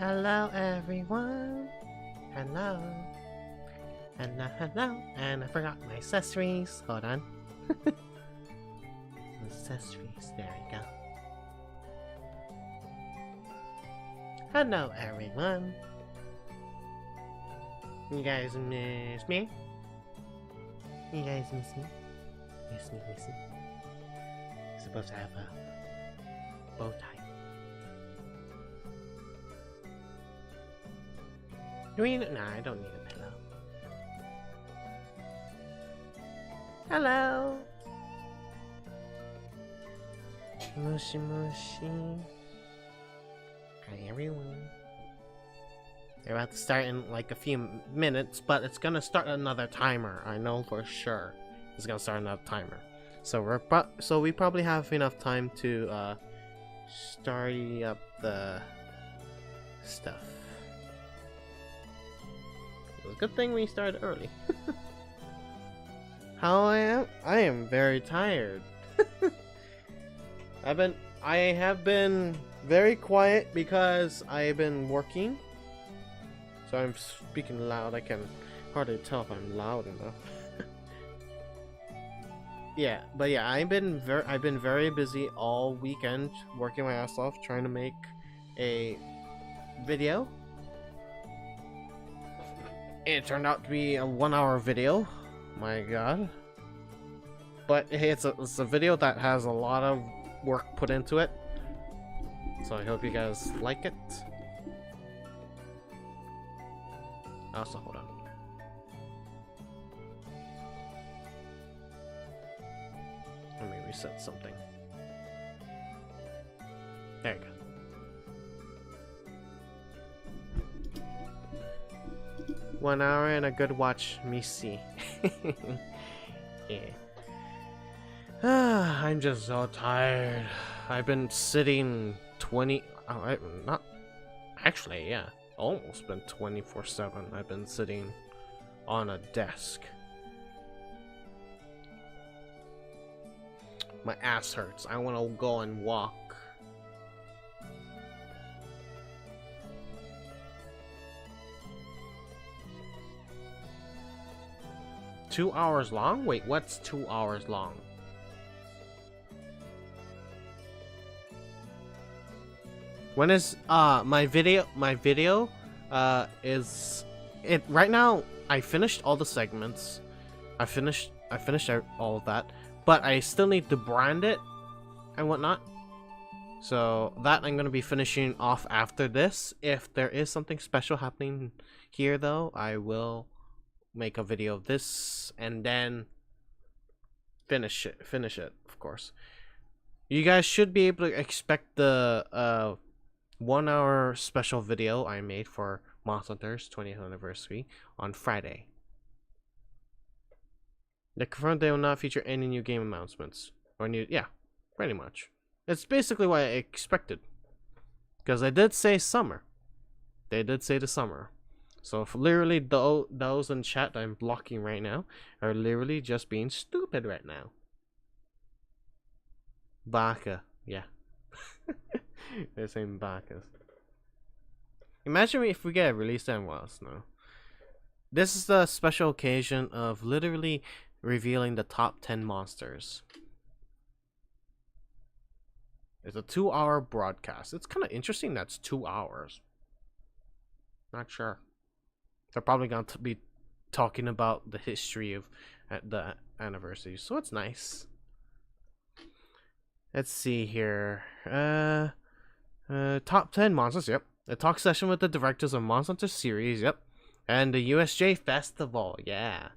Hello everyone. Hello. Hello, hello. And I forgot my accessories. Hold on. Accessories, there we go. Hello everyone. You guys miss me? You guys miss me? Miss me, miss me. I'm supposed to have a bow tie. Do we need? Nah, I don't need a pillow. Hello. Mushy mushy. Hi everyone. They're about to start in like a few minutes, but it's gonna start another timer. I know for sure. It's gonna start another timer. So we probably have enough time to start up the stuff. It was a good thing we started early. How I am very tired. I have been very quiet because I've been working. So I'm speaking loud. I can hardly tell if I'm loud enough. Yeah, but yeah, I've been very busy all weekend working my ass off trying to make a video. It turned out to be a 1-hour video. My god. But hey, it's a video that has a lot of work put into it. So I hope you guys like it. Also, hold on. Let me reset something. There you go. One hour and a good watch me see. Yeah. I'm just so tired. I've been sitting 20. Not actually, yeah, almost been 24/7. I've been sitting on a desk. My ass hurts. I want to go and walk. $2 long? Wait, what's 2 hours long? When is my video is it right now? I finished all the segments. I finished all of that, but I still need to brand it and whatnot. So that I'm gonna be finishing off after this. If there is something special happening here though, I will make a video of this and then finish it, of course. You guys should be able to expect the 1-hour special video I made for Monster Hunter's 20th anniversary on Friday. They confirmed they will not feature any new game announcements or new, yeah, pretty much. It's basically what I expected, because I did say summer. They did say the summer. So if literally those in chat that I'm blocking right now are literally just being stupid right now. Baka, yeah. They're saying Bakas. Imagine if we get a release then what else? No. This is the special occasion of literally revealing the top 10 monsters. It's a 2-hour broadcast. It's kind of interesting that's 2 hours. Not sure. They're probably going to be talking about the history of the anniversary, so it's nice. Let's see here. Top 10 monsters, yep. A talk session with the directors of Monster Hunter series, yep. And the USJ Festival, yeah.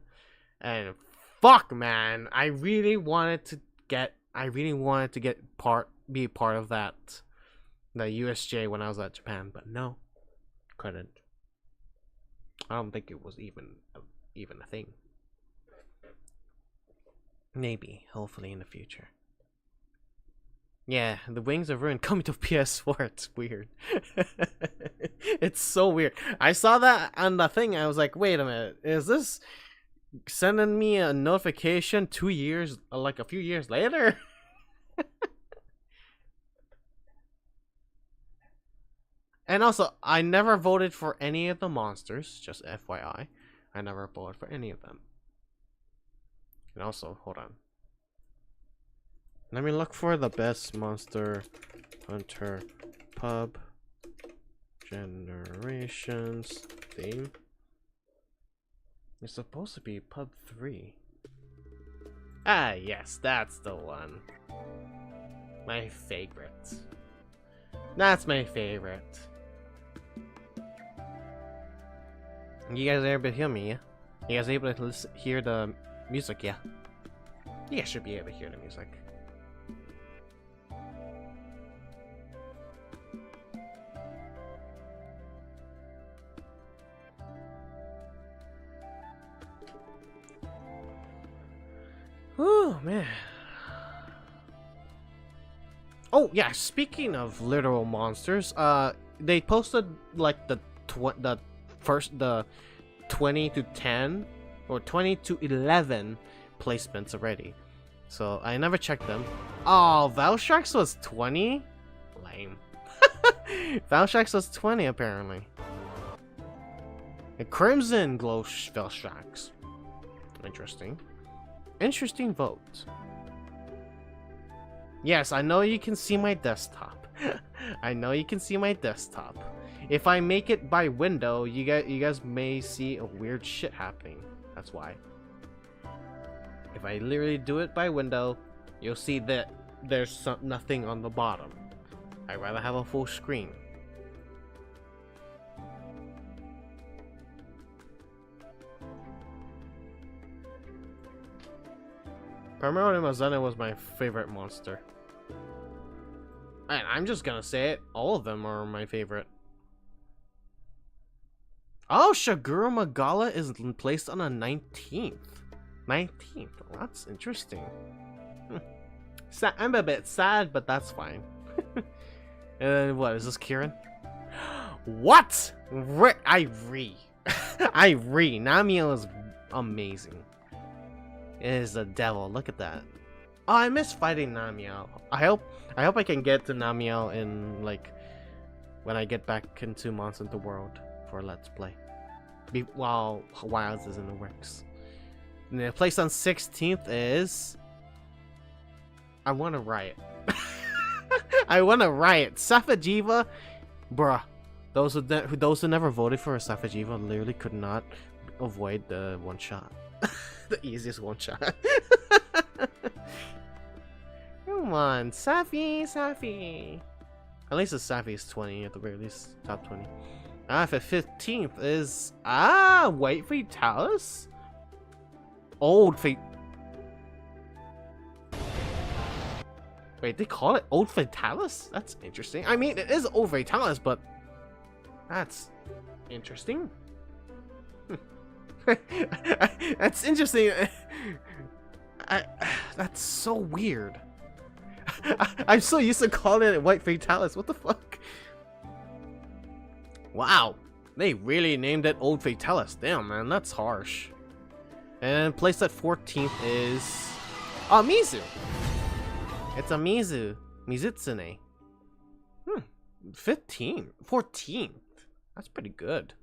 And fuck, man, I really wanted to be part of that, the USJ when I was at Japan, but no, couldn't. I don't think it was even a thing. Maybe, hopefully in the future. Yeah, the wings of ruin coming to PS4. It's weird. It's so weird. I saw that on the thing. I was like, wait a minute. Is this sending me a notification 2 years, like a few years later? And also, I never voted for any of the monsters, just FYI. I never voted for any of them. And also, hold on. Let me look for the best Monster Hunter pub generations theme. It's supposed to be pub 3. Ah, yes, that's the one. My favorite. That's my favorite. You guys are able to hear me, yeah? You guys are able to hear the music, yeah? You guys should be able to hear the music. Oh, man. Oh, yeah, speaking of literal monsters, they posted, like, the 20 to 10 or 20 to 11 placements already. So I never checked them. Oh, Valstrax was 20? Lame. Valstrax was 20 apparently. A Crimson Glow Valstrax. Interesting. Interesting vote. Yes, I know you can see my desktop. I know you can see my desktop. If I make it by window, you guys may see a weird shit happening. That's why. If I literally do it by window, you'll see that there's nothing on the bottom. I'd rather have a full screen. Primordial Malzeno was my favorite monster. And I'm just gonna say it, all of them are my favorite. Oh, Shiguru Magala is placed on a 19th. 19th. Well, that's interesting. I'm a bit sad, but that's fine. And what is this, Kieran? What? Namio is amazing. It is the devil. Look at that. Oh, I miss fighting Namio. I hope I can get to Namio in like when I get back into Monster Hunter World for Let's Play. While Wilds is in the works. And the place on 16th is I Wanna Riot. I Wanna Riot. Safajiva, bruh. Those who never voted for a Safajiva literally could not avoid the one shot. The easiest one shot. Come on, Safi. At least the Safi is 20 at the very least, top 20. For 15th is White Fatalis? Old Fate. Wait, they call it Old Fatalis? That's interesting. I mean, it is Old Fatalis, but that's interesting. That's interesting. That's so weird. I'm so used to calling it White Fatalis. What the fuck? Wow, they really named it Old Fatalis. Damn, man, that's harsh. And placed at 14th is Mizu. It's a Mizu. Mizutsune. 14th. That's pretty good.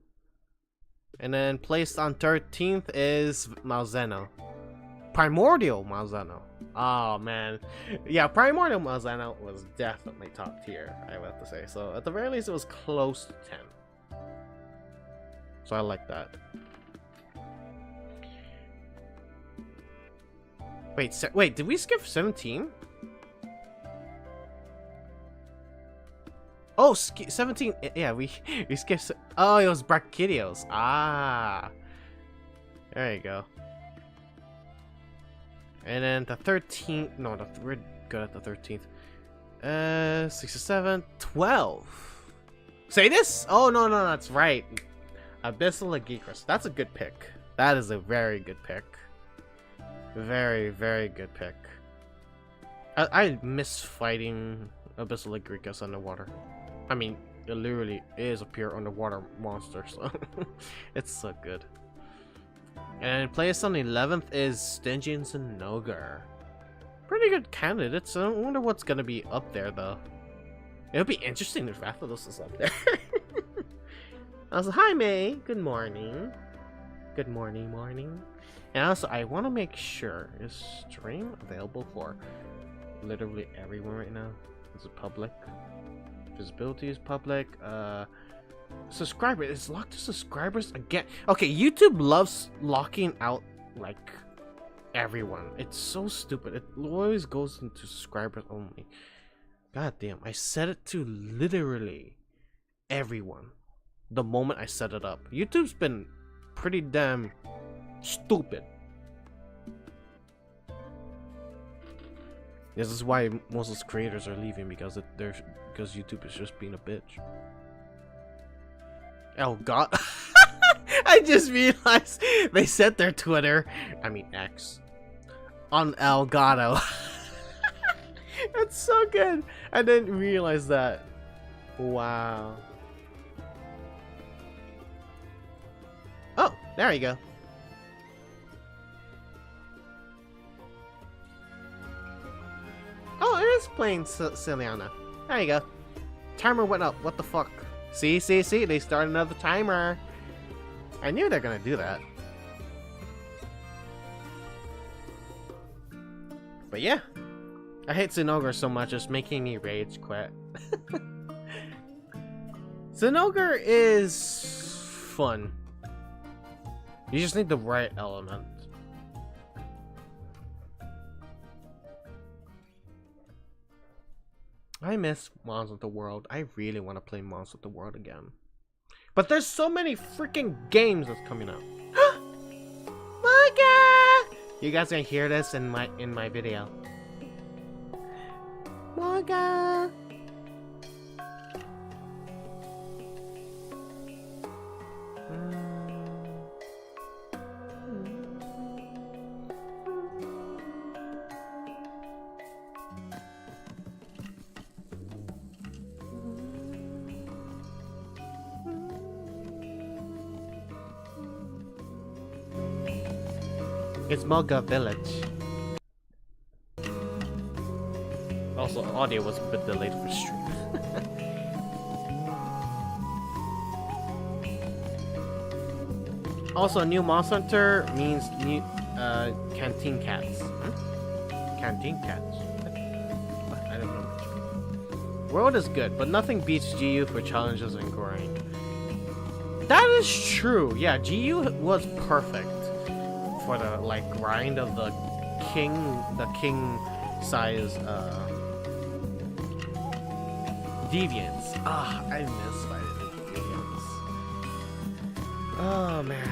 And then placed on 13th is Malzeno. Primordial Malzeno. Oh man. Yeah, Primordial Malzeno was definitely top tier, I would have to say. So at the very least it was close to 10. So I like that. Wait, did we skip 17? Oh, 17. Yeah, we skipped. Oh, it was Brachydios. Ah, there you go. And then the 13th. No, we're good at the 13th. 67, 12. Say this? Oh no, that's right. Abyssal Agikris. That's a good pick. That is a very good pick. Very, very good pick. I miss fighting Abyssal Agikris underwater. I mean, it literally is a pure underwater monster, so it's so good. And placed on the 11th is Stygian and Nogar. Pretty good candidates. I wonder what's gonna be up there though. It'll be interesting if Rathalos is up there. Also, hi May, good morning. Good morning. And also, I want to make sure, is stream available for literally everyone right now? Is it public? Visibility is public. Subscriber, it's locked to subscribers again. Okay, YouTube loves locking out like everyone. It's so stupid. It always goes into subscribers only. God damn, I set it to literally everyone the moment I set it up. YouTube's been pretty damn stupid. This is why most of the creators are leaving, because YouTube is just being a bitch. Oh god. I just realized they set their Twitter, I mean X, on Elgato. That's so good. I didn't realize that. Wow. Oh, there you go. Oh, it is playing Ciliana. There you go. Timer went up. What the fuck? See? They started another timer. I knew they're gonna do that. But yeah. I hate Zinogre so much, it's making me rage quit. Zinogre is fun. You just need the right element. I miss Monster of the World. I really want to play Monster of the World again. But there's so many freaking games that's coming out. Morga! You guys gonna hear this in my video. Morga! It's Moga Village. Also, audio was a bit delayed for stream. Also, new Monster Hunter means new canteen cats. Canteen cats? What? I don't know. World is good, but nothing beats GU for challenges and grind. That is true. Yeah, GU was perfect for the like grind of the king size deviants. Ah, I miss fighting the deviants. Oh man.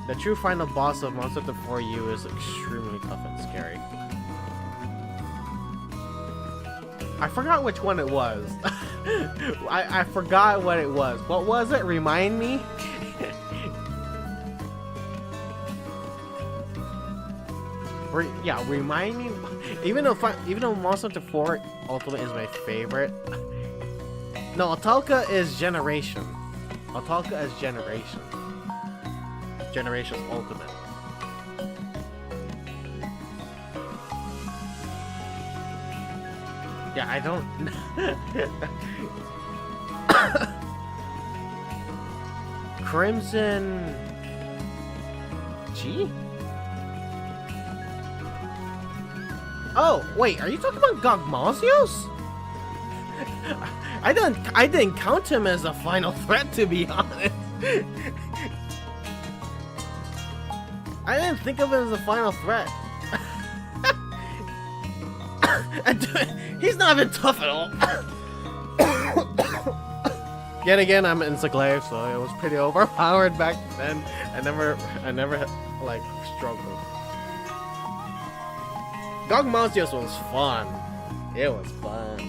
The true final boss of Monster Hunter 4U is extremely tough and scary. I forgot which one it was. I forgot what it was. What was it? Remind me? Yeah, remind me. Even though Monster Hunter 4 Ultimate is my favorite. No, Atalka is Generation. Atalka is Generation. Generation's Ultimate. Yeah, I don't. Crimson G? Oh, wait, are you talking about Gogmazios? I didn't count him as a final threat, to be honest. I didn't think of him as a final threat. He's not even tough at all. Yet again, I'm Encyclave, so it was pretty overpowered back then. I never like struggled. Gogmazios was fun. It was fun.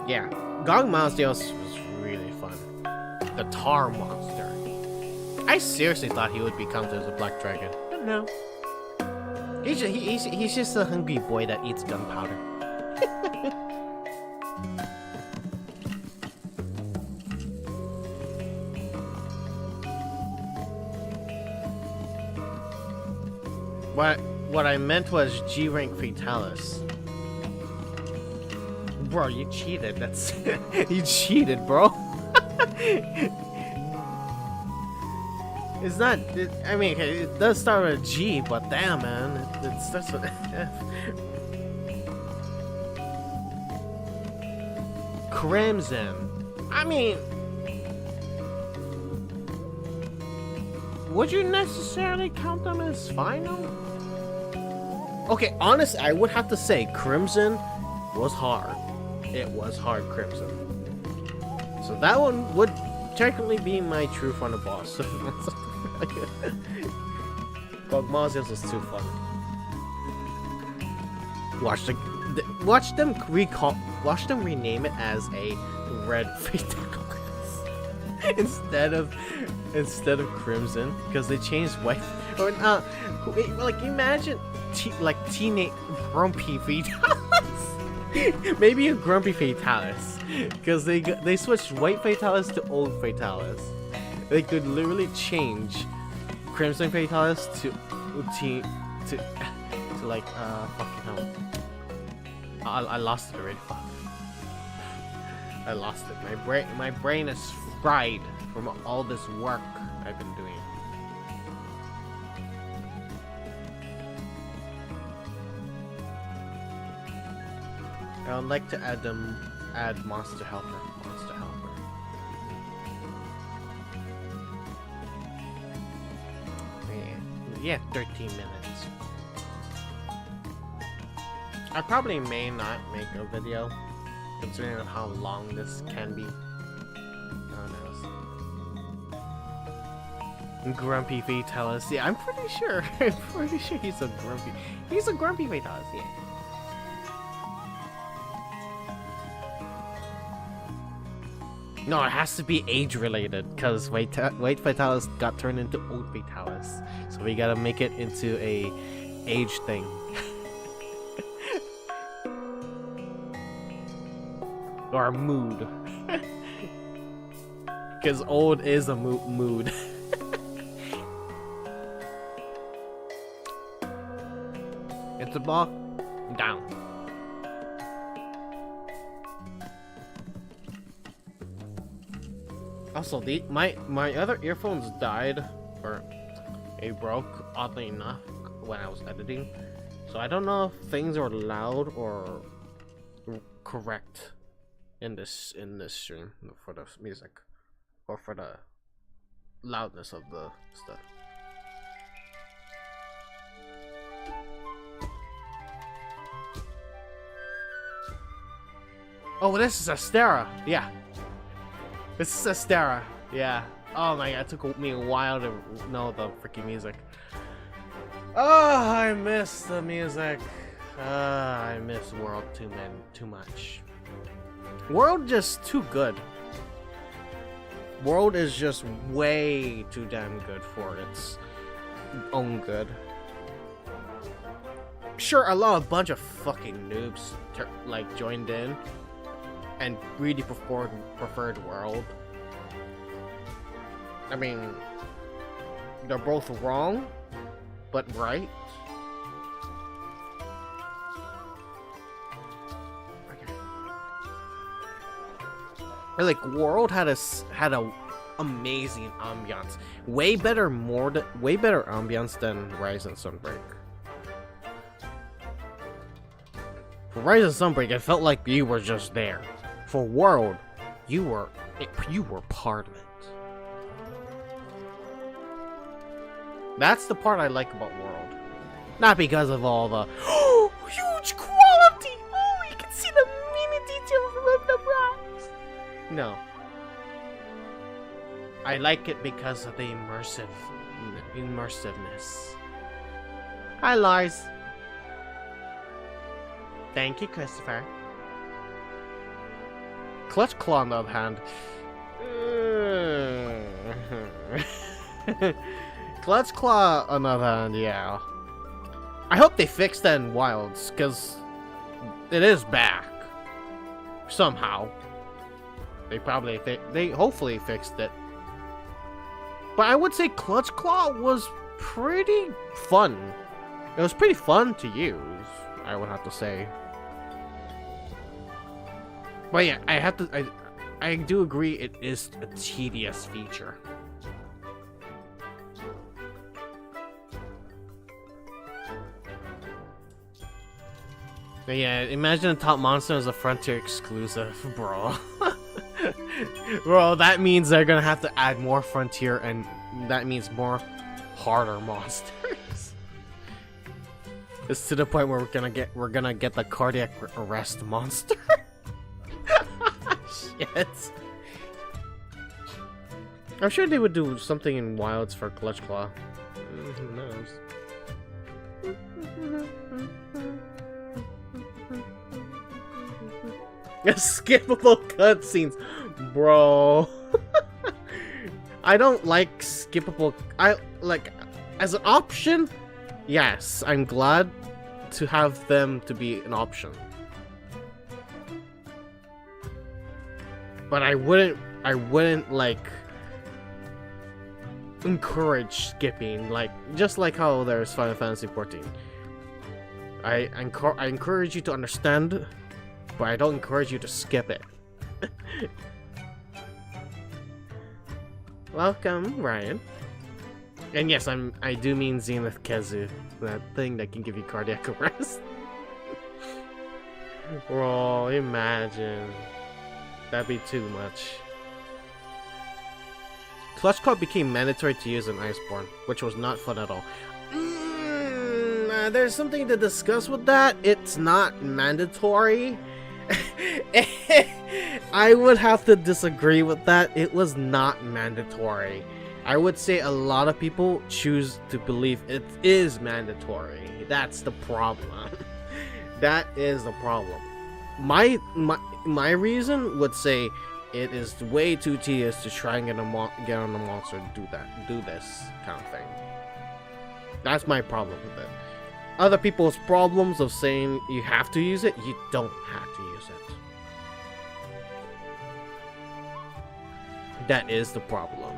Yeah, Gogmazios was really fun. The tar monster. I seriously thought he would be counted as a black dragon, but no. He's just a hungry boy that eats gunpowder. What I meant was G rank Fatalis. Bro, you cheated. That's you cheated, bro. It's not. I mean, it does start with a G, but damn, man, it starts with F. Crimson. I mean, would you necessarily count them as final? Okay, honestly, I would have to say Crimson was hard. It was hard, Crimson. So that one would technically be my true final boss. Bugmazios was too fun. Watch them rename it as a red Fatalis instead of Crimson, because they changed white. Or like imagine teenage grumpy Fatalis. Maybe a grumpy Fatalis, because they switched white Fatalis to old Fatalis. They could literally change Crimson Fatalis to like fucking hell. I lost it already. Fuck. I lost it. My brain is fried from all this work I've been doing. I would like to add Monster Helper. Yeah, 13 minutes. I probably may not make a video, considering how long this can be. Who knows? Grumpy Fatalis. Yeah, I'm pretty sure. He's a grumpy Fatalis. Yeah. No, it has to be age-related, because White Fatalis got turned into Old Fatalis. So we gotta make it into a age thing. Or a mood. Because old is a mood. It's a block. Down. Also, my other earphones died, or they broke, oddly enough, when I was editing. So I don't know if things are loud or correct in this stream for the music or for the loudness of the stuff. Oh, this is Astera. Yeah. This is Astera. Yeah. Oh my god, it took me a while to know the freaking music. Oh, I miss the music. I miss World too much. World just too good. World is just way too damn good for its own good. Sure, a bunch of fucking noobs like joined in and really preferred World. I mean, they're both wrong, but right. Like World had a amazing ambiance, way better ambiance than Rise and Sunbreak. For Rise and Sunbreak, it felt like you were just there. For World, you were part of it. That's the part I like about World, not because of all the huge quality. Oh, you can see the mini details of the rocks. No, I like it because of the immersiveness. Hi, Lars. Thank you, Christopher. Clutch Claw, on the other hand. Clutch Claw, on the other hand, yeah. I hope they fix that in Wilds, because it is back. Somehow. They hopefully fixed it. But I would say Clutch Claw was pretty fun. It was pretty fun to use, I would have to say. But yeah, I do agree it is a tedious feature. But yeah, imagine a top monster as a Frontier exclusive, bro. Bro, that means they're gonna have to add more Frontier, and that means more harder monsters. It's to the point where we're gonna get the cardiac arrest monster. Shit. I'm sure they would do something in Wilds for Clutch Claw. Who knows? Skippable cutscenes, bro. I don't like skippable. I like as an option. Yes, I'm glad to have them to be an option. But I wouldn't like encourage skipping, like just like how there's Final Fantasy 14. I encourage you to understand, but I don't encourage you to skip it. Welcome, Ryan. And yes, I do mean Zenith Kezu, that thing that can give you cardiac arrest. Bro, imagine. That'd be too much. Clutch Claw became mandatory to use in Iceborne, which was not fun at all. There's something to discuss with that. It's not mandatory. I would have to disagree with that. It was not mandatory. I would say a lot of people choose to believe it is mandatory. That's the problem. That is the problem. My reason would say it is way too tedious to try and get on the monster and do this kind of thing. That's my problem with it. Other people's problems of saying you have to use it, you don't have to use it. That is the problem.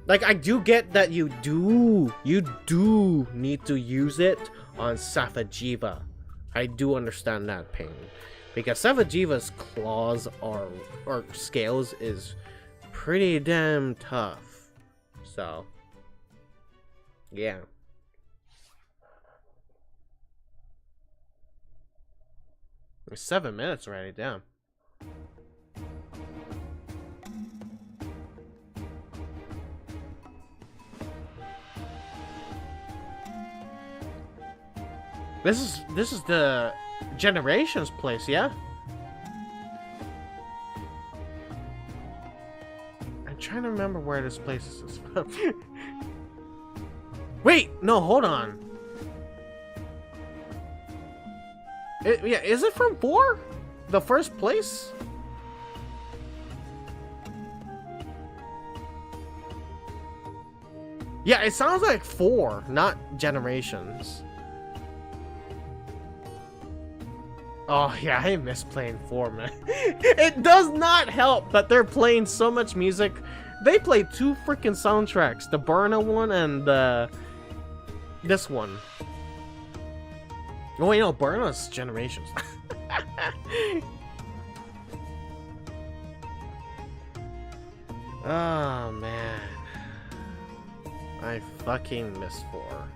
Like, I do get that you do need to use it on Safajiva. I do understand that pain. Because Safajiva's claws or scales is pretty damn tough. So, yeah. It's 7 minutes already, damn. This is the Generations place, yeah? I'm trying to remember where this place is from. Wait, no, hold on. Yeah, is it from 4? The first place? Yeah, it sounds like 4, not Generations. Oh yeah, I miss playing 4, man. It does not help that they're playing so much music. They play 2 freaking soundtracks, the Burna one and this one. Oh wait, no, Burna's Generations. Oh man, I fucking miss 4.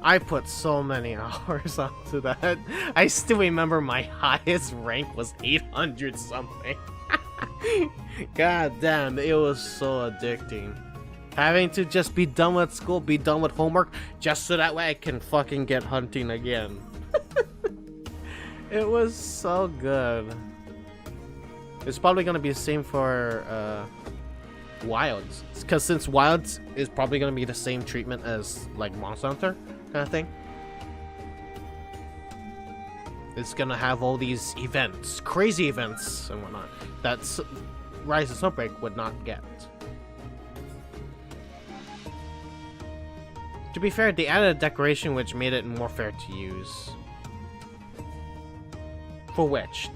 I put so many hours onto that. I still remember my highest rank was 800 something. God damn, it was so addicting. Having to just be done with school, be done with homework, just so that way I can fucking get hunting again. It was so good. It's probably gonna be the same for Wilds. Because since Wilds is probably gonna be the same treatment as like Monster Hunter kind of thing. It's gonna have all these events, crazy events and whatnot, that Rise of Snowbreak would not get. To be fair, they added a decoration which made it more fair to use. For which?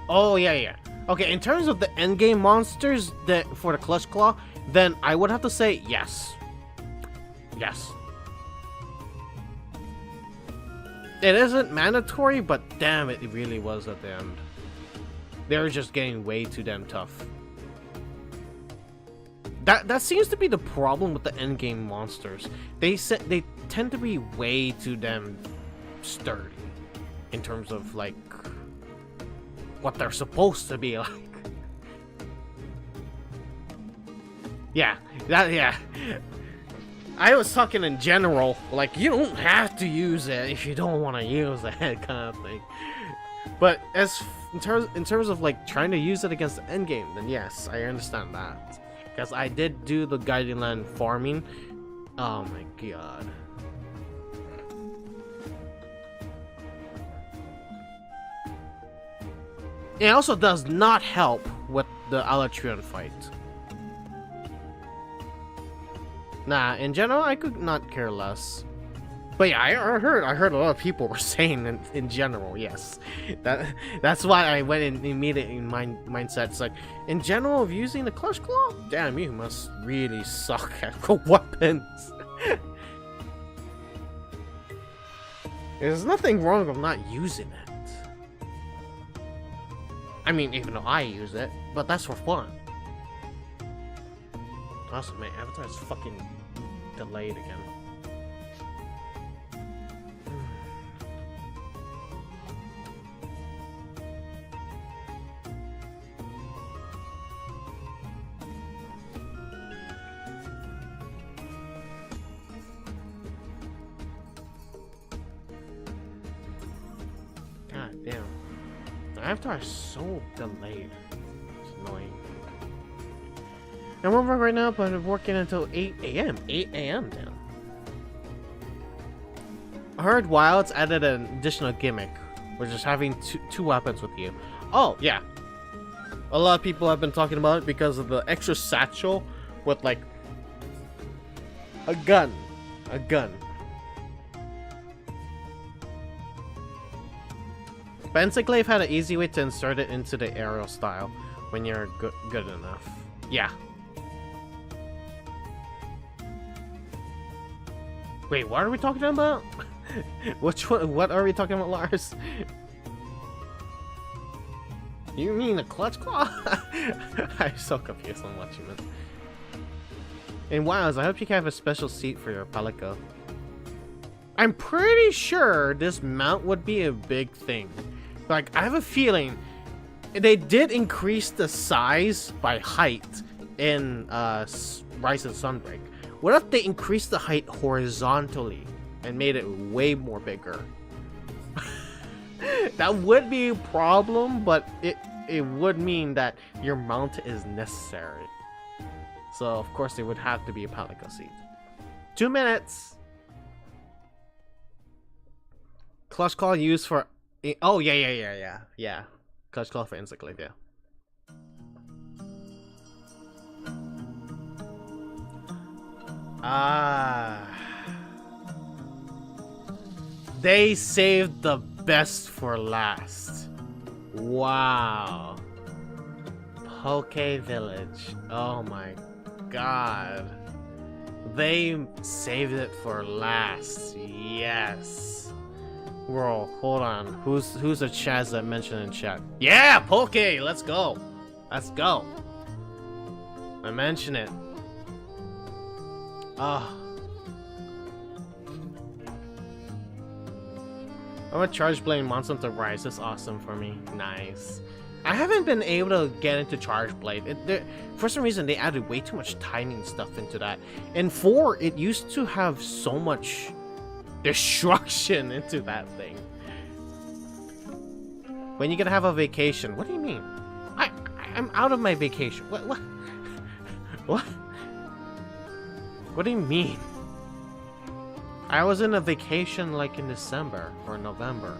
Oh yeah, yeah. Okay, in terms of the endgame monsters that for the Clutch Claw, then I would have to say yes. Yes. It isn't mandatory, but damn it really was at the end. They were just getting way too damn tough. That seems to be the problem with the endgame monsters. They tend to be way too damn sturdy in terms of like what they're supposed to be like. Yeah, yeah. I was talking in general, like you don't have to use it if you don't want to use it, kind of thing. But as in terms of like trying to use it against the endgame, then yes, I understand that. Because I did do the Guiding Land farming. Oh my god. It also does not help with the Alatrian fight. Nah, in general, I could not care less. But yeah, I heard a lot of people were saying in general, yes. That's why I went in immediately in mindset. It's like, in general of using the Clutch Claw? Damn, you must really suck at weapons. There's nothing wrong with not using it. I mean, even though I use it, but that's for fun. Also, my avatar is fucking delayed again. God damn. The avatar is so delayed. It's annoying. I'm over right now, but I'm working until 8 a.m. 8 a.m. now. I heard Wilds added an additional gimmick, which is having two weapons with you. Oh, yeah. A lot of people have been talking about it because of the extra satchel with, like, a gun. A gun. But Encyclave had an easy way to insert it into the aerial style when you're good enough. Yeah. Wait, what are we talking about? Which one? What are we talking about, Lars? You mean the Clutch Claw? I'm so confused on what you meant. In Wilds, I hope you can have a special seat for your Palico. I'm pretty sure this mount would be a big thing. Like, I have a feeling they did increase the size by height in Rise of Sunbreak. What if they increased the height horizontally and made it way more bigger? That would be a problem, but it would mean that your mount is necessary. So of course it would have to be a Palico seat. 2 minutes. Clutch Claw used for oh yeah. Clutch Claw for Encyclave, yeah. They saved the best for last. Wow. Poke Village. Oh my god. They saved it for last. Yes. Bro, hold on. Who's the Chaz that mentioned in chat? Yeah, Poke. Let's go. Let's go. I mentioned it. I'm a Charge Blade Monster to Rise. That's awesome for me. Nice. I haven't been able to get into Charge Blade. For some reason, they added way too much timing stuff into that. In 4, it used to have so much destruction into that thing. When you gonna have a vacation? What do you mean? I'm out of my vacation. What? What? What do you mean? I was in a vacation like in December or November.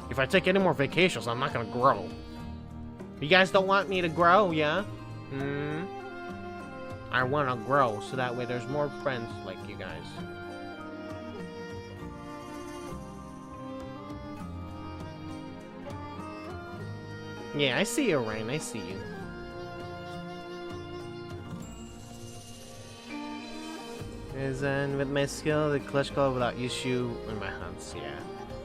If I take any more vacations, I'm not gonna grow. You guys don't want me to grow, yeah? I wanna grow so that way there's more friends like you guys. Yeah, I see you, Rain. I see you. Is with my skill, the clutch call without issue in my hands. Yeah,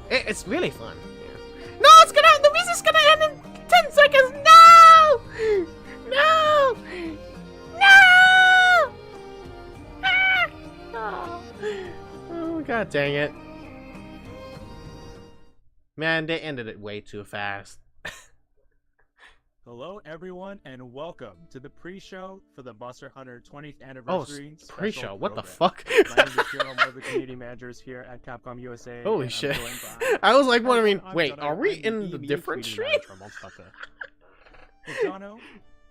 it's really fun. Yeah. No, it's gonna. The music's gonna end in 10 seconds. No, no, no. Ah! Oh, god dang it. Man, they ended it way too fast. Hello, everyone, and welcome to the pre-show for the Monster Hunter 20th anniversary. Oh, pre-show? What the program. fuck? My name is Jerome, one of the community managers here at Capcom USA. Holy shit! I was like, wondering, wait, are we in the different stream? Hey, Jono,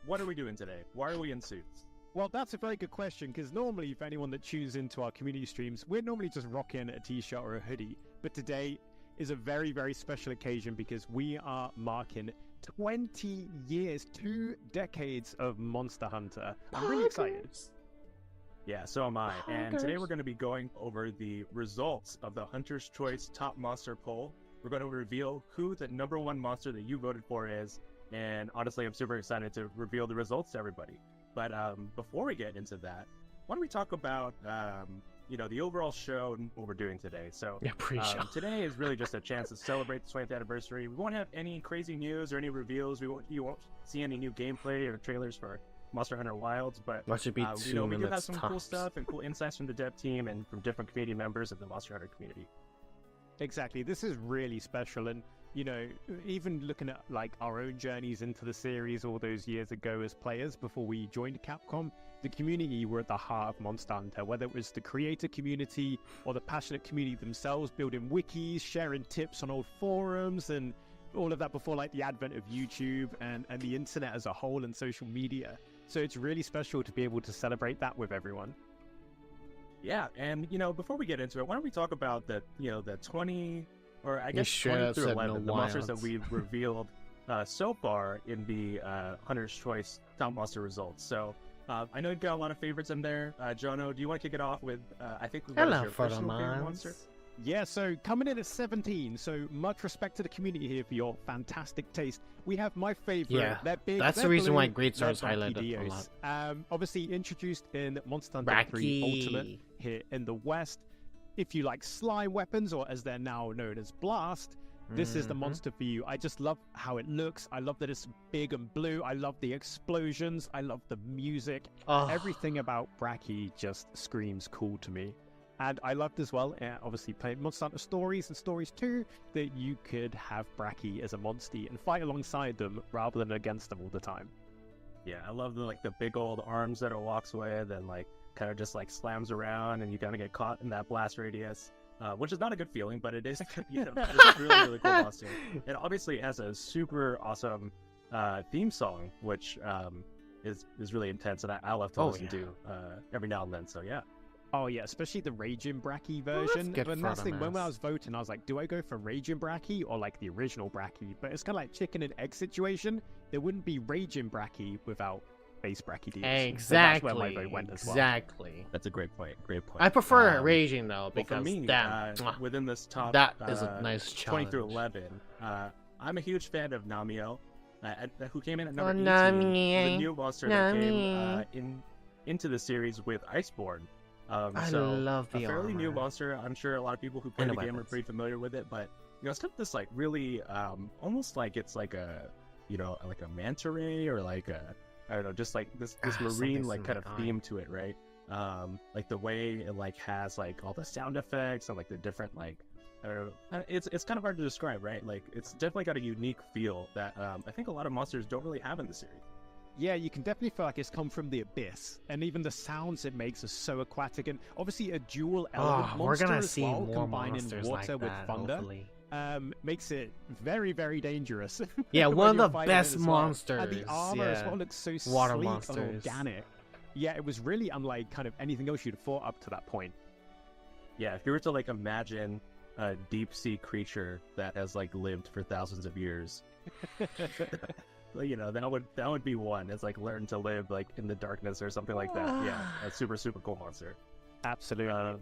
what are we doing today? Why are we in suits? Well, that's a very good question, because normally, for anyone that tunes into our community streams, we're normally just rocking a t-shirt or a hoodie. But today is a very, very special occasion because we are marking 20 years, 2 decades of Monster Hunter. I'm really excited. Yeah, so am I. And today we're going to be going over the results of the Hunter's Choice Top Monster poll. We're going to reveal who the #1 monster that you voted for is. And honestly, I'm super excited to reveal the results to everybody. But before we get into that, why don't we talk about the overall show and what we're doing today. So yeah, pre-show. Today is really just a chance to celebrate the 20th anniversary. We won't have any crazy news or any reveals. You won't see any new gameplay or trailers for Monster Hunter Wilds, but Watch it be we do have some cool stuff and cool insights from the dev team and from different community members of the Monster Hunter community. Exactly. This is really special, and even looking at like our own journeys into the series all those years ago as players before we joined Capcom, the community were at the heart of Monster Hunter, whether it was the creator community or the passionate community themselves, building wikis, sharing tips on old forums, and all of that before like the advent of YouTube and the internet as a whole and social media. So it's really special to be able to celebrate that with everyone. Yeah, and before we get into it, why don't we talk about the 20, or I guess 20 through 11, the monsters that we've revealed so far in the Hunter's Choice Top Monster results. So I know you've got a lot of favorites in there. Jono, do you want to kick it off with, I think, what is your personal favorite monster? Yeah, so coming in at 17, so much respect to the community here for your fantastic taste. We have my favorite. Yeah, that's the reason why Great Stars highlighted a lot. Obviously introduced in Monster Hunter 3 Ultimate here in the West. If you like slime weapons, or as they're now known as Blast, this is the monster for you. I just love how it looks. I love that it's big and blue. I love the explosions. I love the music. Everything about Bracky just screams cool to me. And I loved as well, obviously playing Monster Hunter Stories and Stories 2, that you could have Bracky as a monstie and fight alongside them rather than against them all the time. Yeah, I love the big old arms that it walks with and kind of just slams around and you kind of get caught in that blast radius, which is not a good feeling, but it is, it's a really, really cool monster. It obviously has a super awesome theme song, which is really intense, and I love to listen to every now and then, so yeah. Oh yeah, especially the Raging Bracky version. But that's the thing, when I was voting, I was like, do I go for Raging Bracky or the original Bracky? But it's kind of like chicken and egg situation. There wouldn't be Raging Bracky without base Bracky DLC. Exactly. So that's where my vote went as well. Exactly. That's a great point. Great point. I prefer Raging though, because for me, within this top, that is a nice challenge. 20 through 11, I'm a huge fan of Namio, who came in at number 18. The new monster that came into the series with Iceborne. I so love the a fairly armor. new monster. I'm sure a lot of people who play the game are pretty familiar with it, but it's got this really almost like it's like a like a manta ray or I don't know, just this marine kind of theme to it, right? Like the way it has all the sound effects and the different I don't know, it's kind of hard to describe, right? It's definitely got a unique feel that I think a lot of monsters don't really have in the series. Yeah, you can definitely feel like it's come from the abyss, and even the sounds it makes are so aquatic, and obviously a dual element monster we're gonna as see well, more combining monsters water with that, thunder, makes it very, very dangerous. Yeah, one of the best monsters. And the armor as well looks so Water sleek monsters. and organic. Yeah, it was really unlike kind of anything else you'd fought up to that point. Yeah, if you were to imagine a deep sea creature that has lived for thousands of years. That would be one. It's learn to live in the darkness or something like that. Yeah, a super, super cool monster. Absolutely.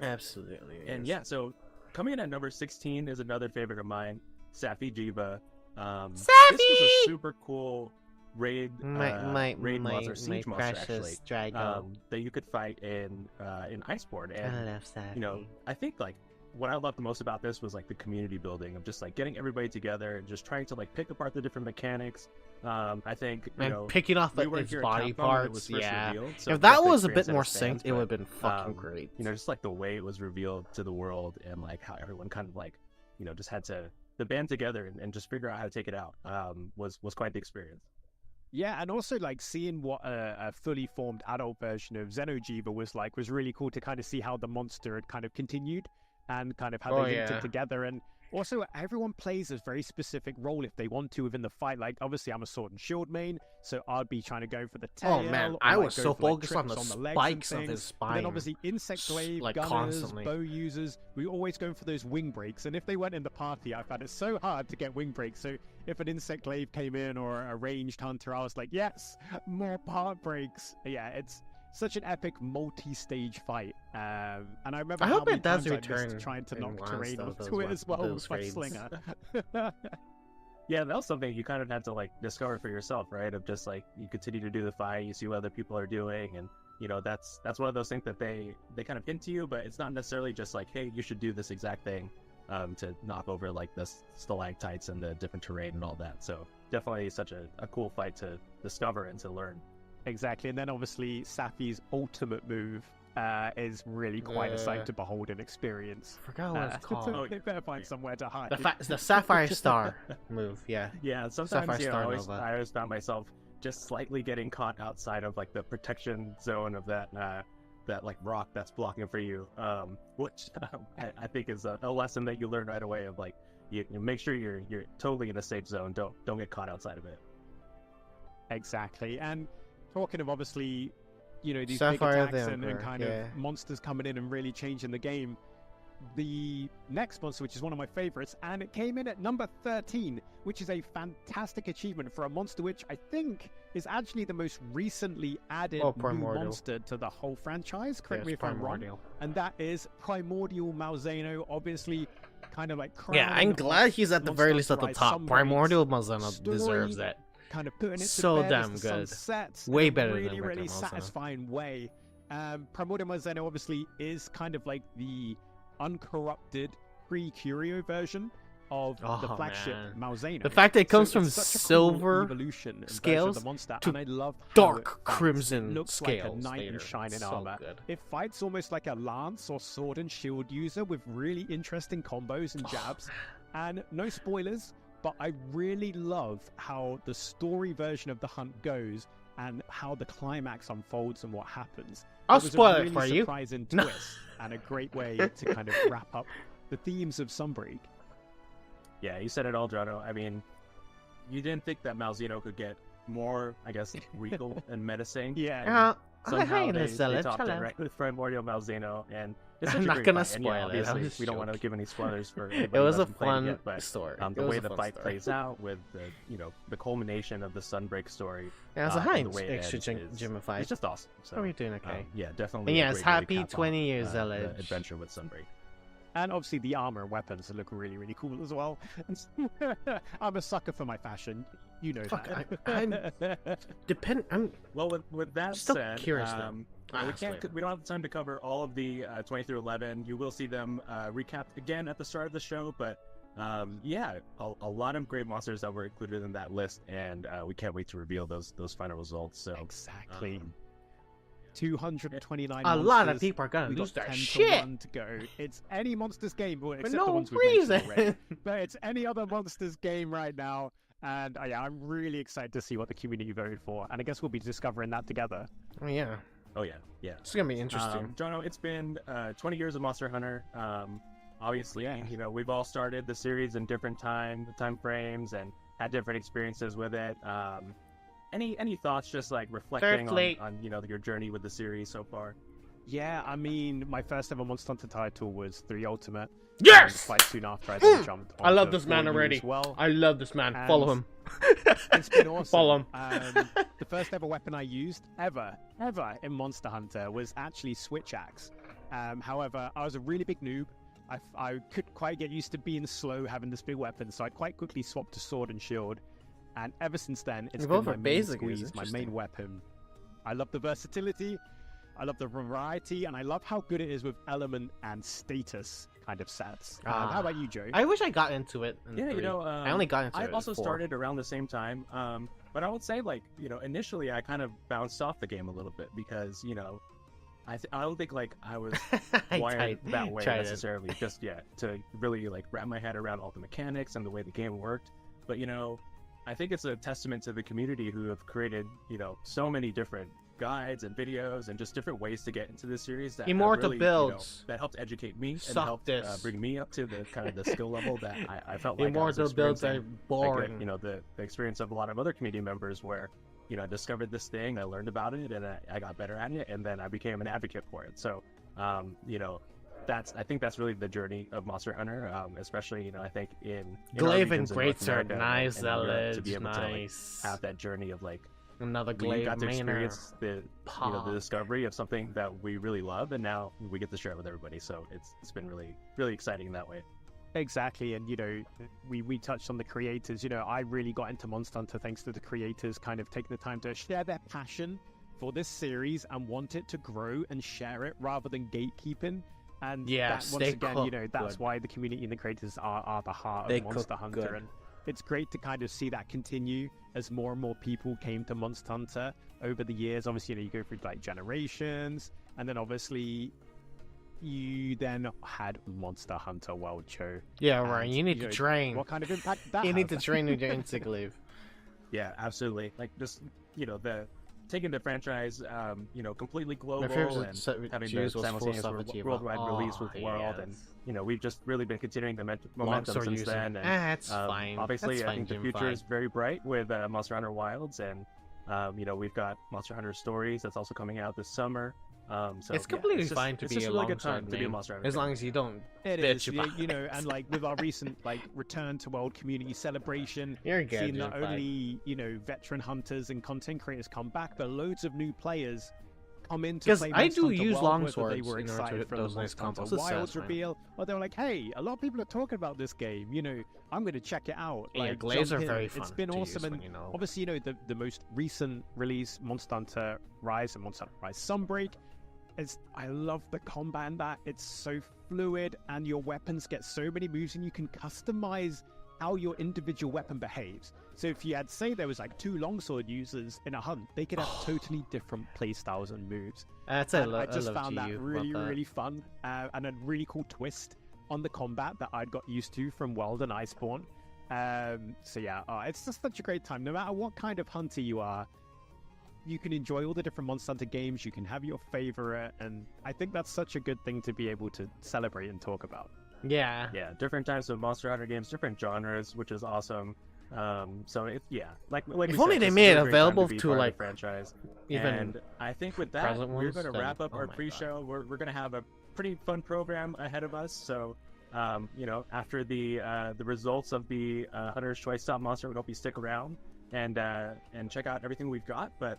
Absolutely. And yeah, so coming in at number 16 is another favorite of mine, Safi Jiva. This was a super cool raid monster, siege monster actually, dragon that you could fight in Iceborne. And I love Sappy. you know, I think like what I loved the most about this was like the community building of just like getting everybody together and just trying to like pick apart the different mechanics. I think picking off we its body parts. Revealed, so if that just was a experience bit more as fans, synced, it would have been fucking great. You know, just like the way it was revealed to the world and like how everyone kind of like, you know, just had to band together and just figure out how to take it out. Was quite the experience. Yeah, and also like seeing what a fully formed adult version of Xeno'jiiva was like was really cool to kind of see how the monster had kind of continued and kind of how they linked it together. And also everyone plays a very specific role if they want to within the fight. Like obviously I'm a sword and shield main, so I'd be trying to go for the tail. Oh man, I was so focused on the spikes of his spine. And then obviously insect glaive, like gunners, constantly. bow users, we always go for those wing breaks. And if they weren't in the party, I found it so hard to get wing breaks. So if an insect glaive came in or a ranged hunter, I was like, yes, more part breaks. Yeah, it's such an epic multi-stage fight. And I remember how many times I missed trying to knock terrain onto it as well with my slinger. Yeah, that was something you kind of had to like discover for yourself, right? Of just like you continue to do the fight, you see what other people are doing, and you know that's one of those things that they kind of hint to you, but it's not necessarily just like, hey, you should do this exact thing to knock over like the stalactites and the different terrain and all that. So definitely such a cool fight to discover and to learn. Exactly, and then obviously Safi's ultimate move is really quite a sight to behold and experience. I forgot what it's called. They better find somewhere to hide. The Sapphire Star move, yeah. Yeah, sometimes I always found myself just slightly getting caught outside of like the protection zone of that like rock that's blocking for you, which I think is a lesson that you learn right away of like you make sure you're totally in a safe zone. Don't get caught outside of it. Exactly, and talking of obviously, you know, these Sapphire big attacks and kind of monsters coming in and really changing the game. The next monster, which is one of my favorites, and it came in at number 13, which is a fantastic achievement for a monster which I think is actually the most recently added new monster to the whole franchise. Correct me if I'm wrong. And that is Primordial Malzeno, obviously kind of like I'm glad he's at the very least at the top. Primordial Malzeno deserves it. Kind of putting it so to bed damn good. Way better than really Malzeno. Satisfying way. Primordial Malzeno obviously is kind of like the uncorrupted pre-Curio version of the flagship Malzeno. The fact that it comes from silver cool scales of the monster, to and I love dark crimson looks scales. like a knight in shining so armor. Good. It fights almost like a lance or sword and shield user with really interesting combos and jabs. And no spoilers, but I really love how the story version of the hunt goes and how the climax unfolds and what happens. I'll it was spoil a really it for you. Surprising twist and a great way to kind of wrap up the themes of Sunbreak. Yeah, you said it all, Jono. I mean, you didn't think that Malzeno could get more, I guess, regal and menacing. Yeah. Somehow they topped it right with Primordial Malzeno, and it's such I'm a not great gonna fight. spoil and, yeah, it. obviously, we don't want to give any spoilers for. It was a fun yet, but, story. The way the fight plays out, with the culmination of the Sunbreak story. Yeah, it's a Heinz extra gemified. It's just awesome. So, how are you doing? Okay. Yeah, definitely. And yes, happy 20 years, the adventure with Sunbreak. And obviously the armor and weapons look really, really cool as well. I'm a sucker for my fashion. You know that. Well, with that said, curious, we don't have the time to cover all of the 20 through 11. You will see them recapped again at the start of the show, but yeah, a lot of great monsters that were included in that list, and we can't wait to reveal those final results. So exactly. 229 a lot of people are gonna lose their shit to go. It's any monsters game, well, except no the ones reason. Already, but it's any other monsters game right now. And yeah, I'm really excited to see what the community voted for, and I guess we'll be discovering that together. Oh yeah. It's gonna be interesting. Jono, it's been 20 years of Monster Hunter. Obviously, we've all started the series in different time frames and had different experiences with it. Any thoughts, just like reflecting on your journey with the series so far? Yeah, I mean, my first ever Monster Hunter title was 3 Ultimate. Yes! Quite soon after I then jumped on I love this man already. Well. I love this man. And follow him. It's been awesome. Follow him. The first ever weapon I used ever in Monster Hunter was actually Switch Axe. However, I was a really big noob. I couldn't quite get used to being slow, having this big weapon, so I quite quickly swapped to sword and shield. And ever since then, it's been my main squeeze, my main weapon. I love the versatility, I love the variety, and I love how good it is with element and status kind of sets. How about you, Joe? I wish I got into it. Yeah, you know, I only got into it. I also started around the same time. But I would say, like, you know, initially I kind of bounced off the game a little bit because, you know, I don't think like I was wired that way necessarily just yet to really like wrap my head around all the mechanics and the way the game worked. But you know, I think it's a testament to the community who have created, you know, so many different guides and videos and just different ways to get into this series that Immortal really, builds, you know, that helped educate me and helped bring me up to the kind of the skill level that I felt like Immortal builds are boring. Like, you know, the experience of a lot of other community members where, you know, I discovered this thing, I learned about it, and I got better at it, and then I became an advocate for it. So, you know, I think that's really the journey of Monster Hunter, especially, you know, I think in Glaive and Greatsword, nice, to be able to like, have that journey of like another Glaive we got to experience the you know, the discovery of something that we really love, and now we get to share it with everybody. So it's been really exciting in that way. Exactly, and you know, we touched on the creators. You know, I really got into Monster Hunter thanks to the creators kind of taking the time to share their passion for this series and want it to grow and share it rather than gatekeeping. And that, once again, you know, that's why the community and the creators are the heart of Monster Hunter. And it's great to kind of see that continue as more and more people came to Monster Hunter over the years. Obviously, you know, you go through like generations, and then obviously you then had Monster Hunter World Show. Yeah, right. You need to train. What kind of impact that You need to train with your insect Glaive. Yeah, absolutely. Like, just, you know, taking the franchise, you know, completely global and having the simultaneous worldwide release with the world, and you know, we've just really been continuing the momentum since then. And that's fine. Obviously, I think the future is very bright with Monster Hunter Wilds, and you know, we've got Monster Hunter Stories that's also coming out this summer. So it's completely fine to be a really good time to be a Monster Hunter as long as you don't bitch about you know, and like with our recent like return to World Community Celebration, seeing not only, you know, veteran hunters and content creators come back, but loads of new players come in to play Monster Hunter World, use longswords. They were excited for the nice Monster Wilds reveal, or they were like, hey, a lot of people are talking about this game, you know, I'm going to check it out. Yeah, like, Glaives are very fun. It's been awesome, and obviously, you know, the most recent release, Monster Hunter Rise and Monster Hunter Rise Sunbreak, I love the combat in that. It's so fluid, and your weapons get so many moves, and you can customize how your individual weapon behaves. So if you had, say, there was like 2 longsword users in a hunt, they could have totally different playstyles and moves. I just found that really fun, and a really cool twist on the combat that I'd got used to from World and Iceborne. So yeah, it's just such a great time. No matter what kind of hunter you are, you can enjoy all the different Monster Hunter games, you can have your favorite, and I think that's such a good thing to be able to celebrate and talk about. Yeah, different types of Monster Hunter games, different genres, which is awesome. So it's like if only they made it available to like franchise. Even and I think with that, we're going to wrap up our pre-show. We're going to have a pretty fun program ahead of us. So you know, after the results of the Hunter's Choice Top Monster, we hope you stick around and check out everything we've got. But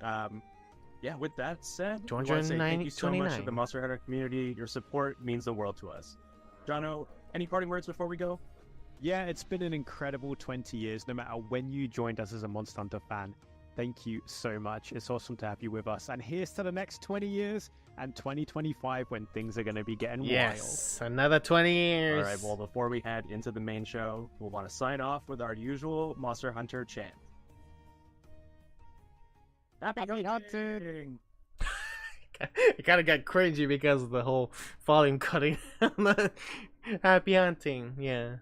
yeah, with that said, I want to say thank you so much to the Monster Hunter community. Your support means the world to us. Jono, any parting words before we go? Yeah, it's been an incredible 20 years. No matter when you joined us as a Monster Hunter fan, thank you so much. It's awesome to have you with us. And here's to the next 20 years and 2025 when things are going to be getting wild. Yes, another 20 years. All right, well, before we head into the main show, we'll want to sign off with our usual Monster Hunter chant. Happy hunting! It kind of got cringy because of the whole volume cutting. Happy hunting, yeah.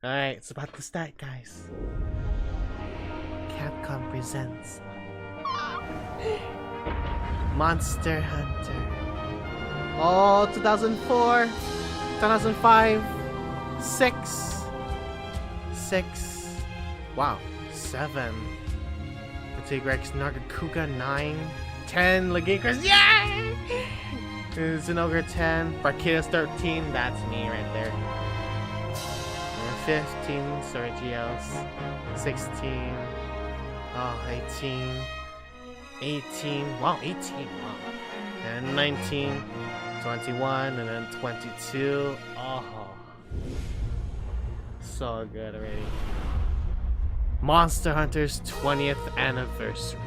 Alright, it's about to start, guys. Capcom presents Monster Hunter. Oh, 2004, 2005, 6, wow, 7. Tigrex Nagakuga 9, 10 Legakers, yeah! Zinogre 10, Barkidas 13, that's me right there. 15, Sergios, 16, 18, wow, 18, wow. And 19, 21 and then 22. Oh, so good already. Monster Hunter's 20th anniversary.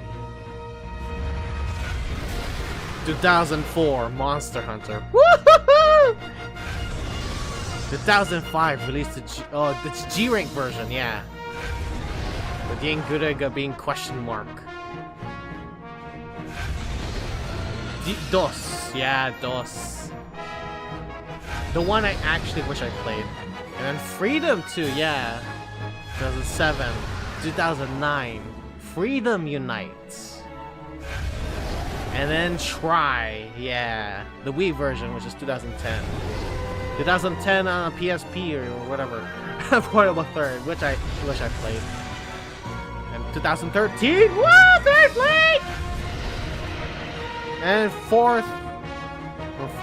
2004 Monster Hunter. Woohoo! 2005 released the G rank version, yeah. With Yengurega being question mark. DOS, yeah, DOS. The one I actually wish I played. And then Freedom 2, yeah. 2007, 2009, Freedom Unites. And then Try, yeah. The Wii version, which is 2010. 2010 on a PSP or whatever. Portable third, which I wish I played. And 2013, woo, third place! And fourth,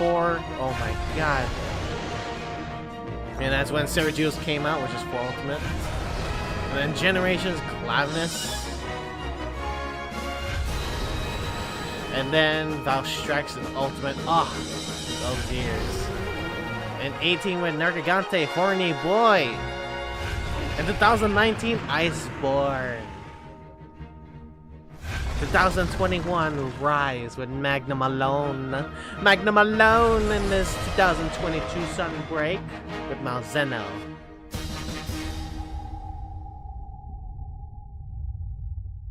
oh my god. And that's when Syracuse came out, which is 4 Ultimate. And then Generations, Clavinus. And then Valstrax and Ultimate. Ah, oh, those years. And 18 with Nergigante, Horny Boy. And 2019, Iceborne. 2021, Rise with Magnum Alone. Magnum Alone in this 2022 Sunbreak with Malzeno.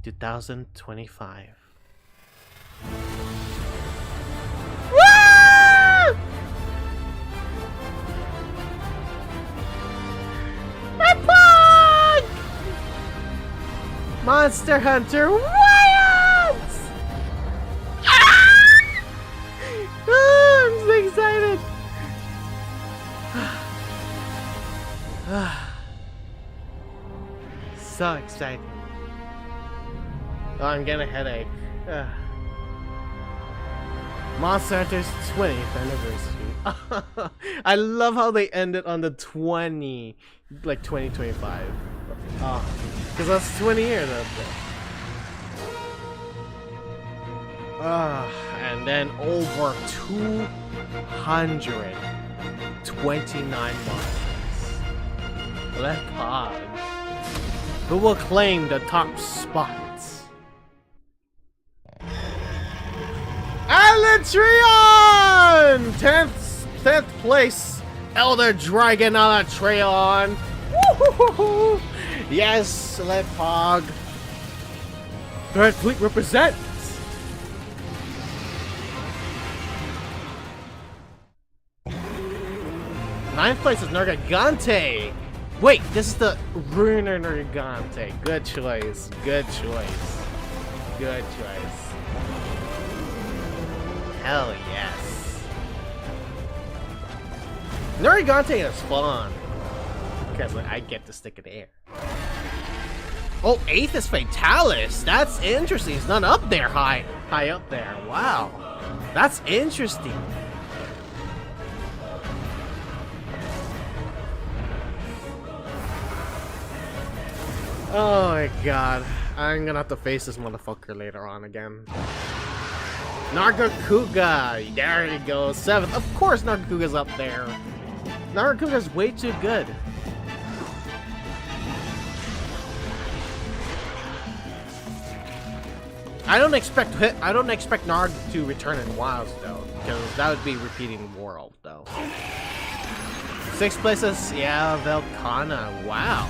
$2025. Woo! My pug! Monster Hunter Wilds! Ah! Oh, I'm so excited. So excited. Oh, I'm getting a headache. Monster Hunter's 20th anniversary. I love how they ended on the 20, like 2025. Oh, because that's 20 years out there. And then over 229 monsters. Let Pod. Who will claim the top spots? Alatreon! 10th place, Elder Dragon Alatreon. Woo-hoo-hoo-hoo. Yes, let Pog. Third Fleet represents. Ninth place is Nergigante. Wait, this is the Ruiner Nergigante. Good choice. Good choice. Good choice. Hell yes. Nergigante is fun. Because I get to stick it air. Oh, 8th is Fatalis. That's interesting. It's not up there high up there. Wow. That's interesting. Oh my god. I'm gonna have to face this motherfucker later on again. Nargacuga! There you go. 7th. Of course Nargacuga's up there. Nargacuga's way too good. I don't expect Narg to return in Wilds though, because that would be repeating World though. 6th place is Velcana. Wow.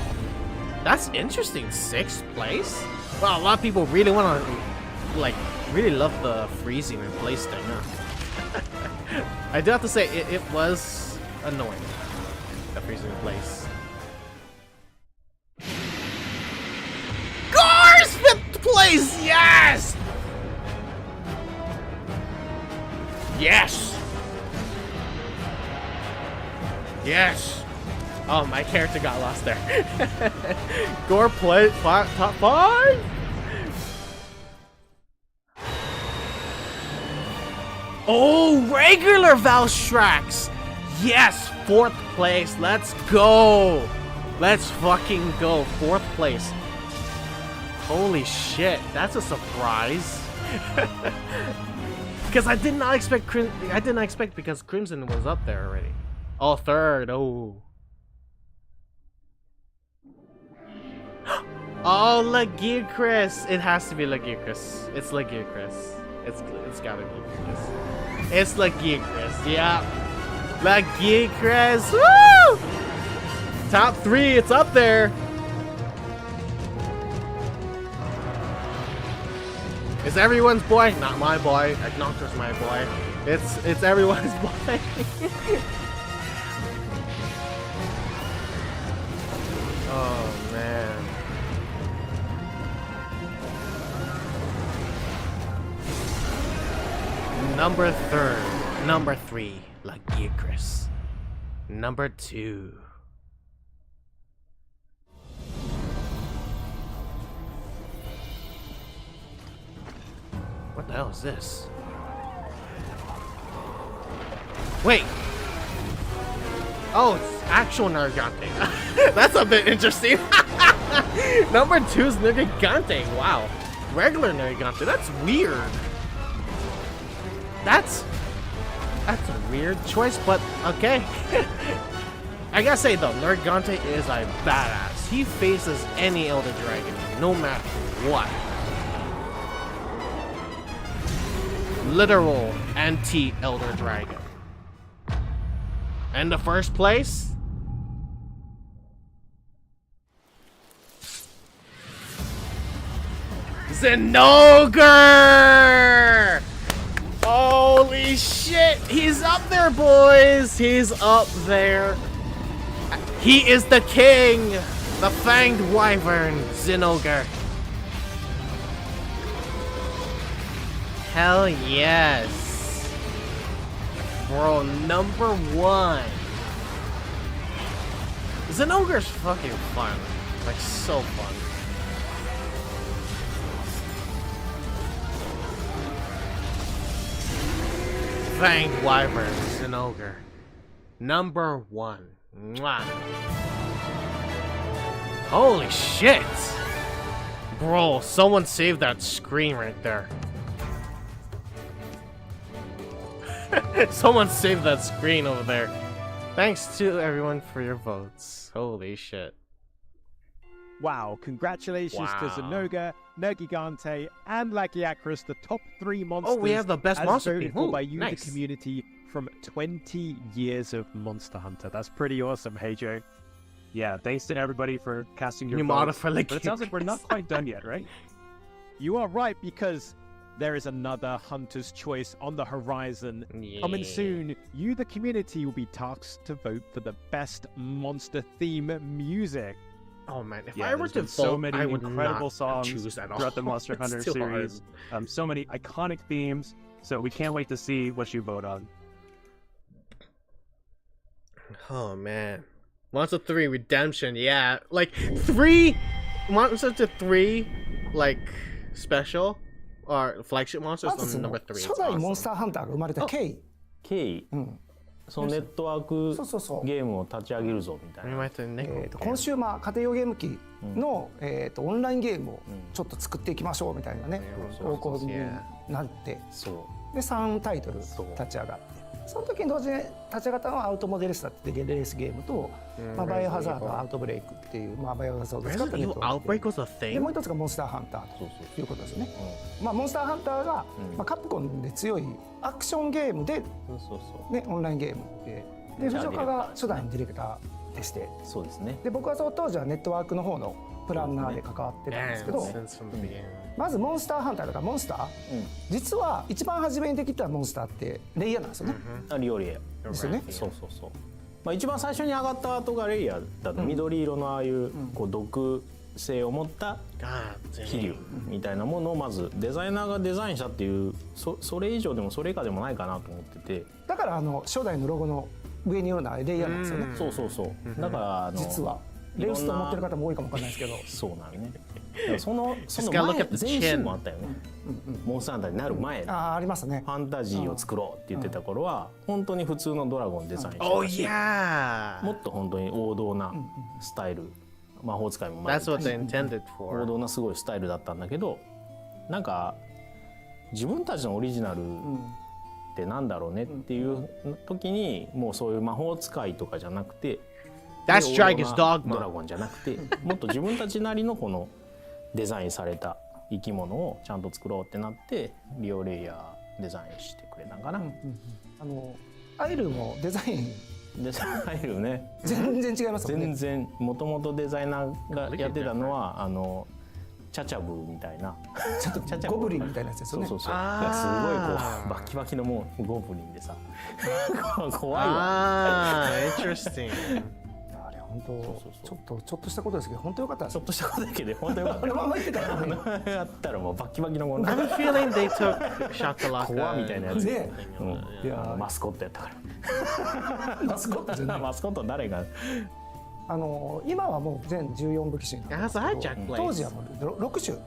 That's interesting. 6th place? Well, a lot of people really want to, like, really love the freezing in place thing, huh? I do have to say, it was annoying, the freezing in place. Gars! 5th place! Yes! Yes! Yes! Oh, my character got lost there. Gore play top 5? Oh, regular Valstrax! Yes, 4th place. Let's go. Let's fucking go. 4th place. Holy shit, that's a surprise. Because I did not expect I did not expect because Crimson was up there already. Oh, third. Oh. Oh, Legirchris. It has to be Legirchris. It's Legirchris. It's gotta be Legirchris. It's Legirchris. Yeah. Legirchris. Woo! Top 3. It's up there. It's everyone's boy, not my boy. Noctur's my boy. It's everyone's boy. Oh man. Number 3, Legirchris. Number 2. What the hell is this? Wait! Oh, it's actual Nargante. That's a bit interesting. Number 2 is Nargante. Wow. Regular Nargante. That's weird. That's a weird choice, but okay. I gotta say though, Nargante is a badass. He faces any Elder Dragon, no matter what. Literal anti-Elder Dragon. And the first place? Zinogre! Holy shit! He's up there, boys! He's up there. He is the king! The Fanged Wyvern, Zinogre. Hell yes. Bro, number 1. Zinogre's fucking fun. Like, so fun. Fanged Wyvern, Zinogre. Number 1. Mwah. Holy shit! Bro, someone saved that screen right there. Someone saved that screen over there. Thanks to everyone for your votes. Holy shit. Wow, congratulations to Zinogre, Nergigante, and Lagiacrus, the top 3 monsters. Oh, we have the best monster voted for by you, nice. the community, from 20 years of Monster Hunter. That's pretty awesome, hey Joe. Yeah, thanks to everybody for casting your votes. Modify But it sounds like we're not quite done yet, right? You are right, because there is another Hunter's Choice on the horizon. Yeah. Coming soon, you, the community, will be tasked to vote for the best monster theme music. Oh man, if Yeah, I were to vote, so many I would incredible not songs choose at all. throughout the Monster It's Hunter too series. So many iconic themes. So we can't wait to see what you vote on. hard. Oh man, Monster 3 Redemption, yeah, like 3 Monster 3 like special or flagship monsters まず on その number 3. 初代モンスターハンターが生まれた経緯、経緯、そのネットワークゲームを立ち上げるぞみたいな。コンシューマー家庭用ゲーム機の、オンラインゲームをちょっと作っていきましょうみたいなね、方向になって、で3タイトル立ち上がって、その時に同時に立ち上がったのはアウトモデルスタっていうレースゲームと、バイオハザードアウトブレイクっていう、バイオハザードを使ったネットワークゲームで、もう一つがモンスターハンターということですね。モンスターハンターが、カプコンで強いアクションゲームで、ね、オンラインゲームで、藤岡が初代のディレクターでして、そうですね。で僕はその当時はネットワークの方のプランナーで関わってたんですけど、まずモンスターハンターとかモンスター、実は一番初めにできたモンスターってレイヤーなんですよね。リオリエですよね。そうそうそう。一番最初に上がった後がレイヤーだった緑色のああいうこう毒性を持った飛竜みたいなものをまずデザイナーがデザインしたっていう、それ以上でもそれ以下でもないかなと思ってて、だから初代のロゴの上にようなレイヤーなんですよね。そうそうそう。だから実はレウスと思ってる方も多いかもわかんないですけど、そうなのね。その前身もあったよね。モンスターハンターになる前、ありますね。ファンタジーを作ろうって言ってた頃は本当に普通のドラゴンデザインしてたし、もっと本当に王道なスタイル、魔法使いもThat's what they intended for. 王道なすごいスタイルだったんだけど、なんか自分たちのオリジナルってなんだろうねっていう時にもうそういう魔法使いとかじゃなくて That's Dragon's ドラ Dogma. ゴンじゃなくてもっと自分たちなりのこのデザインされた生き物をちゃんと作ろうってなってリオレイヤーデザインしてくれたんかな。アイルもデザインデザインね全然違いますもんね。全然もともとデザイナーがやってたのはチャチャブみたいなちょっとゴブリンみたいなやつですよね。そうすごいこうバキバキのもうゴブリンでさ怖いわ。Interesting. あれ本当ちょっとしたことですけど本当よかったです。ちょっとしたことだけで本当よかった。このまま言ってたらね。やったらもうバキバキのもの I have a feeling they took Shakalaka. 怖みたいなやつ、ねいやマスコットやったかマスコットじゃならい。マスコット誰が今はもう全14武器種になってますけど It has a hijack blade. 当時はもう6種。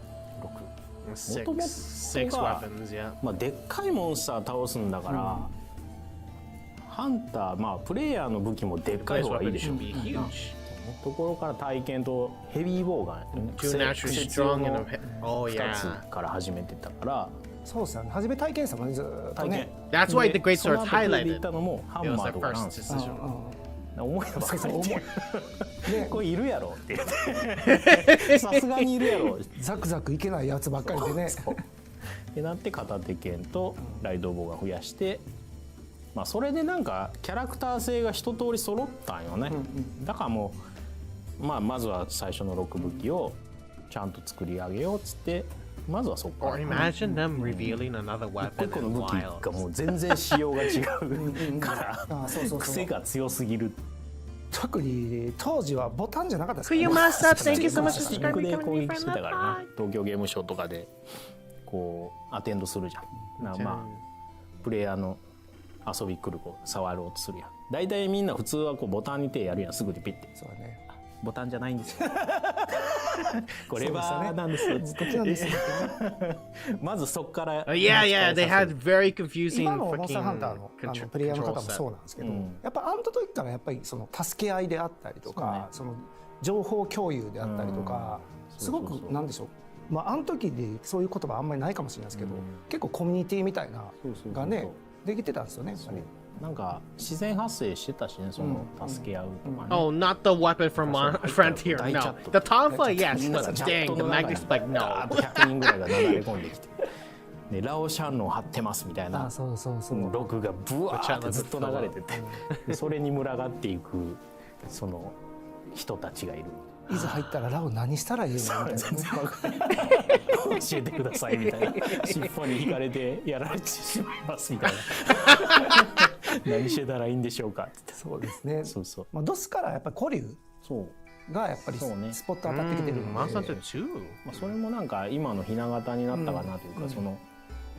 Six, 元々 six が weapons, yeah. まあでっかいモンスター倒すんだから、ハンターまあプレイヤーの武器もでっかい Those 方がいい weapons でしょ。 should be huge. ところから体験とヘビーボウガン、 Two naturally 癖強 strong の and a oh 2 yeah. つから始めてたからそうですよね。初め体験者もねずーっと体験ね。 That's why the great その sword's 後増えていっ highlighted. たのもハ It ン was マー the とかなん first ですよ。 decision. 重いのばっかり言ってねこれいるやろって言ってさすがにいるやろっザクザクいけないやつばっかりでね。てなって片手剣とライドボウが増やして、まあそれでなんかキャラクター性が一通り揃ったんよね。だからもうまずは最初の6武器をちゃんと作り上げようっつってまずはそこか Or ら。 imagine them revealing another 一個 weapon 一個の in 武器 Wild. がもう全然仕様が違うからあそうそうそう癖が強すぎる。特に当時はボタンじゃなかったですか Kuya らね。 Masa, thank you so much for スティック subscribing. で Coming 攻 to me 撃 from して the たからな pod. 東京ゲームショウとかでこうアテンドするじゃん。まあプレイヤーの遊び来る子触ろうとするやん。大体みんな普通はこうボタンに手やるやん、すぐにピッて。そうだね。ボタンじゃないんですよこれレバーなんですよつっこっちなんですよ。てまずそっから Yeah, yeah, they had very 今 confusing のモンスターハンター fucking の control プレイヤーの方もそうなんですけど、やっぱあの時からやっぱりその助け合いであったりとか、その情報共有であったりとか、すごくなんでしょう。まああの時でそういう言葉あんまりないかもしれないですけど、結構コミュニティみたいながねできてたんですよね。やっぱり。なんか自然発生してたしね、その助け合うとかね。 Oh, not the weapon from Frontier. No, the Tonfa, yes. みんなが But チャッ dang, ト the の中に Magnus like ダーッ no. と100人ぐらいが流れ込んできてでラオシャンロン張ってますみたいなそうそうそう。ログがブワーってずっと流れててでそれに群がっていくその人たちがいる。いざ入ったらラオ何したらいいのみたいなね。教えてくださいみたいな尻尾に引かれてやられてしまいますみたいな何してたらいいんでしょうかって。そうですね。そうそうまあドスからやっぱり古流そうがやっぱりそうねスポット当たってきてる Mm, ので。 Monster 2. まあ、それもなんか今のひな形になったかなというか、その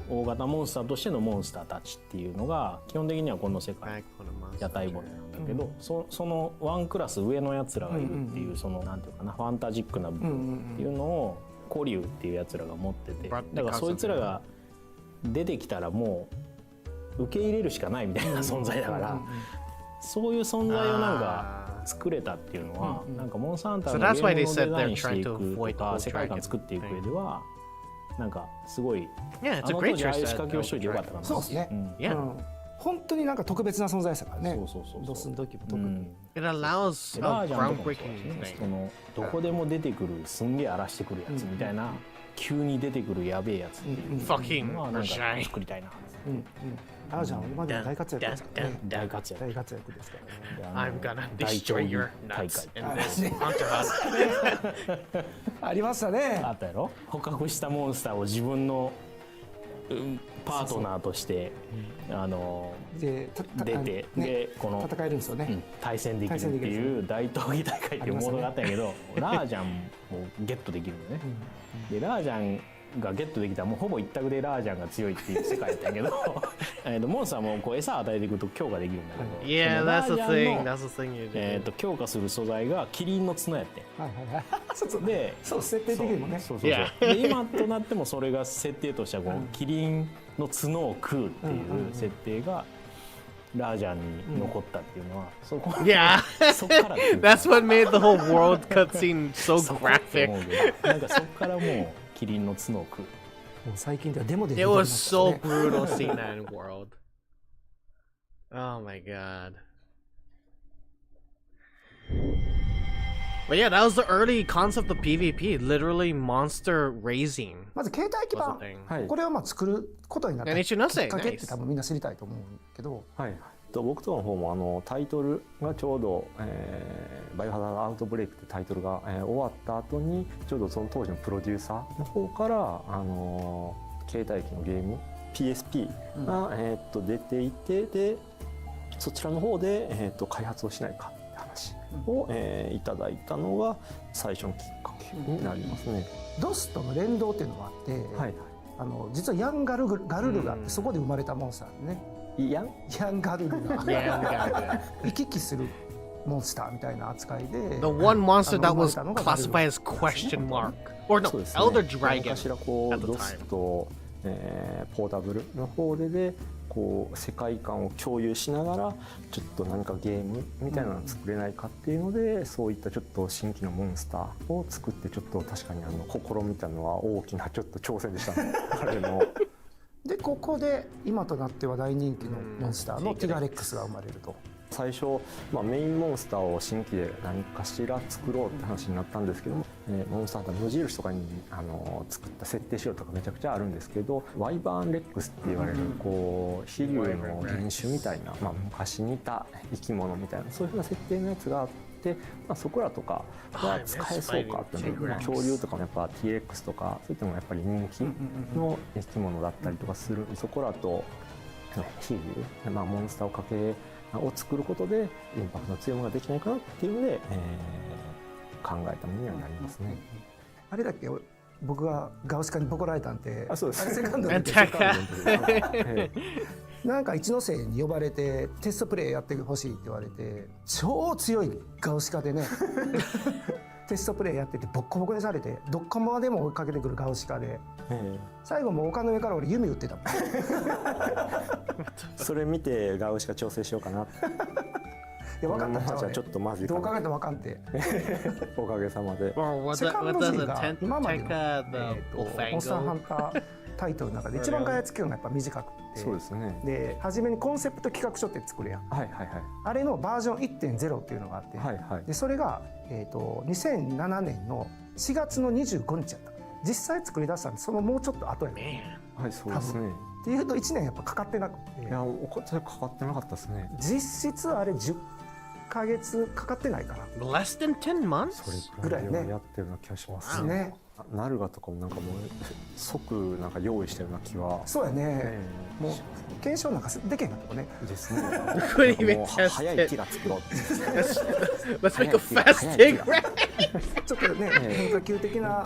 大型モンスターとしてのモンスターたちっていうのが基本的にはこの世界 Back for the monster. 屋台骨なんだけど、そのワンクラス上のやつらがいるっていう、そのなんていうかなファンタジックな部分っていうのを古流っていうやつらが持ってて、だからそいつらが出てきたらもう受け入れるしかないみたいな存在だから、そういう存在をなんか作れたっていうのは、なんかモンスターハンター So の that's ゲ why ー they ムの said デザ they're インして trying い to く avoid とか the 世界観 dragon 作っていく上ではなんかすごい Yeah, あ it's a の great 当時ああいう choice. 仕掛けをしといてよかったかな。そうですね。Yeah. 本当になんか特別な存在でしたからね。そうドスの時も特に。 It allows ラ a ージャンとかもそうだし groundbreaking ね、そ thing. のどこでも出てくるすんげえ荒らしてくるやつみたいな、急に出てくるやべえやつっていう Fucking のはなんか Rashai. 作りたいな。ラージャンは今でも大活躍ですからね。大活躍。大活躍ですからね。 I'm gonna 大 destroy 競技 your 大 nuts 会 in this hunter hut. ありましたね。あったやろ。捕獲したモンスターを自分のパートナーとしてで出て、でこの戦えるんですよね。対戦できるっていう大闘技大会っていうモードがあったんやけど、ラージャンもゲットできるのね。でラージャンがゲットできたらもうほぼ一択でラージャンが強いっていう世界やったんやけどモンスターもこう餌を与えていくと強化できるんだけど、 Yeah, そのラ that's ー the ジャン thing. の That's the thing you do. 強化する素材がキリンの角やってはいはいはい。そうそうでそう設定的にもね。そうそうそう Yeah. で今となってもそれが設定としてはこう、キリンの角を食うっていう設定がラージャンに残ったっていうのは、そこ Yeah. そっからっていうか That's what made the whole world cutscene so そこって graphic. 思うけどなんかそっからもうキリンの角を食うもう最近ではデモで It was so brutal seeing that in World. Oh my god. But yeah, that was the early concept of PvP. Literally monster raising. まず携帯基盤、これをまあ作ることになったきっかけって多分みんな知りたいと思うけど、はい、僕との方もタイトルがちょうど、バイオハザードアウトブレイクってタイトルが、終わった後にちょうどその当時のプロデューサーの方から、携帯機のゲーム PSP が、出ていて、でそちらの方で、開発をしないかって話を、いただいたのが最初のきっかけになりますね。ドスとの連動っていうのがあって、はい、実はヤンガルルがあってそこで生まれたモンスターね。ヤンガルルが行き来するモンスターみたいな扱いで。The one monster that was classified as question mark or no Elder Dragon at the time. ドスと、ポータブルの方でこう世界観を共有しながらちょっと何かゲームみたいなのを作れないかっていうので、そういったちょっと新規のモンスターを作ってちょっと確かに試みたのは大きなちょっと挑戦でしたね。彼のでここで今となっては大人気のモンスターのティガレックスが生まれると。最初、メインモンスターを新規で何かしら作ろうって話になったんですけども、モンスターハンター無印とかに作った設定資料とかめちゃくちゃあるんですけど、ワイバーンレックスって言われるこう飛竜の原種みたいな、昔にいた生き物みたいなそういうふうな設定のやつがあって、そこらとかが使えそうかっていうので、恐竜とかもやっぱ T-Rex とかそういったのもやっぱり人気の生き物だったりとかする、そこらと飛竜、モンスターをかけを作ることでインパクトの強いものができないかなっていうので、考えたものにはなりますね。あれだっけ、僕がガウシカにボコられたんて、そうです。セカンドでなんか一ノ瀬に呼ばれてテストプレイやってほしいって言われて、超強いガウシカでねテストプレイやっててボッコボコにされて、どっかまでも追いかけてくるガウシカで、最後も丘の上から俺弓打ってたもんそれ見てガウシカ調整しようかな。いや分かったじゃあちょっとまずいかな。どう考えても分かんておかげさまで。セカンド G が今までのモンスターハンタータイトルの中で一番開発期間がやっぱ短くて、そうですね。で初めにコンセプト企画書って作るやん。あれのバージョン 1.0 っていうのがあって、でそれが2007年の4月の25日やった。実際作り出したんでそのもうちょっと後やね。はいそうですね。っていうと1年やっぱかかってなくて。いやかかってなかったですね。実質あれ10ヶ月かかってないかな。Less than 10 months? それぐらいねやってるような気がしますね。ナルガとかもなんかもう即なんか用意してるような気は。そうやね。もう検証なんかできへんかったもんね。ですね。もう早い木が作ろうって。Let's make a fast dig. ちょっとね変化球的な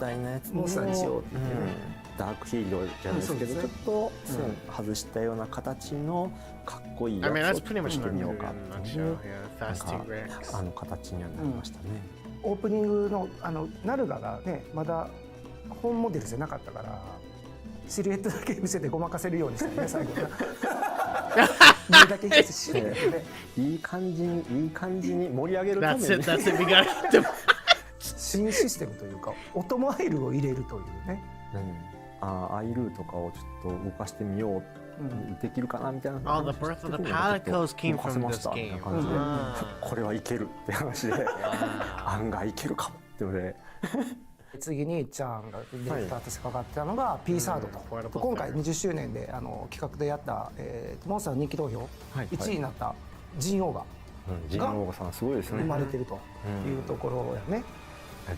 モンスターにしようって言ってね。ダークヒーローじゃないですけど、ちょっと線外したような形のかっこいいやつを作ってみようかっていう形にはなりましたね。オープニングのナルガがねまだ本モデルじゃなかったからシルエットだけ見せてごまかせるようにしたね最後ね。目だけ見せてシルエットでいい感じに盛り上げるために新システムというかオトモアイルを入れるというね。アイルーとかをちょっと動かしてみよう、できるかなみたいな。Oh, the birth of the palicos came from this game. これはいけるって話で案外いけるかもってので次にちゃんがディレクターとしてかかってたのが P サードと、今回20周年で企画でやったモンスターの人気投票1位になったジンオーガさんすごいですね。生まれてるというところやね。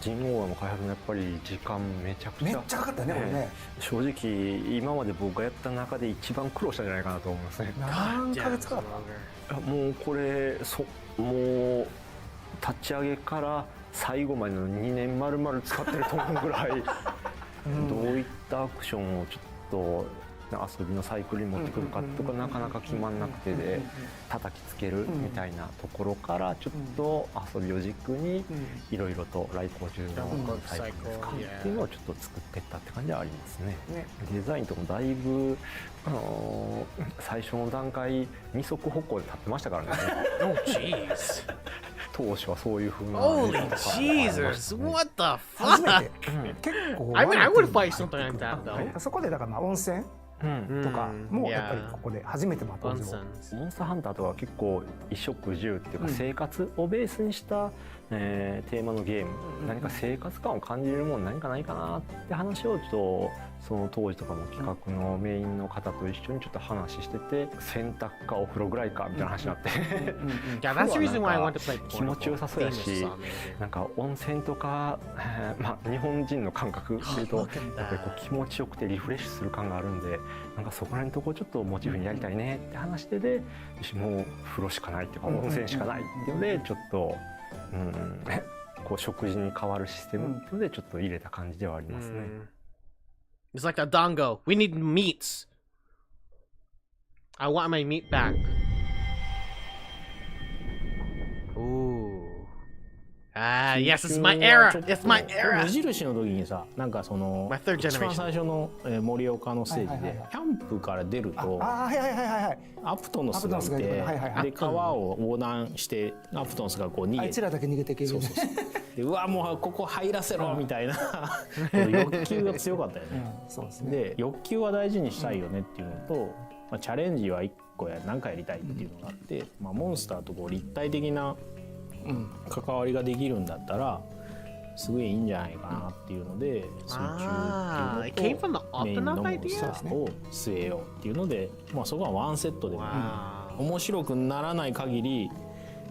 ジンオーガの開発もやっぱり時間めちゃくちゃかかったねこれね。正直今まで僕がやった中で一番苦労したんじゃないかなと思いますね。何ヶ月かかった？もうこれもう立ち上げから最後までの2年丸々使ってると思うぐらいどういったアクションをちょっと遊びのサイクルに持ってくるかとかなかなか決まんなくてで叩きつけるみたいなところからちょっと遊びを軸にいろいろと来航中のサイクルですかっていうのをちょっと作っていったって感じはありますね。デザインとかもだいぶ最初の段階二足歩行で立ってましたからね。当初はそういう風な Holy Jesus! What the 初 fuck? めて結構 I mean, I would fight something like that though. そこでだからまあ温泉とかもやっぱりここで初めてまた登場。モンスターハンターとは結構衣食住っていうか生活をベースにした、テーマのゲーム、何か生活感を感じれるもの何かないかなって話をちょっとその当時とかの企画のメインの方と一緒にちょっと話してて、洗濯かお風呂ぐらいかみたいな話になってYeah, that's the reason why I want to play 気持ちよさそうやし、なんか温泉とか、まあ日本人の感覚でいうとやっぱりこう気持ちよくてリフレッシュする感があるんで、なんかそこら辺のところちょっとモチーフにやりたいねって話で、よしもう風呂しかないっていうか温泉しかないっていうのでちょっと、こう食事に変わるシステムっていうのでちょっと入れた感じではありますね。It's like a dongo. We need meats. I want my meat back. Ooh. Ah, yes, it's my era. It's my 無 era. 印の時にさ、なんかその My third 一番 generation. 最初の盛岡のステージでキャンプから出るとはいはいはいはいはい。アプトノスがいて、で川を横断してアプトノスがこう逃げて、あいつらだけ逃げていける。でうわもうここ入らせろみたいな欲求が強かったよね。そうですね。で欲求は大事にしたいよねっていうのと、まあ、チャレンジは1個何かやりたいっていうのがあって、まあ、モンスターとこう立体的な関わりができるんだったらすごいいいんじゃないかなっていうので、水中っていうのとメインのモンスターを据えようっていうので、まあ、そこはワンセットで、面白くならない限り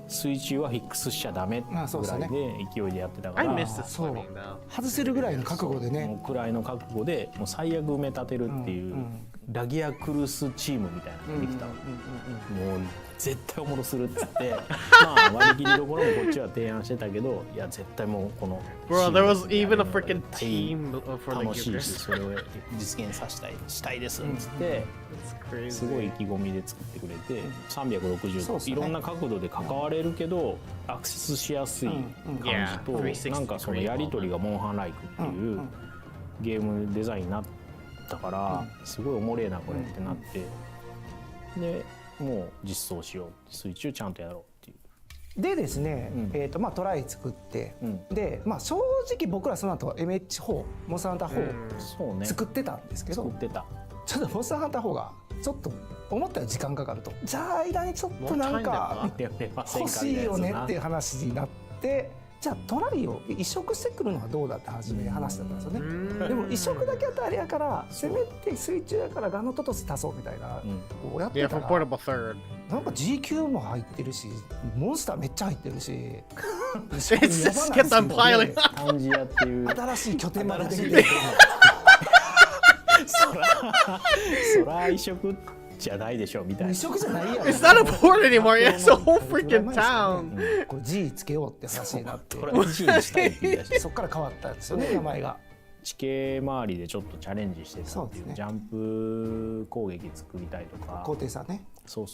水中はフィックスしちゃダメぐらいで勢いでやってたから、そう外せるぐらいの覚悟でね、もうくらいの覚悟でもう最悪埋め立てるっていう、ラギアクルスチームみたいなのができたの、もう絶対おもろするっつってまあ割り切りどころもこっちは提案してたけど、いや絶対もうこの Bro, there was even a freaking team for the 楽しいし Givers. それを実現させしたいですっつって、すごい意気込みで作ってくれて360度いろんな角度で関われるけどアクセスしやすい感じと、なんかそのやり取りがモンハンライクっていうゲームデザインになったから、すごいおもれえなこれってなって、でもう実装しよう、水中ちゃんとやろうっていう。でですね、まあトライ作って、でまあ正直僕らその後 MH4 モンスターハンター4作ってたんですけど、ちょっとモンスターハンター4がちょっと思ったより時間かかると、じゃあ間にちょっとなんか欲しいよねっていう話になって、じゃあトライを移植してくるのはどうだって初め話だったんですよね。でも移植だけやったらあれやから、せめて水中やからガノトトス足そうみたいな、こうやってたらなんか G 級も入ってるし、モンスターめっちゃ入ってるし、It's just get them piling. 感じやっていう新しい拠点までできてる。そら移植じゃないでしょみたいな。移植じゃないやん。It's not a port anymore. It's a whole freaking town. これ G つけようって話になって、G にしたいって言い出して、そっから変わったんですよね、名前が。地形周りでちょっとチャレンジしてたっていう、ジャンプ攻撃作りたいとか、高低差ね。そう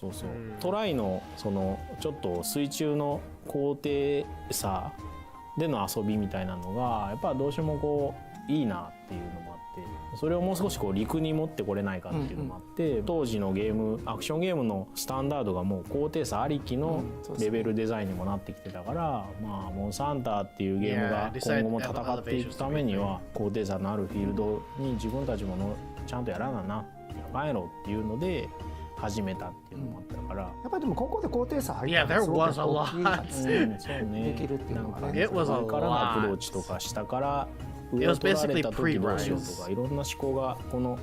トライのそのちょっと水中の高低差での遊びみたいなのがやっぱどうしてもこういいなっていうのもあって、それをもう少しこう陸に持ってこれないかっていうのもあって、当時のゲームアクションゲームのスタンダードがもう高低差ありきのレベルデザインにもなってきてたから、まあモンスターハンターっていうゲームが今後も戦っていくためには高低差のあるフィールドに自分たちもちゃんとやらななやろうっていうので始めたっていうのもあったから、やっぱりでもここで高低差入ったら there was a lot. できるっていうのがね、上からのアプローチとか下から上を取られた時どうしようとかいろんな思考がこの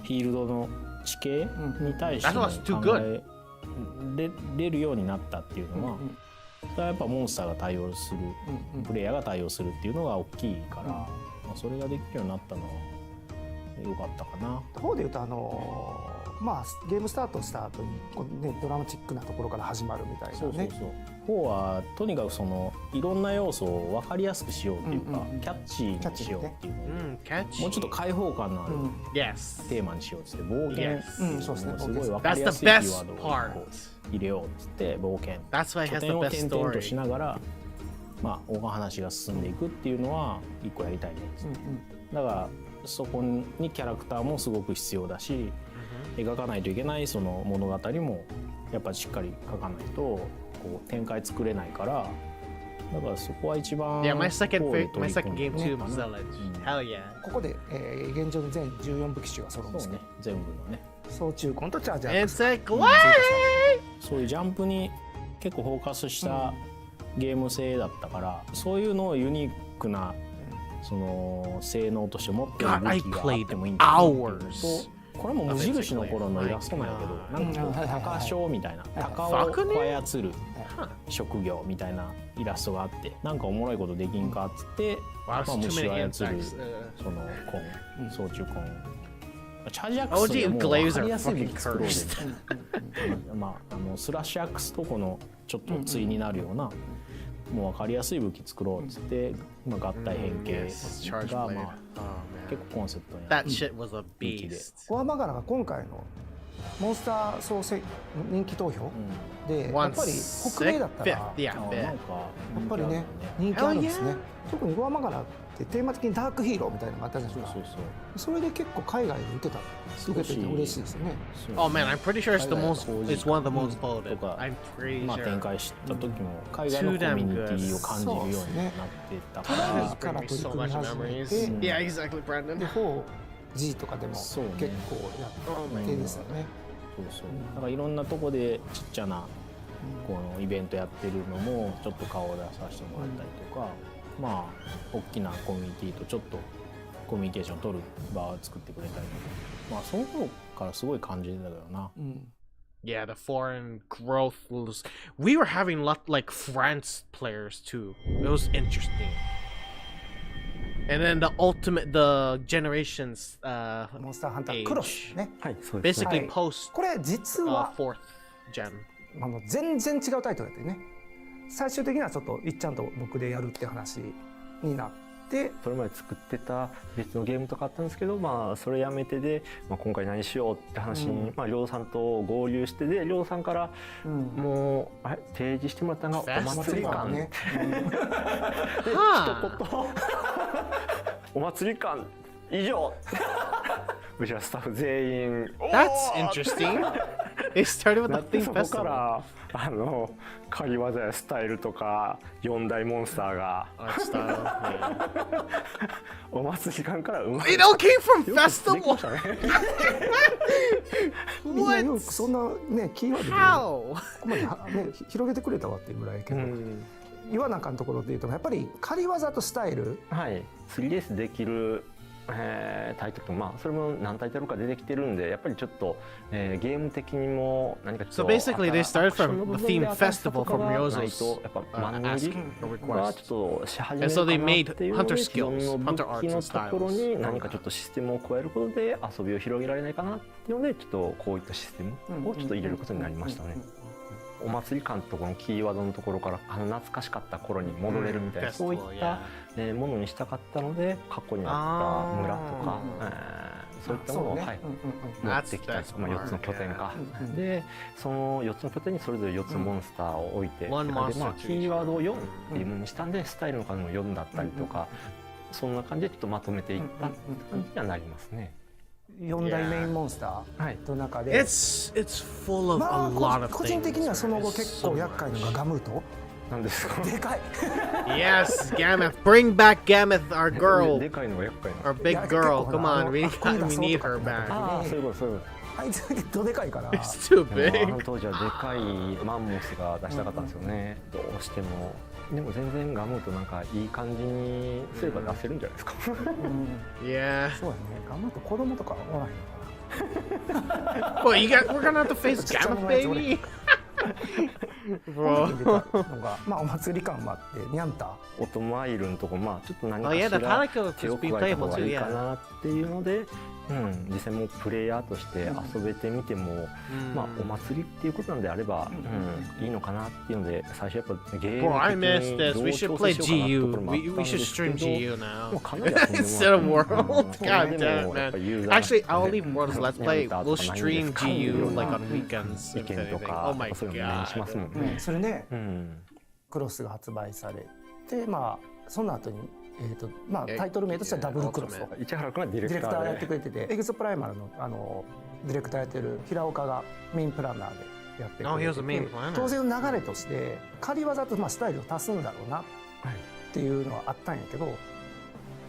フィールドの地形に対して考えれるようになったっていうのは、それはやっぱモンスターが対応する、プレイヤーが対応するっていうのが大きいから、まあそれができるようになったのは良かったかな。方で言うとまあゲームスタートした後にこう、ね、ドラマチックなところから始まるみたいなね。4はとにかくそのいろんな要素を分かりやすくしようっていうか、キャッチーにしようっていうの、もうちょっと開放感のあるテーマにしようって冒険、すごい分かりやすいキーワードを入れようっつって冒険、拠点を転々としながらまあお話が進んでいくっていうのは一個やりたいねっつって、だからそこにキャラクターもすごく必要だし、描かないといけないその物語もやっぱりしっかり描かないとこう展開作れないから、だからそこは一番 Yeah, my second こうで my 取り second 組ん game で too ね was Village. Hell yeah. ここで、現状の全14武器種が揃うんですねそうね。全部のね総中根とチャージャー It's a glade! そういうジャンプに結構フォーカスしたゲーム性だったから、そういうのをユニークなその性能として持ってる武 God, I 器があっ played てもいいんだなっていうの hours. と、これも無印の頃のイラストなんやけど、なんかこう鷹匠みたいな鷹をこう操る職業みたいなイラストがあって、なんかおもろいことできんかっつって、まあ、 Wow, too 虫を many 操る insects. そのコン、総中コン。チャージアックス OG でもう glaives 分か are りやすい fucking 武器作ろうぜ cursed. まあ、スラッシュアックスとこのちょっと対になるような、もう分かりやすい武器作ろうっつって、まあ、合体変形 Charge が、 blade. まあ、 Oh man. 結構コンセプトに That shit was a 武器で。 beast. ゴアマガラが今回のモンスター総人気投票で、やっぱり北米だったらや Yeah, なん fifth. かっぱりね人気あるんですね。特にゴアマガラってテーマ的にダークヒーローみたいなのがあったじゃないですか。それで結構海外で受けてて嬉しいですよね。 Oh man, I'm pretty sure it's the most. It's one of the most voted. とか I'm pretty まあ展 sure. 開した時も海外のコミュニティを感じるようになってたかそうら、ですねから取り組み始めて、 Yeah, exactly, Brandon. で 4G とかでも結構やってですよね。そうそう。だからいろんなとこでちっちゃなこのイベントやってるのもちょっと顔を出させてもらったりとか、まあ大きなコミュニティとちょっとコミュニケーションを取る場を作ってくれたりとか、まあその頃からすごい感じてたけどな。Yeah, the foreign growth was. We were having lot like France players too. It was interesting. And then the generations モンスターハンタークロスね。はい、そうですね。 basically post これ実は fourth gen. 全然違うタイトルだったよね。最終的にはちょっといっちゃんと僕でやるって話になって、それまで作ってた別のゲームとかあったんですけど、まあそれやめてで、まあ、今回何しようって話に、まあ亮さんと合流してで、亮さんからもう、提示してもらったのがお祭り感ね。で一言お祭り感以上うちらスタッフ全員 That's interesting. They started with な the って、 theme そこか festival. ら狩り技やスタイルとか4大モンスターが Art style. Yeah. お祭り感からうまい It all came from よくできまし festival. たねみんな What? よくそんなねキーワードでこ How? こまでね広げてくれたわっていうぐらいけど、岩中のところでいうとやっぱり狩り技とスタイル、はい、3DS できる、タイトルと、まあそれも何タイトルか出てきてるんで、やっぱりちょっと、ゲーム的にも何かちょっと So basically, they started アクションの from 部 the 分で theme 新しさ festival とか from が Ryozo's ないとやっぱマンネリ asking for は requests. ちょっとし始め And る so か they な made っていうので、 hunter 既存 skills, の hunter 武 arts 器 and のところ styles. に何かちょっとシステムを加えることで遊びを広げられないかなっていうので、ちょっとこういったシステムをちょっと入れることになりましたね。お祭り感とこのキーワードのところから懐かしかった頃に戻れるみたいな、そういったものにしたかったので、過去にあった村とか、そういったものを、はい、持ってきたりとか、まあ、4つの拠点か、でその4つの拠点にそれぞれ4つのモンスターを置いて、でまあ、キーワードを4っていうものにしたんで、スタイルの数も4だったりとか、そんな感じでちょっとまとめていったって感じにはなりますね。4大メインモンスターの中で、It's full of ま a lot あ of 個人的にはその後 things. 結構厄介なのがガムート。なんですか。でかい。 Yes, Gameth. Bring back Gameth, our で girl, かいのが厄介な。 our big いや girl. 結構 Come ほら on, we あの need her あ back. ああ、そういうこと、そういうこあいつどでかいから。It's too と。でも big. 当時はでかいマンモスが出したかったんですよね。どうしても。でも全然ガムーとなんかいい感じにすれば出せるんじゃないですか。Yeah. そうやね。ガムート子供とかおらへんのか Well, we're gonna have to face Gameth, baby. な。 Bro. 出たのがまあお祭り感もあってニャンタ。オトマイルのとこ、まあちょっと何か Oh し yeah, the ら Palico 手を could be 加えた方 playable が too. いいか Yeah. なっていうので、実際もうプレイヤーとして遊べてみても、まあお祭りっていうことなんであれば、いいのかなっていうので、最初やっぱゲー Bro, I ム missed 的 this. に We どう should 調 play 整しようかなってところ GU. もあったん We で should すけ stream ど、 GU もう now かなり遊んでも instead of らって World. こ God れで damn もやっぱ man. ユーザー Actually, I'll leave World's Let's Play. や We'll ったとかないん stream ですか、 GU like on 意 weekends. If 見と anything. か Oh my そういうのねします god. もんね。それねうんクロスが発売されてまあその後にまあタイトル名としてはダブルクロスと。市原君がディレディレクターやってクターで。くれててエグゾプライマルのディレクターやってる平岡がメインプランナーでやってく Oh, he れ was て the main て planner. 当然の流れとして仮技とスタイルを足すんだろうなっていうのはあったんやけど、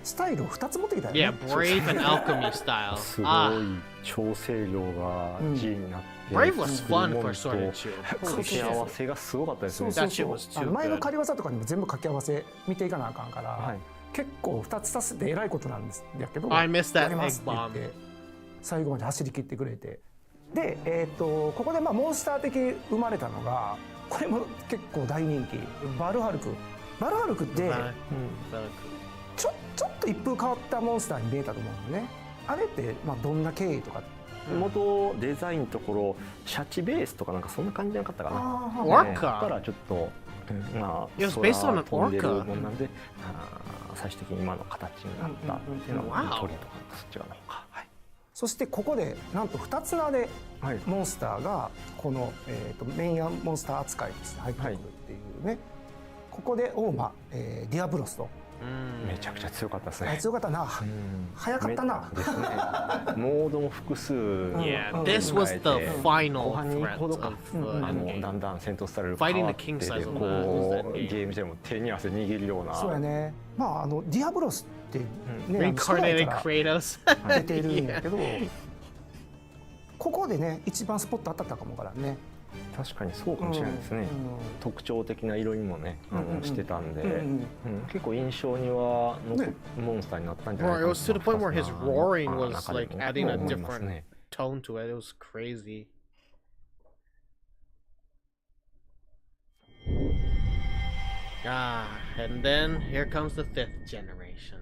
スタイルを2つ持ってきたよね。 Yeah, Brave and Alchemy style. すごい Ah, 調整量が G になって、 Brave was fun 作 for る Sword も and の Shield. と掛け合わせがすごかったですね。そうそう That shit そう was too 前の good. 仮技とかにも全部掛け合わせ見ていかなあかんから、はい、結構2つ足すってえらいことなんですやけど、 I missed that やりますって言 egg って bomb. 最後まで走り切ってくれて、で、ここでモンスター的生まれたのがこれも結構大人気、バルハルク。バルハルクってちょっと一風変わったモンスターに見えたと思うんだよね。あれってどんな経緯とか。元デザインのところシャチベースとかなんかそんな感じじゃなかったかな。Orca? だからちょっと、まあ It was based on an 飛んでる orca. もんなんで、最終的に今の形になったっていうのは、うんうんうん鳥とかそっち側の方か。はい。そしてここでなんと2つ名ではい。モンスターがこの、メインモンスター扱いとして入ってくるっていうね、ここでオーマ、ディアブロスと。めちゃくちゃ強かったですね。強かったな、早かったな。ですね。モードも複数。Yeah, this was the 後 final 半に行く threat ほどか of the だ endgame. んだん戦闘スタイルが Fighting 変わ the って king て size of こ the う endgame. ゲームでも手に汗握るような。そうやね。ディアブロスってね、初 Reincarnated 代から Kratos. 出てるんだけど、ここでね一番スポット当たったかもからね。確かにそうかもしれないですね。特徴的な色にもね、してたんで、結構印象にはモンスターになったんじゃない Bro, か it な。 was to the point where his roaring まあ was 中で like も adding a 思います different ね。 tone to it. It was crazy. And then here comes the 5th generation.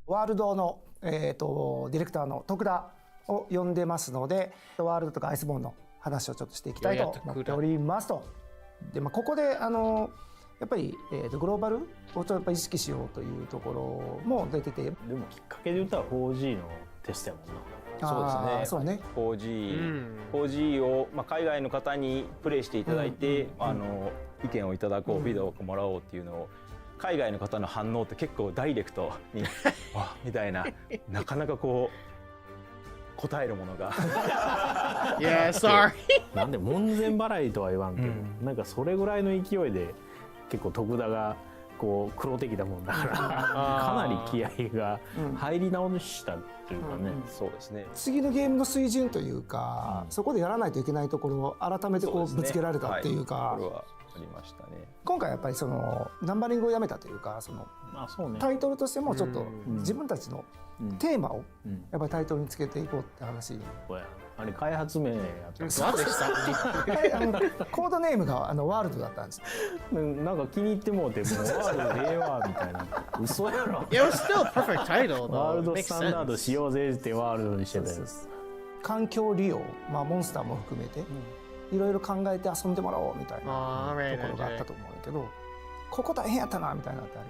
ワールドの、ディレクターの徳田を呼んでますので、ワールドとかアイスボーンの話をちょっとしていきたいと思っておりますと。で、ここでやっぱり、グローバルをちょっとやっぱ意識しようというところも出てて。でもきっかけで言ったら 4G のテストやもんな。そうですね。4G を、海外の方にプレイしていただいて、意見をいただこう、フィードバックもらおうっていうのを、海外の方の反応って結構ダイレクトにわみたいな、なかなかこう答えるものがYeah, sorry. なんで門前払いとは言わんけど、なんかそれぐらいの勢いで結構徳田がこう黒敵だもんだからかなり気合が入り直したというかね。そうですね。次のゲームの水準というか、そこでやらないといけないところを改めてこうぶつけられたっていうか。これはありましたね。今回やっぱりそのナンバリングをやめたというか、そのタイトルとしてもちょっと自分たちのテーマをやっぱりタイトルにつけていこうって話。あれ開発名やったんですコードネームがワールドだったんです。なんか気に入ってもうて、もうワールドええわみたいな。嘘やろ。It was still a perfect title though. ワールドスタンダードしようぜってワールドにしてたやつ。環境利用、モンスターも含めていろいろ考えて遊んでもらおうみたいなところがあったと思うんだけど、ここ大変やったなみたいなってある？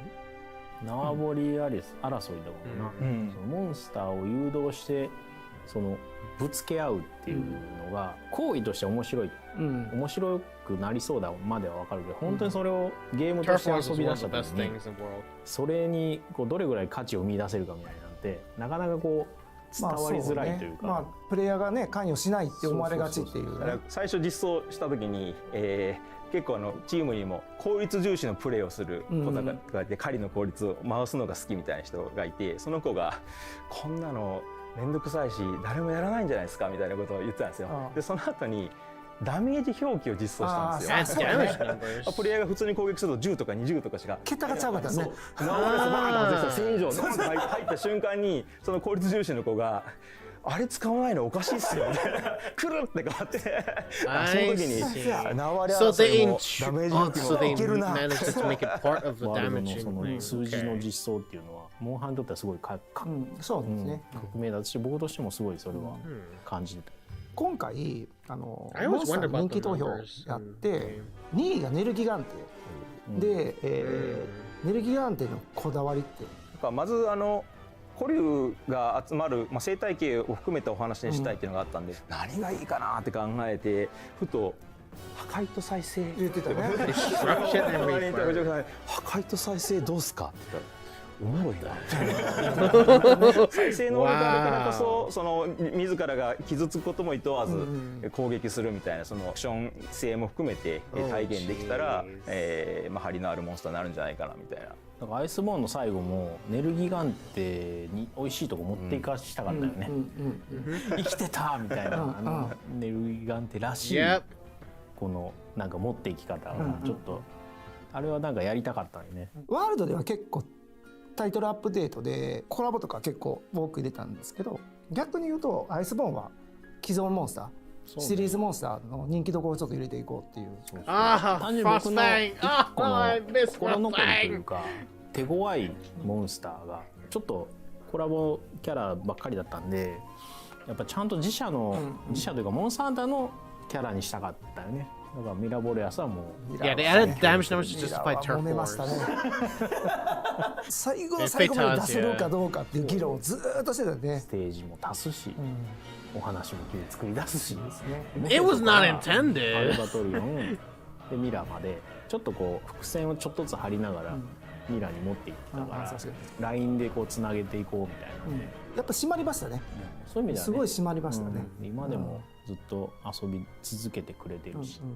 縄張り争いだもんな。そのモンスターを誘導してそのぶつけ合うっていうのが行為として面白い、面白くなりそうだまでは分かるけど、本当にそれをゲームとして遊び出した時にそれにこうどれぐらい価値を見出せるかみたいなんてなかなかこう伝わりづらいというか、プレイヤーがね関与しないって思われがちっていう。最初実装した時に、結構チームにも効率重視のプレーをする子がいて、狩りの効率を回すのが好きみたいな人がいて、その子がこんなのめんどくさいし誰もやらないんじゃないですかみたいなことを言ってたんですよ。でその後にダメージ表記を実装したんですよ。プレイヤーが普通に攻撃すると10とか20とかしか桁がちゃうかったね。1000以上入った瞬間にその効率重視の子があれ使わないのおかしいっすよね。くるって変わって、その時に縄割り争いもダメージ表記もいけるな。ワールドのその数字の実装っていうのはモンハンにとってはすごいそうですね。革命だし、僕としてもすごいそれは感じてた。今回モンスターの人気投票やって2位がネルギガンテで、ネルギガンテのこだわりってまず古竜が集まる、生態系を含めたお話にしたいっていうのがあったんで、何がいいかなって考えてふと破壊と再生言ってたね。破壊と再生どうすかって言ったらおもろいな。再生能力あるからこそその自らが傷つくことも厭わず攻撃するみたいなそのアクション性も含めて体現できたら、まあ、張りのあるモンスターになるんじゃないかなみたいな。だからアイスボーンの最後もネルギガンテに美味しいとこ持っていかしたかったよね。生きてたみたいなネルギガンテらしいこのなんか持っていき方がちょっとあれはなんかやりたかったよね。ワールドでは結構タイトルアップデートでコラボとか結構多く入れたんですけど、逆に言うとアイスボーンは既存モンスターシリーズモンスターの人気どころをちょっと入れていこうっていう。単純に僕の一個の心残りというか手強いモンスターがちょっとコラボキャラばっかりだったんで、やっぱちゃんと自社というかモンスターハンターのキャラにしたかったよね。だからミラボレアスはもう Yeah, they added damage numbers to justify turf 揉めました wars. ね。最後の最後まで出せるかどうかっていう議論をずーっとしてたよね。ステージも足すし、お話も作り出すし、 It was not アル intended. バトリオンでミラまでちょっとこう伏線をちょっとずつ張りながらミラに持っていったからラインでこうつなげていこうみたいな、やっぱ締まりましたね。そういう意味ではねすごい締まりましたね。今でもずっと遊び続けてくれてるし、や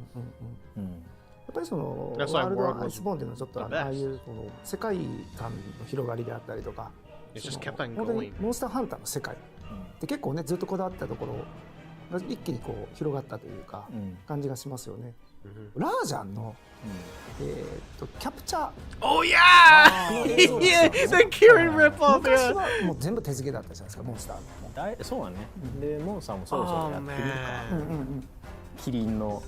っぱりそのワ That's why ールド World アイスボーンっていうのはちょっと was the ああいうこの世界観の広がりであったりとか、 It just kept on 本当に going. モンスターハンターの世界で結構ねずっとこだわったところが一気にこう広がったというか感じがしますよね。ラージャンのキャプチャー Oh yeah! Yeah, the Kieran ripoff. 昔 Yeah. はもう全部手付けだったじゃないですかモンスターの。そうだね。でモンスターもそろそろやってみるか。キリンの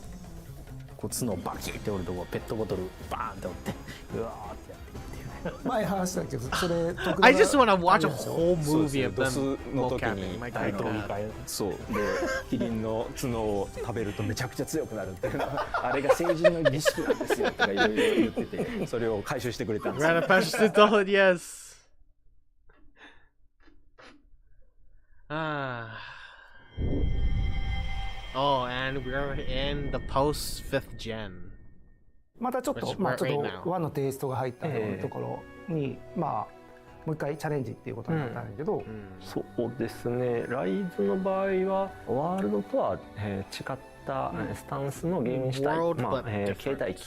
こう角をバキって折るとこペットボトルバーンって折ってうわーってやっていくっていうね。前話したけどそれ I just want to watch a whole そう movie of ド them スの時 mocapping. に My 大 God. 統領会そうでキリンの角を食べるとめちゃくちゃ強くなるっていうのあれが成人の儀式なんですよとかいろいろ言っててそれを回収してくれたんですよ。 Rana Pastor, yes. Ah. Oh, and we're in the post 5th gen. またちょっと Which まあ right ちょっ now. と和のテイストが入ったところにまあもう一回チャレンジっていうことになったんだけど、そうですね。ライズの場合はワールドとは違ったスタンスのゲームにしたい、 World まあ but 携帯機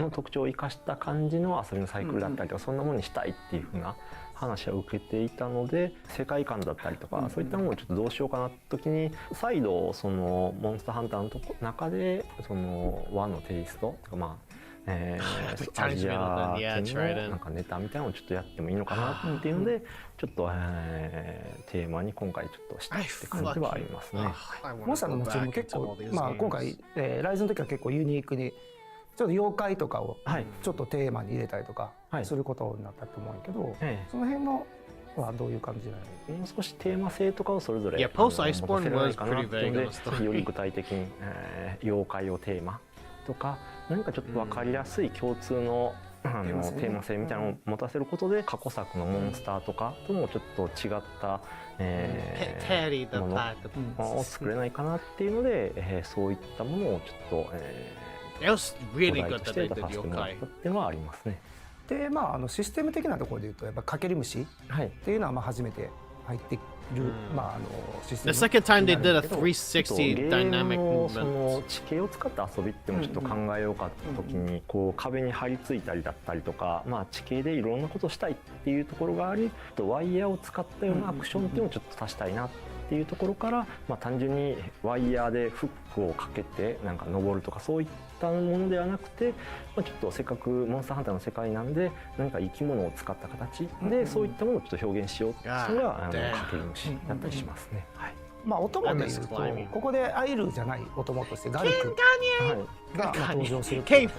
の特徴を生かした感じの遊びのサイクルだったりとか、そんなものにしたいっていう風な話は受けていたので、世界観だったりとかそういったものをちょっとどうしようかなって時に再度そのモンスターハンターの中でその和のテイストとかまあアジア系のなんかネタみたいなのをちょっとやってもいいのかなっていうのでちょっとテーマに今回ちょっとしたって感じはありますね。モンスターのモチーフも結構まあ今回ライズの時は結構ユニークにちょっと妖怪とかをちょっとテーマに入れたりとかすることになったと思うんけど、その辺のはどういう感じなの？もう少しテーマ性とかをそれぞれYeah, post 持たせ Iceborne られ was るかな pretty っていう vague の on で the story. より具体的に妖怪をテーマとか何かちょっと分かりやすい共通のテーマ性みたいなのを持たせることで過去作のモンスターとかともちょっと違ったものを作れないかなっていうのでそういったものをちょっと It was really お good 題と that して they 出 did させてもらっ yokai. たっていうのはありますね。でまあシステム的なところでいうとやっぱかけり虫っていうのはまあ初めて入ってるまあシステム。 The second time they did a ちょっと360 dynamic ゲームのそ movement. の地形を使った遊びってもちょっと考えようかった時にこう壁に張り付いたりだったりとか、まあ、地形でいろんなことしたいっていうところがありワイヤーを使ったようなアクションっていうのをちょっと足したいなっていうところから、まあ、単純にワイヤーでフックをかけてなんか登るとかそういったものではなくて、まあ、ちょっとせっかくモンスターハンターの世界なんで何か生き物を使った形でそういったものをちょっと表現しようっていうのがかける虫だったりしますね。はい、まあお供でいうとここでアイルじゃないお供としてガルクがまあ登場するっていう。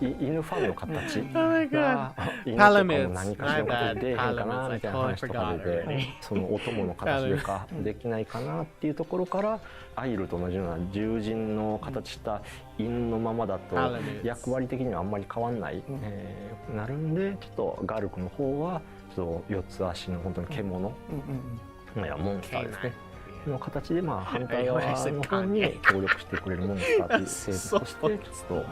犬ファンの形 Oh my が god. 犬とかも何かしら形で出えへんかなみたいな話とかでそのお供の形でかできないかなっていうところからアイルと同じような獣人の形した犬のままだと役割的にはあんまり変わんないなるんでちょっとガルクの方はちょっと四つ足の本当に獣いやモンスターですねの形で、まあ、反対側の方に協力してくれるモンスターという生物としてちょっと、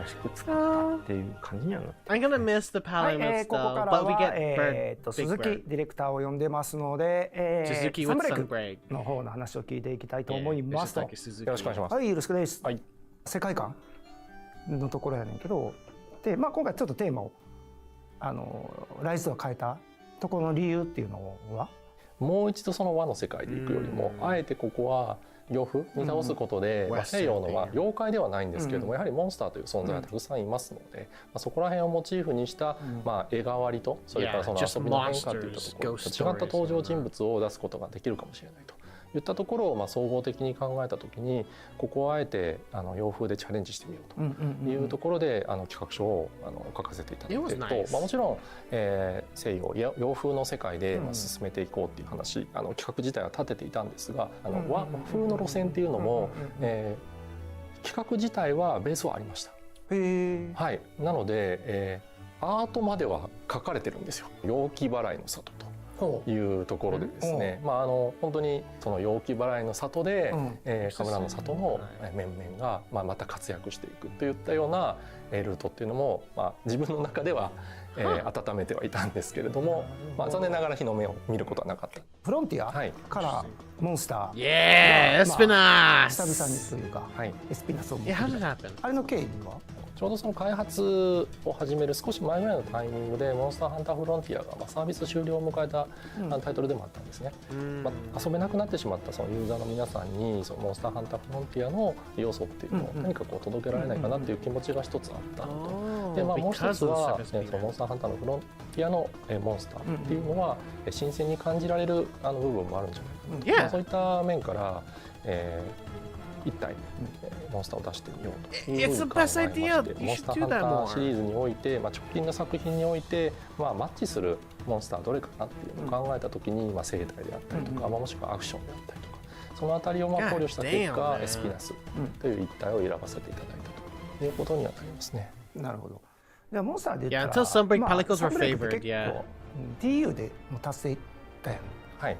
新しく作ったっていう感じにはなって。I'm gonna miss the はい、 Palamutes ここ though, から but we は get 鈴木ディレクターを呼んでますので、Suzuki サ with ンブレイク Sunbreak. の方の話を聞いていきたいと思いますと。よろしくお願いします。はい、よろしくです。はい。世界観のところやねんけど、で、まあ今回ちょっとテーマをライズとは変えたところの理由っていうのは、もう一度その和の世界で行くよりも、あえてここは洋風に倒すことで、西洋のは妖怪ではないんですけれども、やはりモンスターという存在がたくさんいますので、そこら辺をモチーフにした、絵代わりとそれからその遊びの変化といったところ、違った登場人物を出すことができるかもしれないといったところを総合的に考えた時に、ここをあえて洋風でチャレンジしてみようというところで企画書を書かせていただいていると、もちろん、西洋洋風の世界で進めていこうっていう話、企画自体は立てていたんですが、和風の路線っていうのも、企画自体はベースはありました。はい、なので、アートまでは書かれてるんですよ。陽気払いの里というところでですね、本当にその陽気払いの里で、神楽の里の面々が、また活躍していくといったようなルートっていうのも、自分の中では、温めてはいたんですけれども、残念ながら日の目を見ることはなかった。フロンティアからモンスター、Yeah, Espinas! 久々にというか、エスピナスを持ってきた。あれの経緯はちょうどその開発を始める少し前ぐらいのタイミングで、モンスターハンターフロンティアがサービス終了を迎えたタイトルでもあったんですね。遊べなくなってしまったそのユーザーの皆さんに、そのモンスターハンターフロンティアの要素っていうのを何か届けられないかなっていう気持ちが一つあったのと、で、もう一つは、そのモンスターハンターのフロンティアのモンスターっていうのは新鮮に感じられる部分もあるんじゃないかな、そういった面から、一体モンスターを出してみようというふうに考えまして、モンスターハンターシリーズにおいて、直近の作品において、マッチするモンスターどれかなっていうのを考えたときに、生態であったりとか、もしくはアクションであったりとか、そのあたりを考慮した結果、エスピナスという一体を選ばせていただいたということにはなりますね。なるほど。じゃあモンスターで言ったら、Yeah, until Sunbreak Pelicans were favored, yeah. TU でも達成だよね。はい。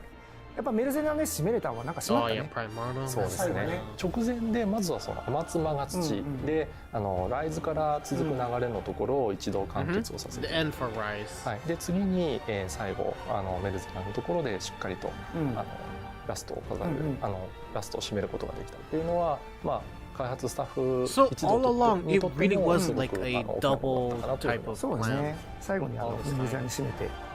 やっぱメルゼナで締めれたのはなんか締まったね。そうですね。直前でまずはその天妻が土で、ライズから続く流れのところを一度完結をさせて、はい。で次に最後メルゼナのところでしっかりとラストを飾る、ラストを締めることができたっていうのは、開発スタッフ一同にとってもすごく大きなことだと。そうですね。最後にメルゼナに締めて。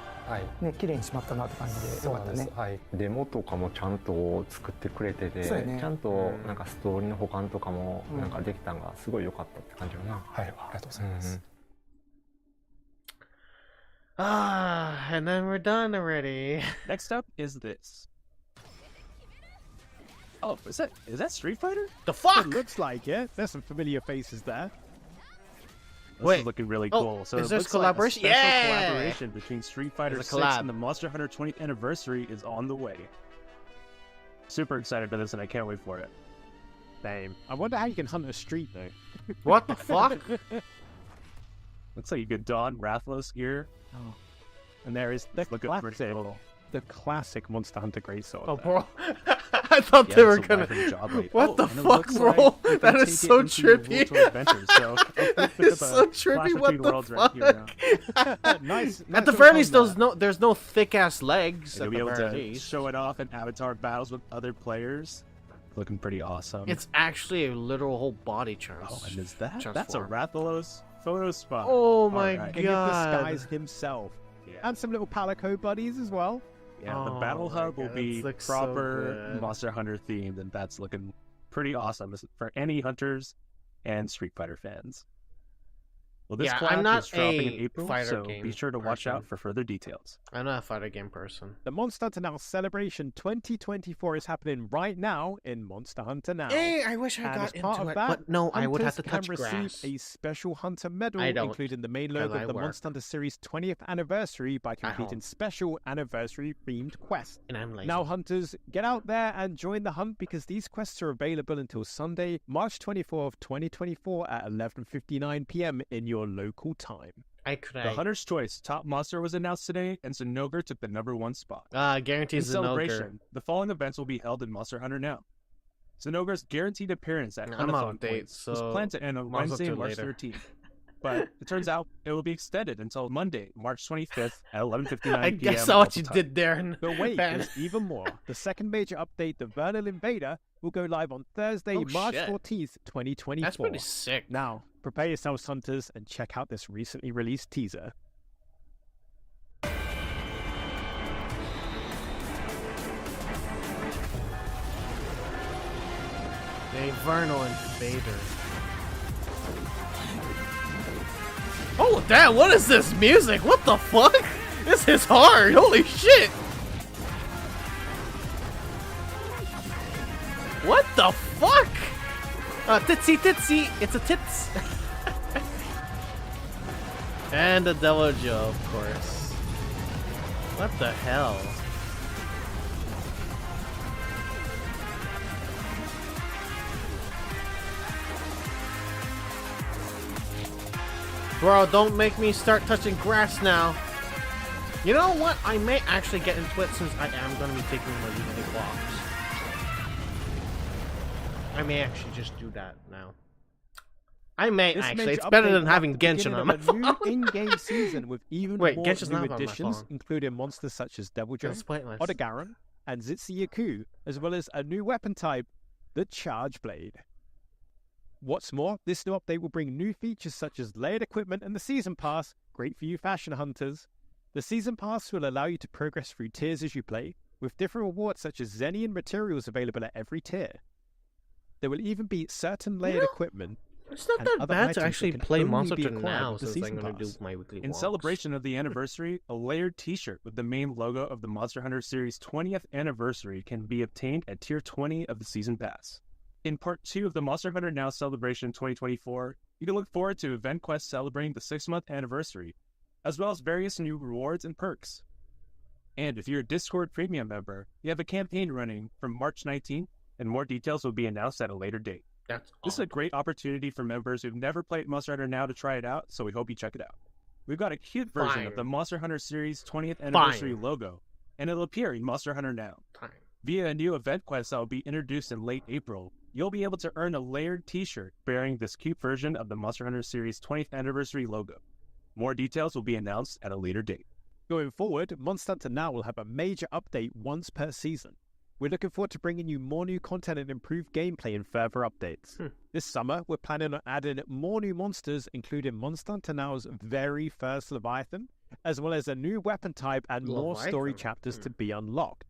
ね、綺麗にしまったなって感じでよかったね。デモとかもちゃんと作ってくれてて、ちゃんとなんかストーリーの保管とかもなんかできたのがすごい良かったって感じよな。はい、ありがとうございます。And then we're done already. Next up is this. Oh, is that Street Fighter? The fuck? It looks like it. There's some familiar faces there. Wait, is looking really cool. So is this collaboration? Like a special collaboration between Street Fighter 6 and the Monster Hunter 20th anniversary is on the way. Super excited for this, and I can't wait for it. Same. I wonder how you can hunt a street though. What the fuck? Looks like you could don Rathalos gear. Oh. And there is the classic Monster Hunter Greatsword. Oh, bro. I thought they were gonna. What the fuck, bro? That is so trippy. That is so trippy. What the fuck? Nice. At the very least, there's no thick ass legs. You'll be able to show it off in avatar battles with other players. Looking pretty awesome. It's actually a literal whole body Oh, and is that? That's a Rathalos photo spot. Oh my god. King of the Skies himself. Yeah. And some little Palico buddies as well. Yeah, the Battle Hub will be proper Monster Hunter themed, and that's looking pretty awesome for any hunters and Street Fighter fans. Well, this collab is dropping in April, so be sure to watch out for further details. I'm not a fighter game person. The Monster Hunter Now Celebration 2024 is happening right now in Monster Hunter Now. Hey, I wish I got into it, but no, I would have to touch grass. Receive a special Hunter medal, including the main logo of the Monster Hunter series 20th anniversary by completing special anniversary-themed quests. And I'm lazy. Now, hunters, get out there and join the hunt because these quests are available until Sunday, March 24th, 2024 at 11:59 p.m. in your local time. The Hunter's Choice top monster was announced today, and Zinogre took the #1 spot. Guarantees In celebration, the following events will be held in Monster Hunter Now. Zinogre's guaranteed appearance at Hunathon Points was planned to end on Wednesday, March 13th. But it turns out it will be extended until Monday, March 25th at 11:59 p.m. I guess what you did there. But wait, there's even more. The second major update, the Vernal Invader, will go live on Thursday, March 14th, 2024. That's pretty sick. Now, prepare yourselves, hunters, and check out this recently released teaser. A Vernal Invader. Oh, damn, what is this music? What the fuck? This is hard. Holy shit. What the fuck? Titsy titsy. It's a tits. And a Devil Joe, of course. What the hell? Bro, don't make me start touching grass now. You know what? I may actually get into it since I am going to be taking my weekly walks. I may actually just do that now. I may actually. It's better than having Genshin on my phone. New in-game season with even more new additions, including monsters such as Devil Joe, Odogaron, and Zitsuyaku, as well as a new weapon type, the Charge Blade. What's more, this new update will bring new features such as layered equipment and the Season Pass, great for you fashion hunters. The Season Pass will allow you to progress through tiers as you play, with different rewards such as Zenian materials available at every tier. There will even be certain layered equipment. It's not that bad to actually play Monster Hunter now since I'm going to do my weekly walks. In celebration of the anniversary, a layered t-shirt with the main logo of the Monster Hunter series 20th anniversary can be obtained at tier 20 of the Season Pass. In Part 2 of the Monster Hunter Now Celebration 2024, you can look forward to event quests celebrating the 6-month anniversary, as well as various new rewards and perks. And if you're a Discord Premium member, you have a campaign running from March 19th, and more details will be announced at a later date. This is a great opportunity for members who've never played Monster Hunter Now to try it out, so we hope you check it out. We've got a cute version of the Monster Hunter series 20th anniversary logo, and it'll appear in Monster Hunter Now. Via a new event quest that will be introduced in late April, you'll be able to earn a layered t-shirt bearing this cute version of the Monster Hunter series 20th anniversary logo. More details will be announced at a later date. Going forward, Monster Hunter Now will have a major update once per season. We're looking forward to bringing you more new content and improved gameplay and further updates. This summer, we're planning on adding more new monsters, including Monster Hunter Now's very first Leviathan, as well as a new weapon type and more story chapters to be unlocked.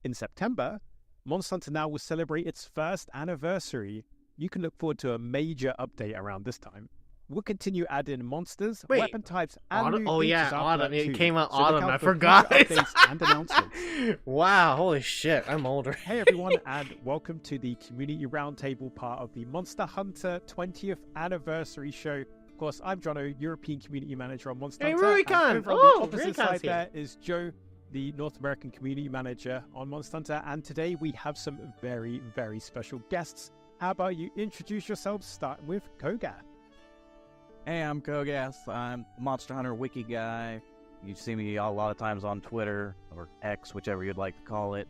In September, Monster Hunter Now will celebrate its first anniversary. You can look forward to a major update around this time. We'll continue adding monsters, weapon types, and new features Autumn. It came out so Autumn. I forgot. And announcements. Wow, holy shit. I'm older. Hey everyone, and welcome to the Community Roundtable part of the Monster Hunter 20th Anniversary Show. Of course, I'm Jono, European Community Manager on Monster Hunter. Rurikan! Over on the opposite side there is Joe, the North American Community Manager on Monster Hunter. And today we have some very, very special guests. How about you introduce yourselves, starting with Kogath? Hey, I'm Kogath. I'm Monster Hunter Wiki guy. You see me a lot of times on Twitter, or X, whichever you'd like to call it.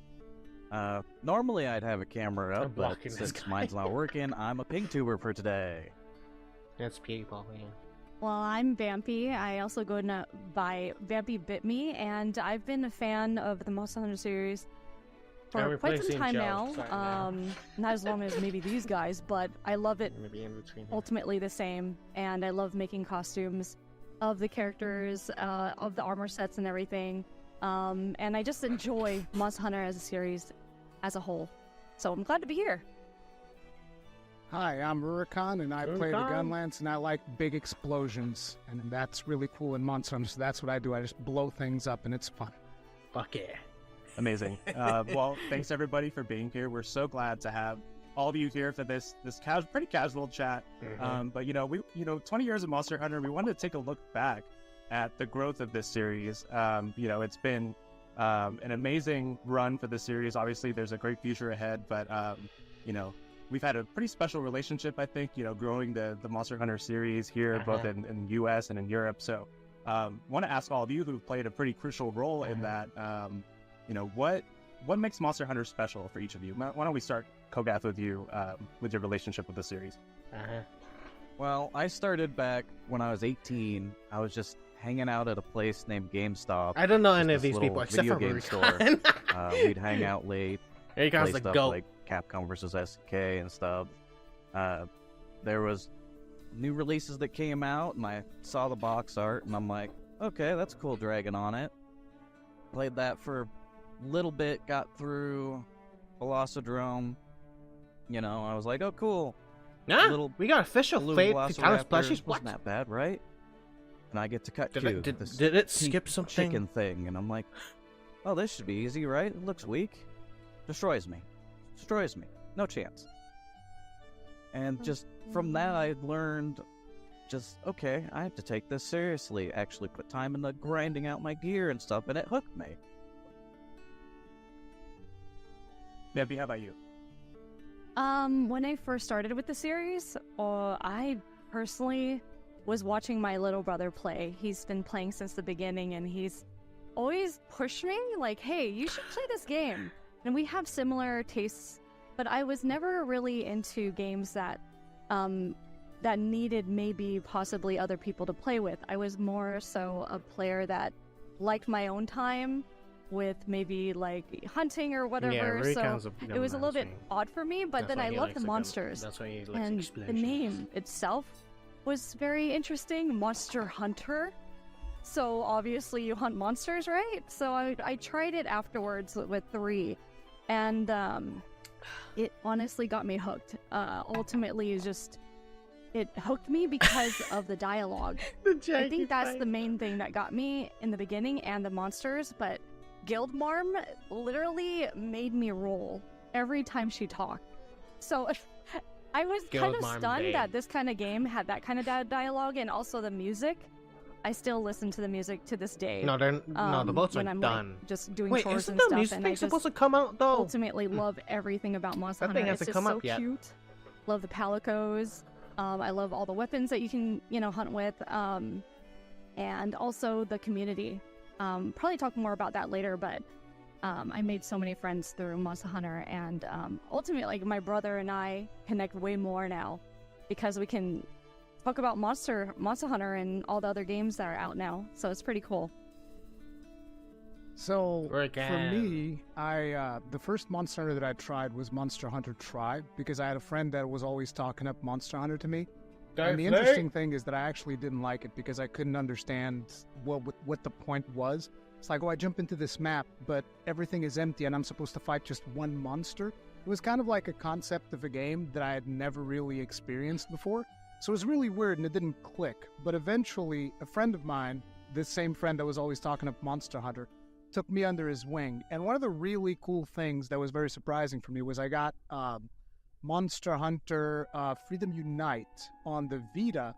Normally I'd have a camera up, but since mine's not working, I'm a PigTuber for today. That's people, yeah. Well, I'm Vampy. I also go by Vampy Bit Me, and I've been a fan of the Monster Hunter series for quite some time now. Not as long as maybe these guys, but I love it. Maybe in between. Ultimately the same, and I love making costumes of the characters, of the armor sets and everything. And I just enjoy Monster Hunter as a series as a whole. So I'm glad to be here. Hi, I'm Rurikan, and I play the Gunlance, and I like big explosions, and that's really cool in Monster Hunter, so that's what I do. I just blow things up, and it's fun. Fuck yeah. Amazing. Well, thanks everybody for being here. We're so glad to have all of you here for this pretty casual chat. But we 20 years of Monster Hunter, we wanted to take a look back at the growth of this series. It's been an amazing run for the series. Obviously, there's a great future ahead, but we've had a pretty special relationship, I think, growing the Monster Hunter series here, both in the US and in Europe. So want to ask all of you who've played a pretty crucial role in that, what makes Monster Hunter special for each of you? Why don't we start, Kogath, with you, with your relationship with the series? Well, I started back when I was 18. I was just hanging out at a place named GameStop. I don't know any of these people except video for game store. We'd hang out late, play stuff like Capcom vs. SNK and stuff. There was new releases that came out, and I saw the box art, and I'm like, okay, that's a cool dragon on it. Played that for a little bit, got through Velocidrome. I was like, oh, cool. Yeah, we got official Fate Fatalis plushies. Wasn't that bad, right? And I get to cut Q. Did it skip something? Chicken thing, and I'm like, oh, this should be easy, right? It looks weak. Destroys me. No chance. And just from that, I learned okay, I have to take this seriously. Actually put time into grinding out my gear and stuff, and it hooked me. Debbie, how about you? When I first started with the series, I personally was watching my little brother play. He's been playing since the beginning, and he's always pushed me, like, hey, you should play this game. And we have similar tastes, but I was never really into games that that needed maybe possibly other people to play with. I was more so a player that liked my own time with maybe like hunting or whatever, so it was a little bit odd for me, but then I loved the monsters. And the name itself was very interesting, Monster Hunter. So obviously you hunt monsters, right? So I tried it afterwards with 3, and it honestly got me hooked. Ultimately, it hooked me because of the dialogue. I think that's the main thing that got me in the beginning, and the monsters, but Guildmarm literally made me roll every time she talked. So I was kind of stunned that this kind of game had that kind of dialogue, and also the music. I still listen to the music to this day. No, the boats are done. Like, just doing chores isn't and the stuff, music and thing I just supposed to come out though? Ultimately love everything about Monster Hunter. Thing hasn't it's come just up so yet. cute. Love the palicos. I love all the weapons that you can, hunt with. And also the community. Probably talk more about that later, but I made so many friends through Monster Hunter, and ultimately, like, my brother and I connect way more now because we can talk about Monster Hunter and all the other games that are out now. So it's pretty cool. So for me, the first Monster Hunter that I tried was Monster Hunter Tribe, because I had a friend that was always talking up Monster Hunter to me. And the interesting thing is that I actually didn't like it because I couldn't understand what the point was. It's like, I jump into this map, but everything is empty and I'm supposed to fight just one monster. It was kind of like a concept of a game that I had never really experienced before. So it was really weird and it didn't click. But eventually, a friend of mine, this same friend that was always talking up Monster Hunter, took me under his wing. And one of the really cool things that was very surprising for me was I got Monster Hunter Freedom Unite on the Vita,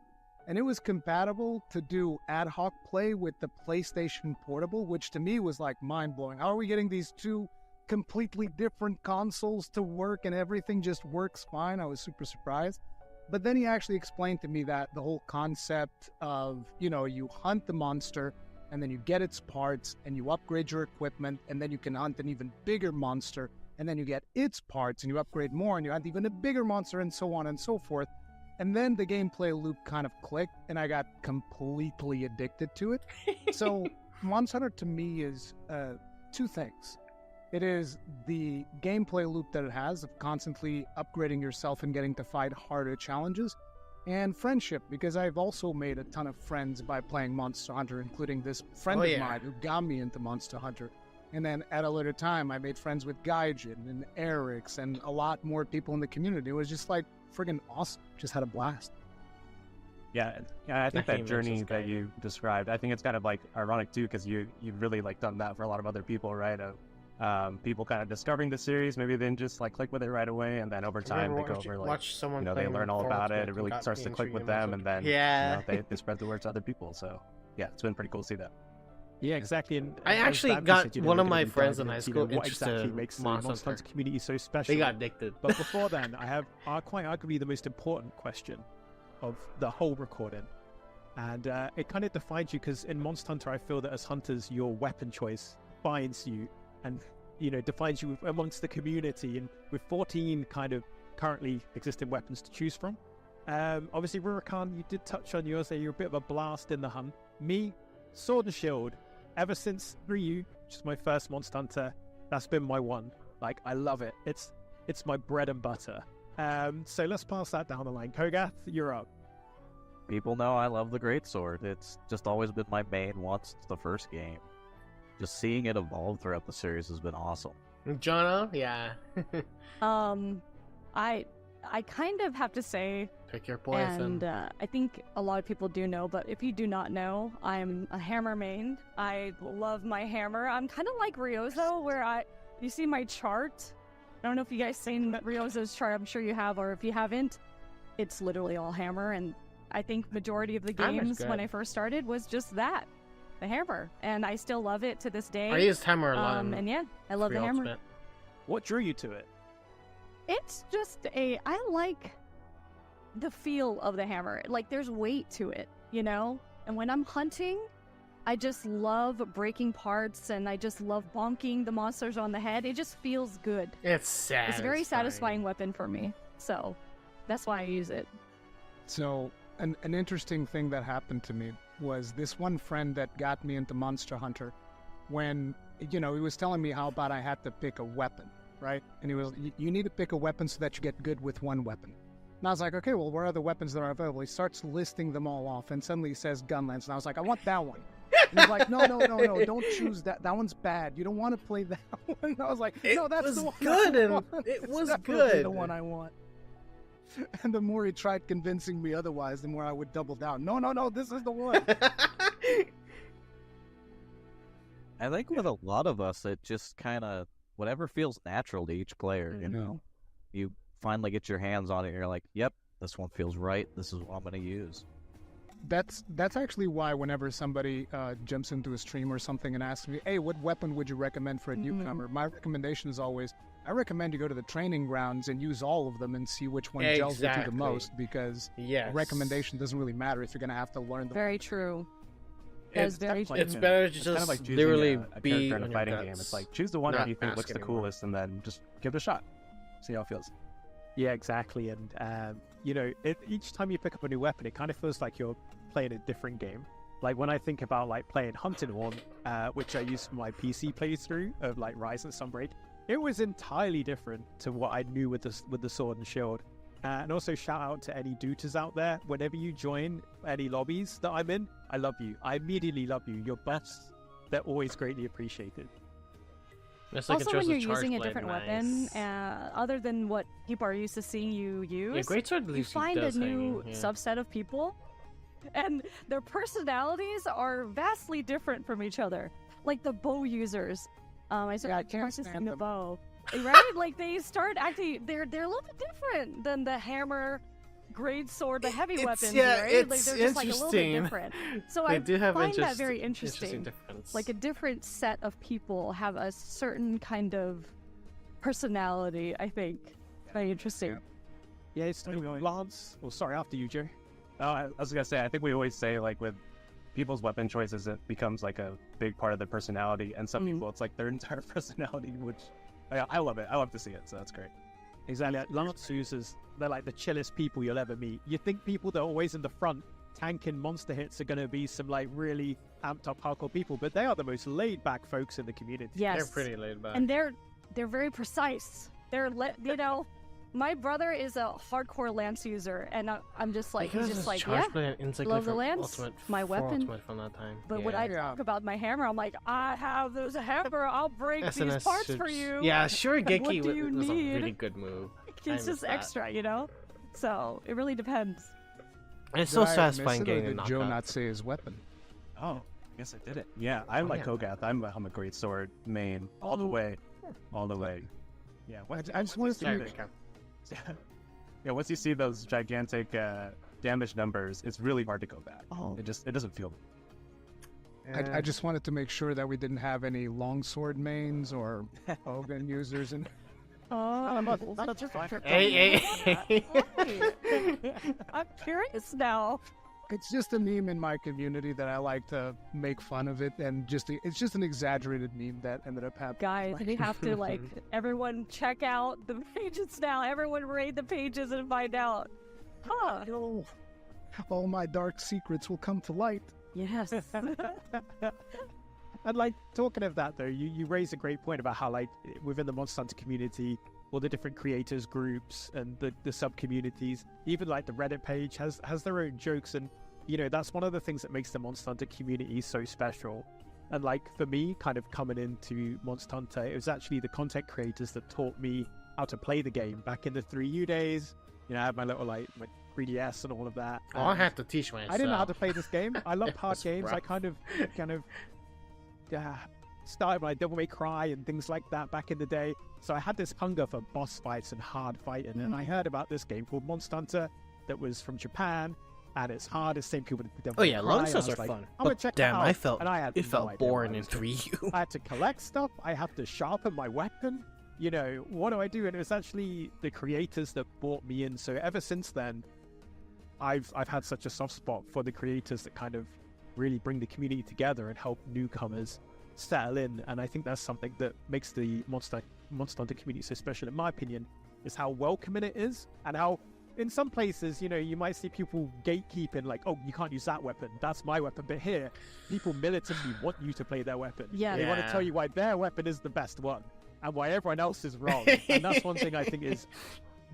and it was compatible to do ad hoc play with the PlayStation Portable, which to me was like mind-blowing. How are we getting these two completely different consoles to work and everything just works fine? I was super surprised. But then he actually explained to me that the whole concept of, you hunt the monster and then you get its parts and you upgrade your equipment, and then you can hunt an even bigger monster, and then you get its parts and you upgrade more and you hunt even a bigger monster, and so on and so forth. And then the gameplay loop kind of clicked and I got completely addicted to it. So Monster Hunter to me is 2 things. It is the gameplay loop that it has of constantly upgrading yourself and getting to fight harder challenges, and friendship, because I've also made a ton of friends by playing Monster Hunter, including this friend of mine who got me into Monster Hunter. And then at a later time, I made friends with Gaijin and Eric's and a lot more people in the community. It was just like friggin' awesome. Just had a blast. Yeah, I think that journey that you described, I think it's kind of like ironic too, because you've really like done that for a lot of other people, right? People kind of discovering the series, maybe they didn't just like click with it right away, and then over time they go over like, they learn all about it. It really starts to click with them, and then they spread the word to other people. So yeah, it's been pretty cool to see that. Yeah, exactly. And I actually got one of my friends in high school what exactly makes the Monster Hunter community so special. They got addicted. But before then, I have quite arguably the most important question of the whole recording. And it kind of defines you, because in Monster Hunter, I feel that as hunters, your weapon choice defines you and, defines you amongst the community. And with 14 kind of currently existing weapons to choose from, obviously, Rurakan, you did touch on yours there. You're a bit of a blast in the hunt. Me, sword and shield. Ever since Ryu, which is my first Monster Hunter, that's been my one. Like, I love it. It's my bread and butter. So let's pass that down the line. Kogath, you're up. People know I love the greatsword. It's just always been my main once the first game. Just seeing it evolve throughout the series has been awesome. Jono, yeah. I kind of have to say, pick your poison. And I think a lot of people do know, but if you do not know, I'm a hammer main. I love my hammer. I'm kind of like Ryozo, where you see my chart. I don't know if you guys seen Ryozo's chart. I'm sure you have, or if you haven't, it's literally all hammer. And I think majority of the games when I first started was just that, the hammer, and I still love it to this day. I used hammer a lot. And yeah, I love the hammer. Ultimate. What drew you to it? It's just I like the feel of the hammer. Like, there's weight to it, and when I'm hunting, I just love breaking parts, and I just love bonking the monsters on the head. It just feels good. It's satisfying. It's a very satisfying weapon for me, so that's why I use it. So an interesting thing that happened to me was this one friend that got me into Monster Hunter, when he was telling me how about I had to pick a weapon, right? And he was, you need to pick a weapon so that you get good with one weapon. And I was like, okay, well, what are the weapons that are available? He starts listing them all off, and suddenly he says gunlance, and I was like, I want that one. And he's like, no, don't choose that. That one's bad. You don't want to play that one. And I was like, no, that's the one I want. It was That's good. The one I want. And the more he tried convincing me otherwise, the more I would double down. No, this is the one. I think with a lot of us, it just kind of, whatever feels natural to each player, you finally get your hands on it, and you're like, yep, this one feels right. This is what I'm going to use. That's actually why whenever somebody jumps into a stream or something and asks me, hey, what weapon would you recommend for a newcomer? My recommendation is always, I recommend you go to the training grounds and use all of them and see which one gels with you the most, because recommendation doesn't really matter if you're going to have to learn them. Very true. It's very true. It's better to It's just kind of like choosing literally a be character in a on fighting your game. guts, It's like, choose the one that not you think looks ask the anymore. coolest, and then just give it a shot. See how it feels. Yeah, exactly. And each time you pick up a new weapon, it kind of feels like you're playing a different game. Like when I think about like playing Hunted Horn, which I used for my PC playthrough of like Rise and Sunbreak, it was entirely different to what I knew with the sword and shield. And also shout out to any duters out there. Whenever you join any lobbies that I'm in, I love you. I immediately love you. Your buffs, they're always greatly appreciated. Also, when you're using a different weapon, other than what people are used to seeing you use, you find a new subset of people, and their personalities are vastly different from each other. Like the bow users. I can't stand the bow. Right? Like they start acting, they're a little bit different than the hammer, great sword, the heavy weapons, right? Like they're just like a little bit different. So I find that very interesting. Like a different set of people have a certain kind of personality, I think. Very interesting. Yeah, it's Lance. Oh, sorry, after you, Joe. Oh, I was gonna say, I think we always say like with people's weapon choices, it becomes like a big part of their personality, and some people it's like their entire personality, which I love it. I love to see it, so that's great. Exactly. Lance users, they're like the chillest people you'll ever meet. You think people that are always in the front tanking monster hits are going to be some like really amped up hardcore people, but they are the most laid back folks in the community. Yes. They're pretty laid back. And they're very precise. They're my brother is a hardcore lance user, and I'm just like, he's just like, yeah, love the lance, my weapon. From that time. But when I talk about my hammer, I'm like, I have this hammer, I'll break these parts for you. Yeah, sure, Geki what do you was a need? really good move. It's just extra, So it really depends. And it's so satisfying getting did Joe not say his weapon? Oh, I guess I did it. Yeah, I'm like Kogath. I'm a great sword main all the way. Yeah, I just wanted to yeah, once you see those gigantic damage numbers, it's really hard to go back. It doesn't feel. I just wanted to make sure that we didn't have any longsword mains or Hogan users. And Hey. I'm curious now. it's just a meme in my community that I like to make fun of it, and it's just an exaggerated meme that ended up happening. Guys, we have to everyone check out the pages now. Everyone read the pages and find out. Huh. All my dark secrets will come to light. Yes. And talking of that though, you raised a great point about how within the Monster Hunter community, all the different creators groups and the sub communities, even the Reddit page has their own jokes, and that's one of the things that makes the Monster Hunter community so special. And for me, kind of coming into Monster Hunter, it was actually the content creators that taught me how to play the game back in the 3U days. I had my little my 3DS and all of that. Oh, I had to teach myself. I didn't know how to play this game. I loved hard games. Rough. I kind of started my Devil May Cry and things like that back in the day. So I had this hunger for boss fights and hard fighting. And I heard about this game called Monster Hunter that was from Japan. And it's hard. It's the same people with Devil May Cry. long cells are fun. I'm gonna check damn, it out. I felt and I had it felt idea boring what I in was doing. 3U. I had to collect stuff. I have to sharpen my weapon. What do I do? And it was actually the creators that brought me in. So ever since then, I've had such a soft spot for the creators that kind of really bring the community together and help newcomers settle in. And I think that's something that makes the Monster Hunter community so special, in my opinion, is how welcoming it is, and how in some places, you might see people gatekeeping, oh, you can't use that weapon, that's my weapon. But here, people militantly want you to play their weapon. Yeah. They want to tell you why their weapon is the best one and why everyone else is wrong. And that's one thing I think is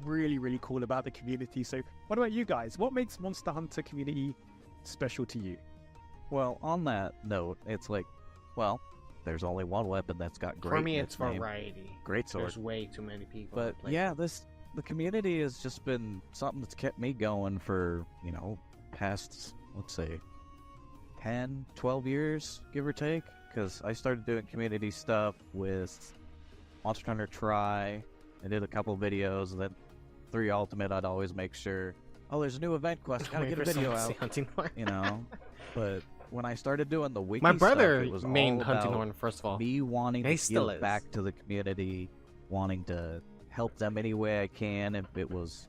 really, really cool about the community. So what about you guys? What makes Monster Hunter community special to you? Well, on that note, it's there's only one weapon that's got great. For me, in it's name. Great Great sword. There's way too many people. But yeah, the community has just been something that's kept me going for, past, let's say, 10, 12 years, give or take. Because I started doing community stuff with Monster Hunter Try. I did a couple videos, and then 3 Ultimate, I'd always make sure, there's a new event quest, gotta get a video out. But when I started doing the wiki my brother stuff, it was mained all Hunting about Horn, first of all. me wanting to still give is. back to the community, wanting to help them any way I can. If it was,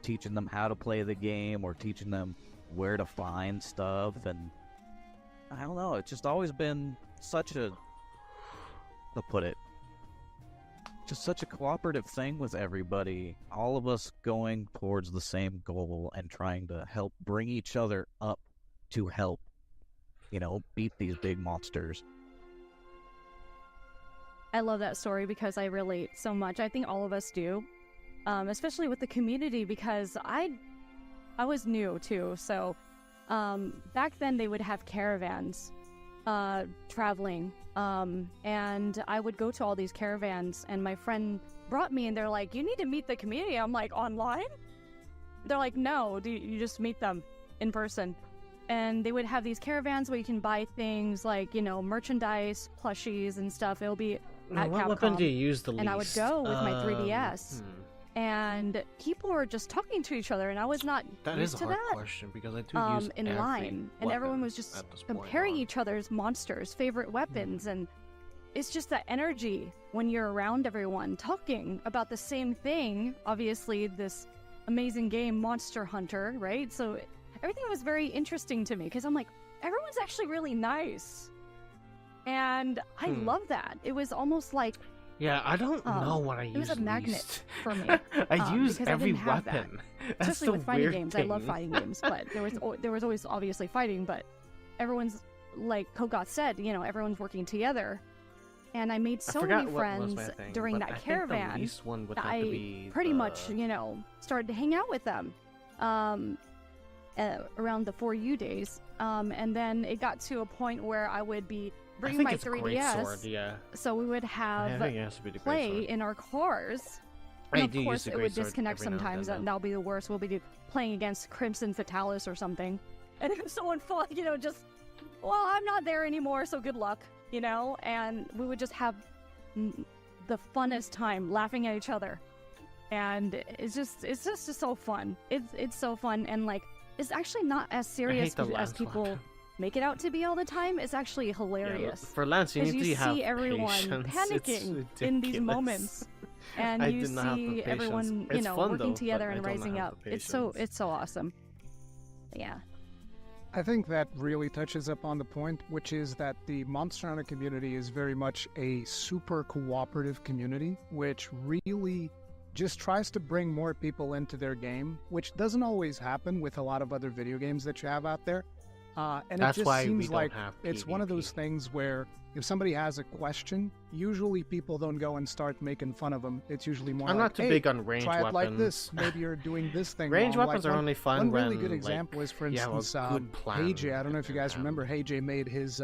teaching them how to play the game or teaching them where to find stuff. And I don't know, it's just always been such a, to put it, just such a cooperative thing with everybody. All of us going towards the same goal and trying to help bring each other up to help, beat these big monsters. I love that story because I relate so much. I think all of us do, especially with the community, because I was new too. So back then they would have caravans traveling, and I would go to all these caravans, and my friend brought me, and they're like, you need to meet the community. I'm like, online? They're like, no, you just meet them in person. And they would have these caravans where you can buy things like, merchandise, plushies, and stuff. It'll be at what Capcom. weapon do you use the least? And I would go with my 3DS. And people were just talking to each other, and I was not That used is a to hard that. question, because I do use in every line, and everyone weapon was just at this point comparing on. each other's monsters, favorite weapons, and it's just that energy when you're around everyone talking about the same thing. Obviously, this amazing game, Monster Hunter, right? So everything was very interesting to me because I'm like, everyone's actually really nice, and I love that. It was almost like, yeah, I don't know what I use. It was a magnet least. for me. I use because I every didn't have that. weapon. That's Especially the with fighting weird games. thing. I love fighting games, but there was always obviously fighting, but everyone's, like Kogot said, everyone's working together. And I made so many friends during that caravan that I pretty much, started to hang out with them around the 4U days. And then it got to a point where I would be bringing my 3DS. Sword, yeah. So we would have play in our cars. And of course, it would disconnect sometimes, and that'll be the worst. We'll be playing against Crimson Fatalis or something. And if someone fought, just, well, I'm not there anymore, so good luck, And we would just have the funnest time laughing at each other. And it's just so fun. It's so fun, and, like, it's actually not as serious as people make it out to be all the time is actually hilarious. Yeah, for Lance, you need to have see everyone patience. panicking in these moments, and you see everyone, you know, working together and rising up. It's so awesome. Yeah. I think that really touches upon the point, which is that the Monster Hunter community is very much a super cooperative community, which really just tries to bring more people into their game, which doesn't always happen with a lot of other video games that you have out there. And that's it just why seems we like don't have it's PvP. one of those things where if somebody has a question, usually people don't go and start making fun of them. It's usually more I'm like, not too hey, big on ranged try it weapons. like this. Maybe you're doing this thing Ranged wrong. weapons like are only fun one really when, good example like, is, for you have a instance, good plan. Hey Jay. I don't know if you guys remember. Hey Jay made his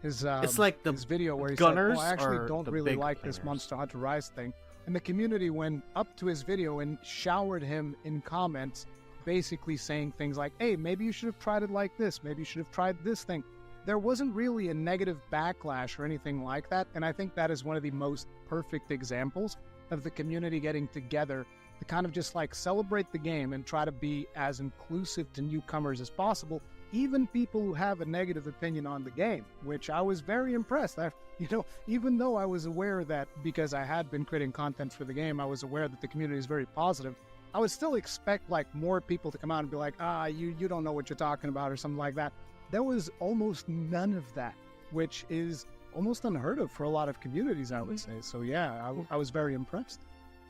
it's like the his video where he gunners said, "Oh, I actually are don't the really big like this players." Monster Hunter Rise thing," and the community went up to his video and showered him in comments, basically saying things like, "Hey, maybe you should have tried it like this. Maybe you should have tried this thing." There wasn't really a negative backlash or anything like that, and I think that is one of the most perfect examples of the community getting together to kind of just like celebrate the game and try to be as inclusive to newcomers as possible, even people who have a negative opinion on the game, which I was very impressed. Even though I was aware that because I had been creating content for the game, I was aware that the community is very positive, I would still expect like more people to come out and be like, you don't know what you're talking about or something like that. There was almost none of that, which is almost unheard of for a lot of communities, I would say. So yeah, I was very impressed.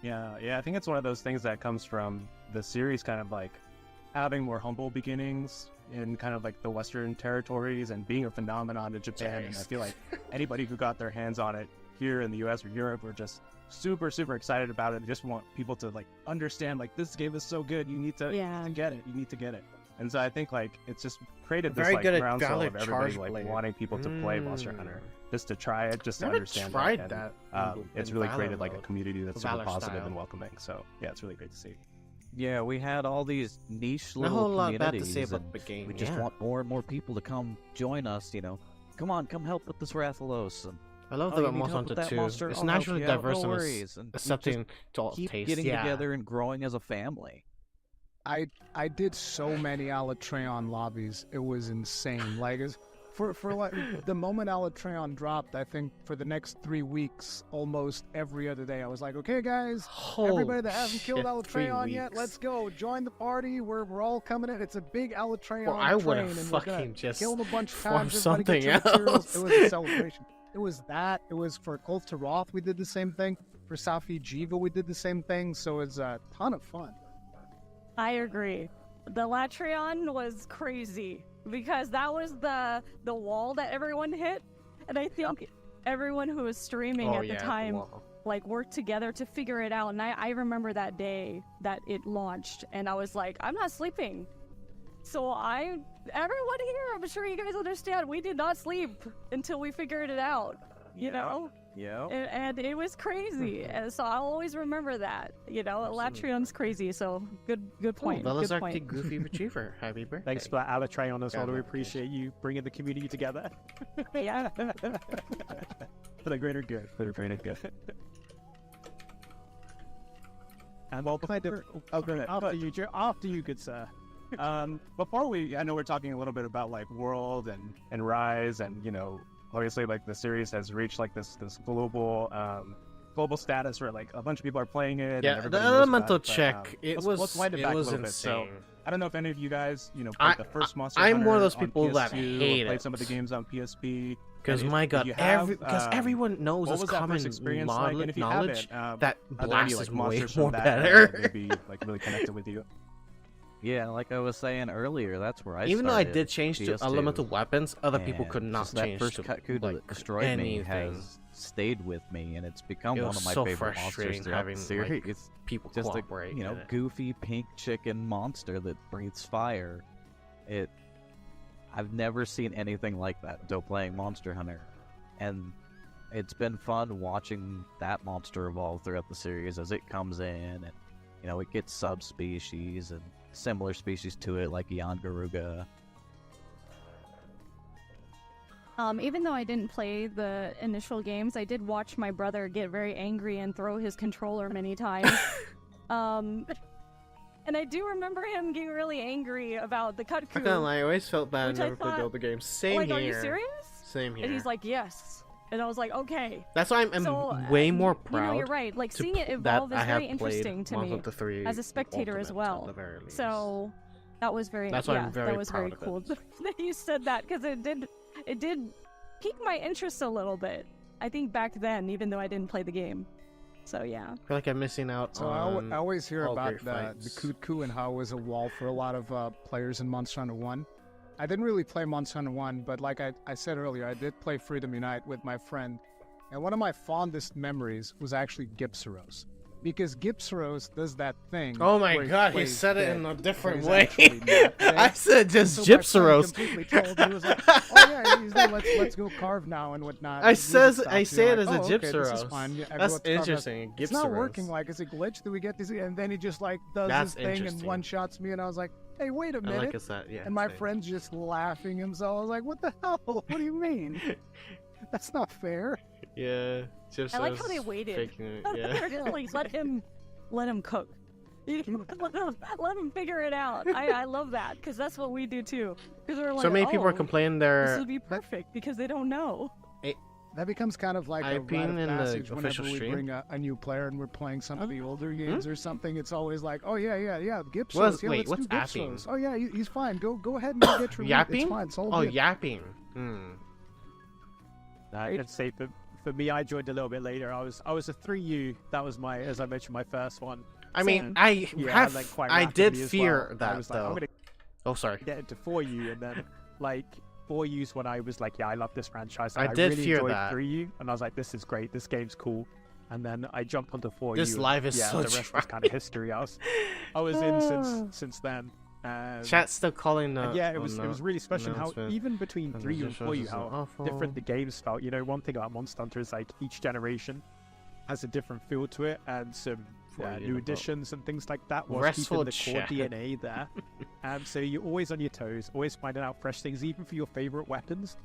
Yeah, I think it's one of those things that comes from the series kind of like having more humble beginnings in kind of like the Western territories and being a phenomenon in Japan. And I feel like anybody who got their hands on it here in the US or Europe were just super, super excited about it and just want people to like understand like this game is so good, you need to get it, you need to get it. And so I think like it's just created this like groundswell of everybody like wanting people to play Monster Hunter, just to try it, just to understand it. And, it's really created like a community that's super positive and welcoming. So yeah, it's really great to see. Yeah, we had all these niche Not a little whole lot bad to communities, say about and the game. we just want more and more people to come join us. You know, come on, come help with this Rathalos. And I love oh, you that need Monster help with Hunter that 2. monster? It's I'll help naturally you out, diverse no and worries. And we accepting to all keep tastes. getting together and growing as a family. I did so many Alatreon lobbies. It was insane. Like for like the moment Alatreon dropped, I think for the next 3 weeks, almost every other day, I was like, okay, guys, everybody that hasn't killed Alatreon yet, let's go join the party. We're all coming in. It's a big Alatreon I would train, have and we're gonna fucking just kill them a bunch of formed times. something Everybody get your else. materials. It was a celebration. It was that. It was for Cult to Roth. We did the same thing. For Safi Jiva, we did the same thing. So it's a ton of fun. I agree. The Latreon was crazy because that was the wall that everyone hit, and I think everyone who was streaming at the time like worked together to figure it out. And I remember that day that it launched, and I was like, I'm not sleeping. So everyone here, I'm sure you guys understand, we did not sleep until we figured it out. You know. Yeah. And it was crazy, and so I'll always remember that. You know, Latreon's crazy, so good point. Well, good point. Goofy Retriever, happy birthday. Thanks for Alatreon as well. We appreciate you bringing the community together. Yeah. For the greater good. For the greater good. And well, after you, good sir. Before I know we're talking a little bit about like World and Rise, and you know, obviously like the series has reached like this global status where like a bunch of people are playing it. Yeah, and the elemental check. Let's wind it back a little bit. So I don't know if any of you guys, you know, played the first Monster I'm Hunter one of those on people that PS2, hate played it. some of the games on PSP. Because my God, because everyone knows what it's was that common first experience like? And if you knowledge haven't, that are there any, Blast like, is way monsters more from that better. maybe like really connected with you? Yeah, like I was saying earlier, that's where I Even though I started, did change to PS2. elemental weapons, other people And could not just that change first to Katku like that destroyed me anything. has stayed with me, and it's become It one was of my so favorite monsters frustrating throughout having the series. like, It's people just a cooperate. you know in it. goofy pink chicken monster that breathes fire. I've never seen anything like that until playing Monster Hunter, and it's been fun watching that monster evolve throughout the series as it comes in, and you know it gets subspecies and similar species to it like Yangaruga. Even though I didn't play the initial games, I did watch my brother get very angry and throw his controller many times. And I do remember him getting really angry about the cut coup. I can't lie, I always felt bad which I I never played thought, the other games. Same like, here. are you serious? Same here. And he's like, yes. And I was like, okay. That's why I'm So, way more proud. You know, you're right. Like, seeing it that evolve is I have very interesting to played me Monster Hunter 3 as a spectator as Ultimate, at well. the very least. So that was very, That's why yeah, I'm very that was very proud of cool it. that you said that, because it did pique my interest a little bit. I think back then, even though I didn't play the game. So yeah. I feel like I'm missing out So on I always hear all about great the fights. coup and how it was a wall for a lot of players in Monster Hunter 1. I didn't really play Monster Hunter 1, but like I said earlier, I did play Freedom Unite with my friend. And one of my fondest memories was actually Gypsyros. Because Gypsyros does that thing. Oh my where god, he plays said it dead, in a but different he's way. actually not dead. I said just So my friend Gypsyros. completely trolled me. He was like, oh yeah, he's like, let's go carve now and whatnot. I Music say stops. it You're as a like, oh, okay, this is Gypsyros. fine. Yeah, I go That's up to carve. interesting. It's not Gypsyros. working. Like, is it glitch? Do we get this? And then he just like does That's his thing and interesting. one shots me, and I was like, hey, wait a I minute. like it's that, yeah. and my same. friend's just laughing himself. I was like, what the hell? What do you mean? That's not fair. Yeah. Gypsyros I like how they waited. faking it, They're yeah. just like, let him cook. Let him figure it out. I love that, because that's what we do too. Because we're like, So many people are oh, complaining this they're would be perfect because they don't know. That becomes kind of like a I've been rite of in the passage whenever official we stream. bring a new player and we're playing some of the older games or something. It's always like, oh yeah, Gypsyros. What's- Yeah, wait, let's what's do yapping? Gypsyros. Oh yeah, he's fine. Go ahead and get your loot. It's Yapping? fine. It's all Oh, good. yapping. Hmm. I can say for me, I joined a little bit later. I was a 3U. That was my, as I mentioned, my first one. I mean, Same. I Yeah, like, quite I did rapidly as fear well. that I was like, though. I'm gonna Oh, sorry. get into 4U, and then like 4U's when I was like, yeah, I love this franchise. I And did really fear enjoyed that. 3U, and I was like, this is great. This game's cool. And then I jumped onto 4U. This and, live is yeah, so the rest dry. was kind of history. I was in since then. Chat's still calling the. And yeah, it was really special how announcement. even between And 3U and it shows 4U, us how awful. different the games felt. You know, one thing about Monster Hunter is like each generation has a different feel to it, and some 4U new about additions and things like that was Restful keeping the core chat. DNA there. So you're always on your toes, always finding out fresh things, even for your favorite weapons.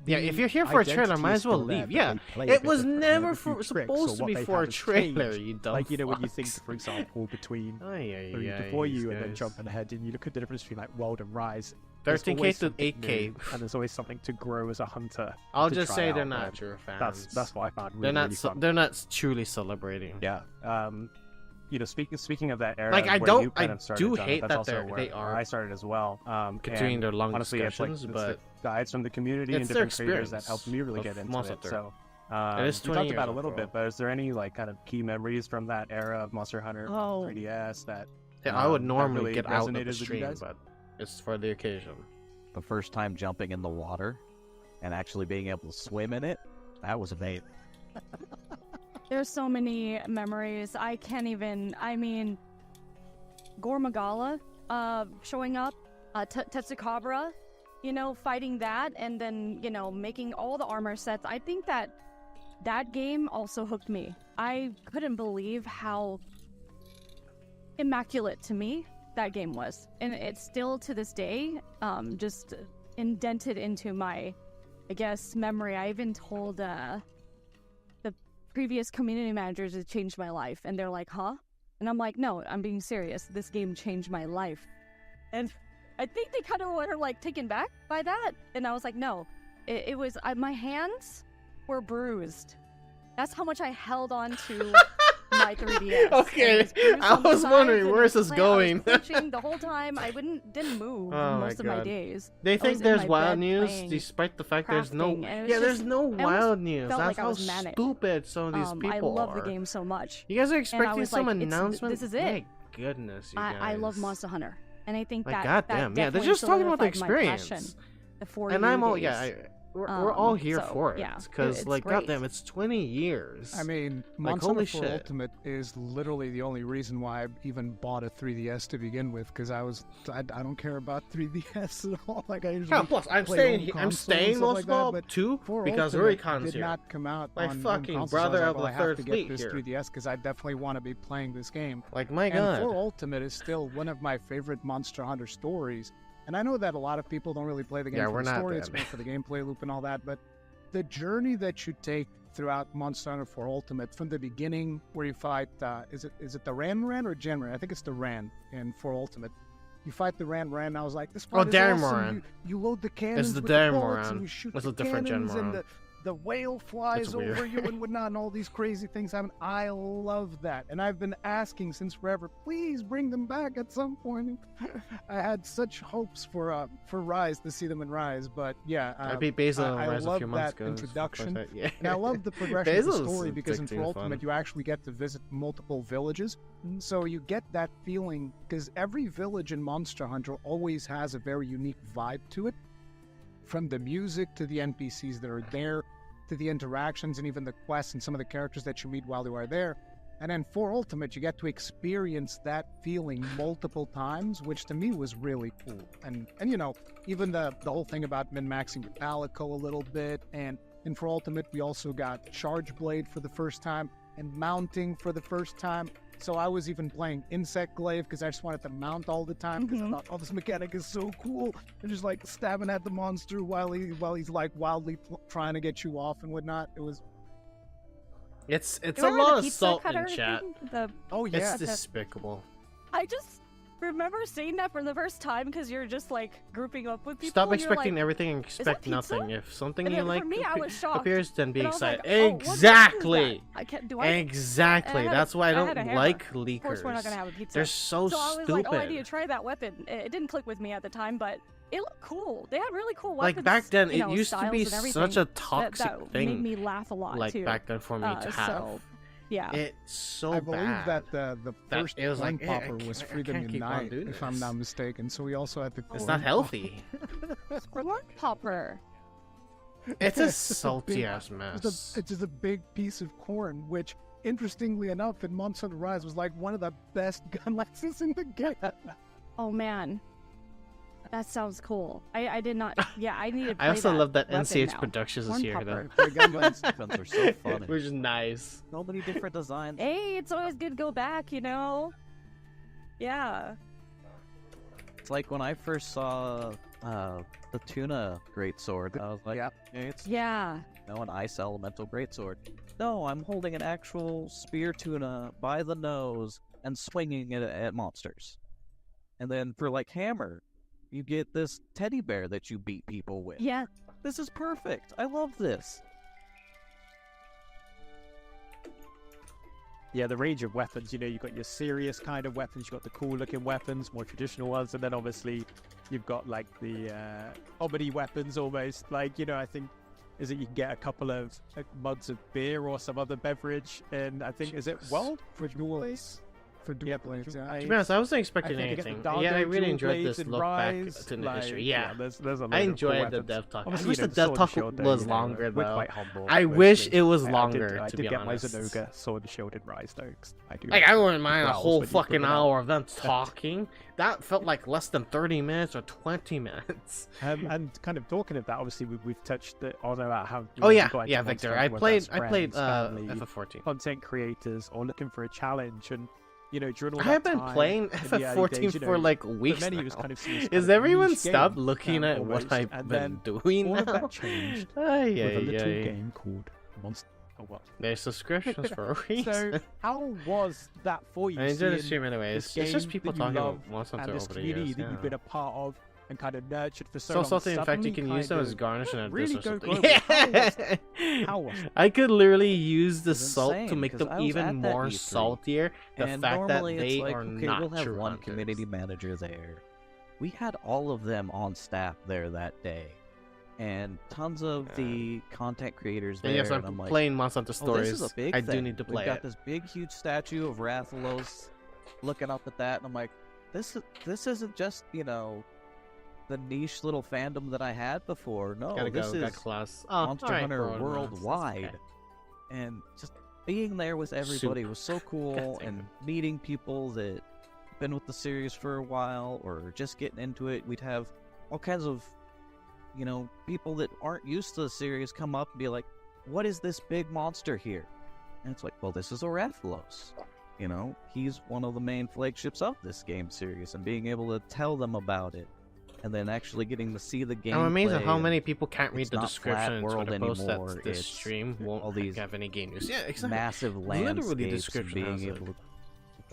Yeah, if you're here for a trailer, identity might is as well still there, leave. but Yeah, they play a it bit was different. never There's a few tricks or supposed to what be they for a have has trailer. changed. You dumb Like, you know, when you think, fucks. for example, between Ay, ay, 3 ay, to 4U these and then guys. jumping ahead, and you look at the difference between like World and Rise. There's 13K always to something 8K. new, and there's always something to grow as a hunter. I'll to just try say out, they're and not true fans. That's what I found really, They're not. really fun. They're not truly celebrating. Yeah. You know, speaking of that era, Like, I where don't- you kind I of started, do John, hate that's that also they're- where they are I started as well. Continuing And their long honestly, discussions, it's but the guides from the community and it's their different creators that experience helped me really of get into Monster it. Hunter. So It is we 20 talked about years a little overall. bit, but is there any like kind of key memories from that era of Monster Hunter Oh. 3DS that yeah, I would that normally really get out of resonated the with you stream, guys? but it's for the occasion. The first time jumping in the water and actually being able to swim in it, that was amazing. There's so many memories. I can't even. I mean, Gormagala showing up, Tetsukabra, you know, fighting that, and then, you know, making all the armor sets. I think that game also hooked me. I couldn't believe how immaculate to me that game was, and it's still to this day just indented into my, I guess, memory. I even told the previous community managers it changed my life, and they're like, huh? And I'm like, no, I'm being serious. This game changed my life. And I think they kind of were like taken back by that, and I was like, no, it was my hands were bruised. That's how much I held on to my 3DS. Okay, It was bruised I on the was sides, wondering, and where's I this was going? clenching the whole time. I didn't move Oh my most of my God. days. They I think was in there's my wild bed news, playing, despite the fact there's no. crafting, and it was Yeah, there's just- no I almost wild news. felt That's like I how was manic. stupid some of these people I love are. the game so much. You guys are And I expecting was some like, announcement? this is it. My goodness, you guys. I love Monster Hunter, and I think Like, that goddamn, that yeah, they're definitely just talking about the solidified my experience. passion, the 4 And I'm all days. yeah. We're all here so, for it, yeah, because it's like great. goddamn, it's 20 years. I mean, Like, Monster holy Hunter 4 shit. Ultimate is literally the only reason why I even bought a 3DS to begin with, because I don't care about 3DS at all. Like I usually Yeah, plus I'm play staying home I'm consoles and staying stuff most like of that, all but too 4 because Ultimate Uricon's did here. not come out My on home fucking consoles. brother I was of the like, well, I have third to fleet get this here. 3DS because I definitely want to be playing this game. Like my And god. 4 Ultimate is still one of my favorite Monster Hunter stories. And I know that a lot of people don't really play the game Yeah, for we're the not story, it's them. more for the gameplay loop and all that, but the journey that you take throughout Monster Hunter 4 Ultimate from the beginning, where you fight. Is it the Ran I think it's the Ran in 4 Ultimate. You fight the Ran. I was like, this fight is awesome. You load the cannons with the bullets and you shoot the cannons and the whale flies over you and whatnot, and all these crazy things happen. I love that, and I've been asking since forever, please bring them back at some point. I had such hopes for Rise, to see them in Rise, but yeah, I beat Basil in Rise a few months that ago. Introduction, Yeah. and I love the progression of the story because in For Ultimate you actually get to visit multiple villages, so you get that feeling because every village in Monster Hunter always has a very unique vibe to it. From the music to the NPCs that are there, to the interactions and even the quests and some of the characters that you meet while you are there. And then for Ultimate, you get to experience that feeling multiple times, which to me was really cool. And you know, even the whole thing about min-maxing your Palico a little bit. And in For Ultimate, we also got Charge Blade for the first time and mounting for the first time. So I was even playing Insect Glaive because I just wanted to mount all the time because I thought, oh, this mechanic is so cool. And just like stabbing at the monster while he's like wildly trying to get you off and whatnot. It was. It's a lot of salt in chat. Oh yeah, it's despicable. I just remember seeing that for the first time because you're just like grouping up with people. Stop expecting like, everything and expect nothing. If something you like me, I was shocked. appears, then be excited. Like, oh, exactly. I can't do exactly. That's why I don't like leakers. Of course, we're not gonna have a pizza. They're so I was stupid. like, oh, I need to try that weapon. It didn't click with me at the time, but it looked cool. They had really cool weapons. Like back then, you know, it used to be such a toxic that thing. Made me laugh a lot like too. back then for me to have. So, yeah. It's so I believe bad. that the first it was Flame like, Popper was Freedom Unite, if I'm not mistaken. So we also had the. It's not healthy. Flame Popper. It's a salty ass mess. It's just a big piece of corn, which, interestingly enough, in Monster Hunter Rise was like one of the best gun lessons in the game. Oh man. That sounds cool. I did not. Yeah, I need to play I also love that weapon NCH now. Productions is Corn here, Popper. though. The gun sequence are so funny. Which is nice. So many different designs. Hey, it's always good to go back, you know? Yeah. It's like when I first saw the tuna greatsword, I was like, it's an ice elemental greatsword. No, I'm holding an actual spear tuna by the nose and swinging it at monsters. And then for like hammer, you get this teddy bear that you beat people with. Yeah. This is perfect. I love this. Yeah, the range of weapons, you know, you've got your serious kind of weapons, you've got the cool looking weapons, more traditional ones, and then obviously you've got like the comedy weapons almost. Like, you know, I think, is it you can get a couple of mugs of beer or some other beverage, and I think, is it for dual blades? For dual blades, To be honest, I wasn't expecting anything. Yeah, I really enjoyed this look back to the history. Yeah, there's a lot I of enjoyed cool the weapons. dev talk. I Obviously, wish you know, the dev sword talk shield there, was you know, longer, we're though. quite humble, I mostly. wish it was I longer, did to be get honest. my Zenoga sword and shield in Rise, though. I do. Like, I wouldn't mind a growls whole when you fucking put it out. hour of them talking. That felt like less than 30 minutes or 20 minutes. And kind of talking of that, obviously we've touched on about how. Yeah, Victor. I played family, FF14. Content creators or looking for a challenge, and you know, during all I that have been time, playing in the early FF14 days, you for know, like for weeks many now. of us kind of see this kind Is of everyone niche stopped game, looking at what almost, I've and been then doing all now? of that changed with a little game called Monster. Oh, what? There's subscriptions for a reason. So how was that for you? I enjoy the seeing stream anyways. this It's just game people that you talking love about Monster and Hunter this over the community years. that you've been a part of and kind of nurtured for so So long. salty, in fact, you can use them as suddenly garnish and really this or go something. global. How was it? I could literally use the It was salt to insane, make 'cause them I was even at that more E3, saltier. The and fact that normally they it's like, are okay, not we'll have true one hunters. community manager there. We had all of them on staff there that day, and tons of the content creators there. And yes, and I'm I'm like, playing Monster Hunter oh, Stories. this is a big I thing. do need to play We've got it. this big, huge statue of Rathalos looking up at that, and I'm like, this isn't just, you know, the niche little fandom that I had before. No, Gotta this go, got is class. Monster alright, Hunter bro, worldwide. okay. And just being there with everybody Soup. was so cool, God damn and it. meeting people that been with the series for a while or just getting into it. We'd have all kinds of, you know, people that aren't used to the series come up and be like, what is this big monster here? And it's like, well, this is Rathalos. You know, he's one of the main flagships of this game series, and being able to tell them about it and then actually getting to see the game. I'm amazed at how many people can't read the description and sort of post anymore. that this stream won't all these have any game news. Yeah, exactly. Massive landscapes, being able to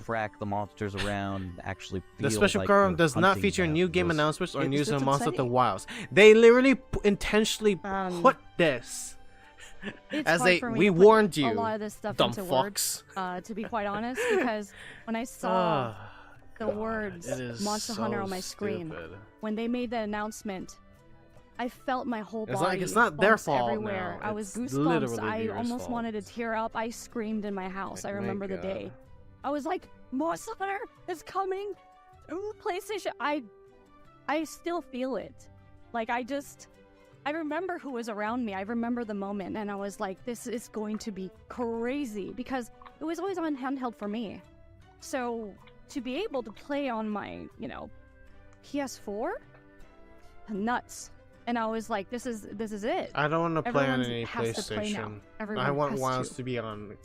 track the monsters around, actually feel the special like program does not feature new game announcements or news of Monster of the Wilds. They literally intentionally put this as we warned you, a lot of this stuff dumb into fucks. Words, to be quite honest, because when I saw the words Monster Hunter on my screen, when they made the announcement, I felt my whole body. It's not their fault everywhere. now. I was goosebumps. I almost wanted to tear up. I screamed in my house. I remember the day. I was like, Monster Hunter is coming to PlayStation. I still feel it. Like, I remember who was around me. I remember the moment, and I was like, this is going to be crazy, because it was always on handheld for me. So to be able to play on my, PS4, nuts. And I was like, this is it. I don't want to play on any PlayStation. I want Wilds to be on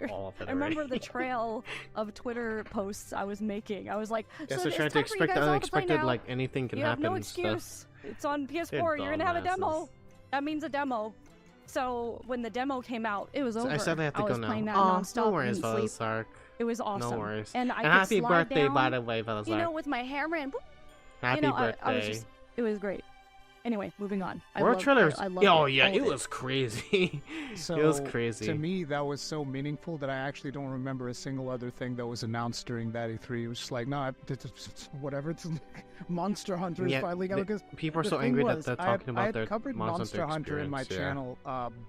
all of it. I remember the trail of Twitter posts I was making. I was like, so they're trying to expect the unexpected, like anything can happen. You have no excuse. It's on PS4. You're gonna have a demo. That means a demo. So when the demo came out, it was over. I said I have to go now. Playing that nonstop. No worries, Velozark. It was awesome. No worries. And I happy birthday, down, by the way, Velozark. with my hammer and happy birthday. It was great. Anyway, moving on. World trailers. It was crazy. So, it was crazy. To me, that was so meaningful that I actually don't remember a single other thing that was announced during that E3. It was just like, no, whatever. It's Monster Hunter is finally going. Because people are so angry that they're talking about their covered Monster Hunter in my channel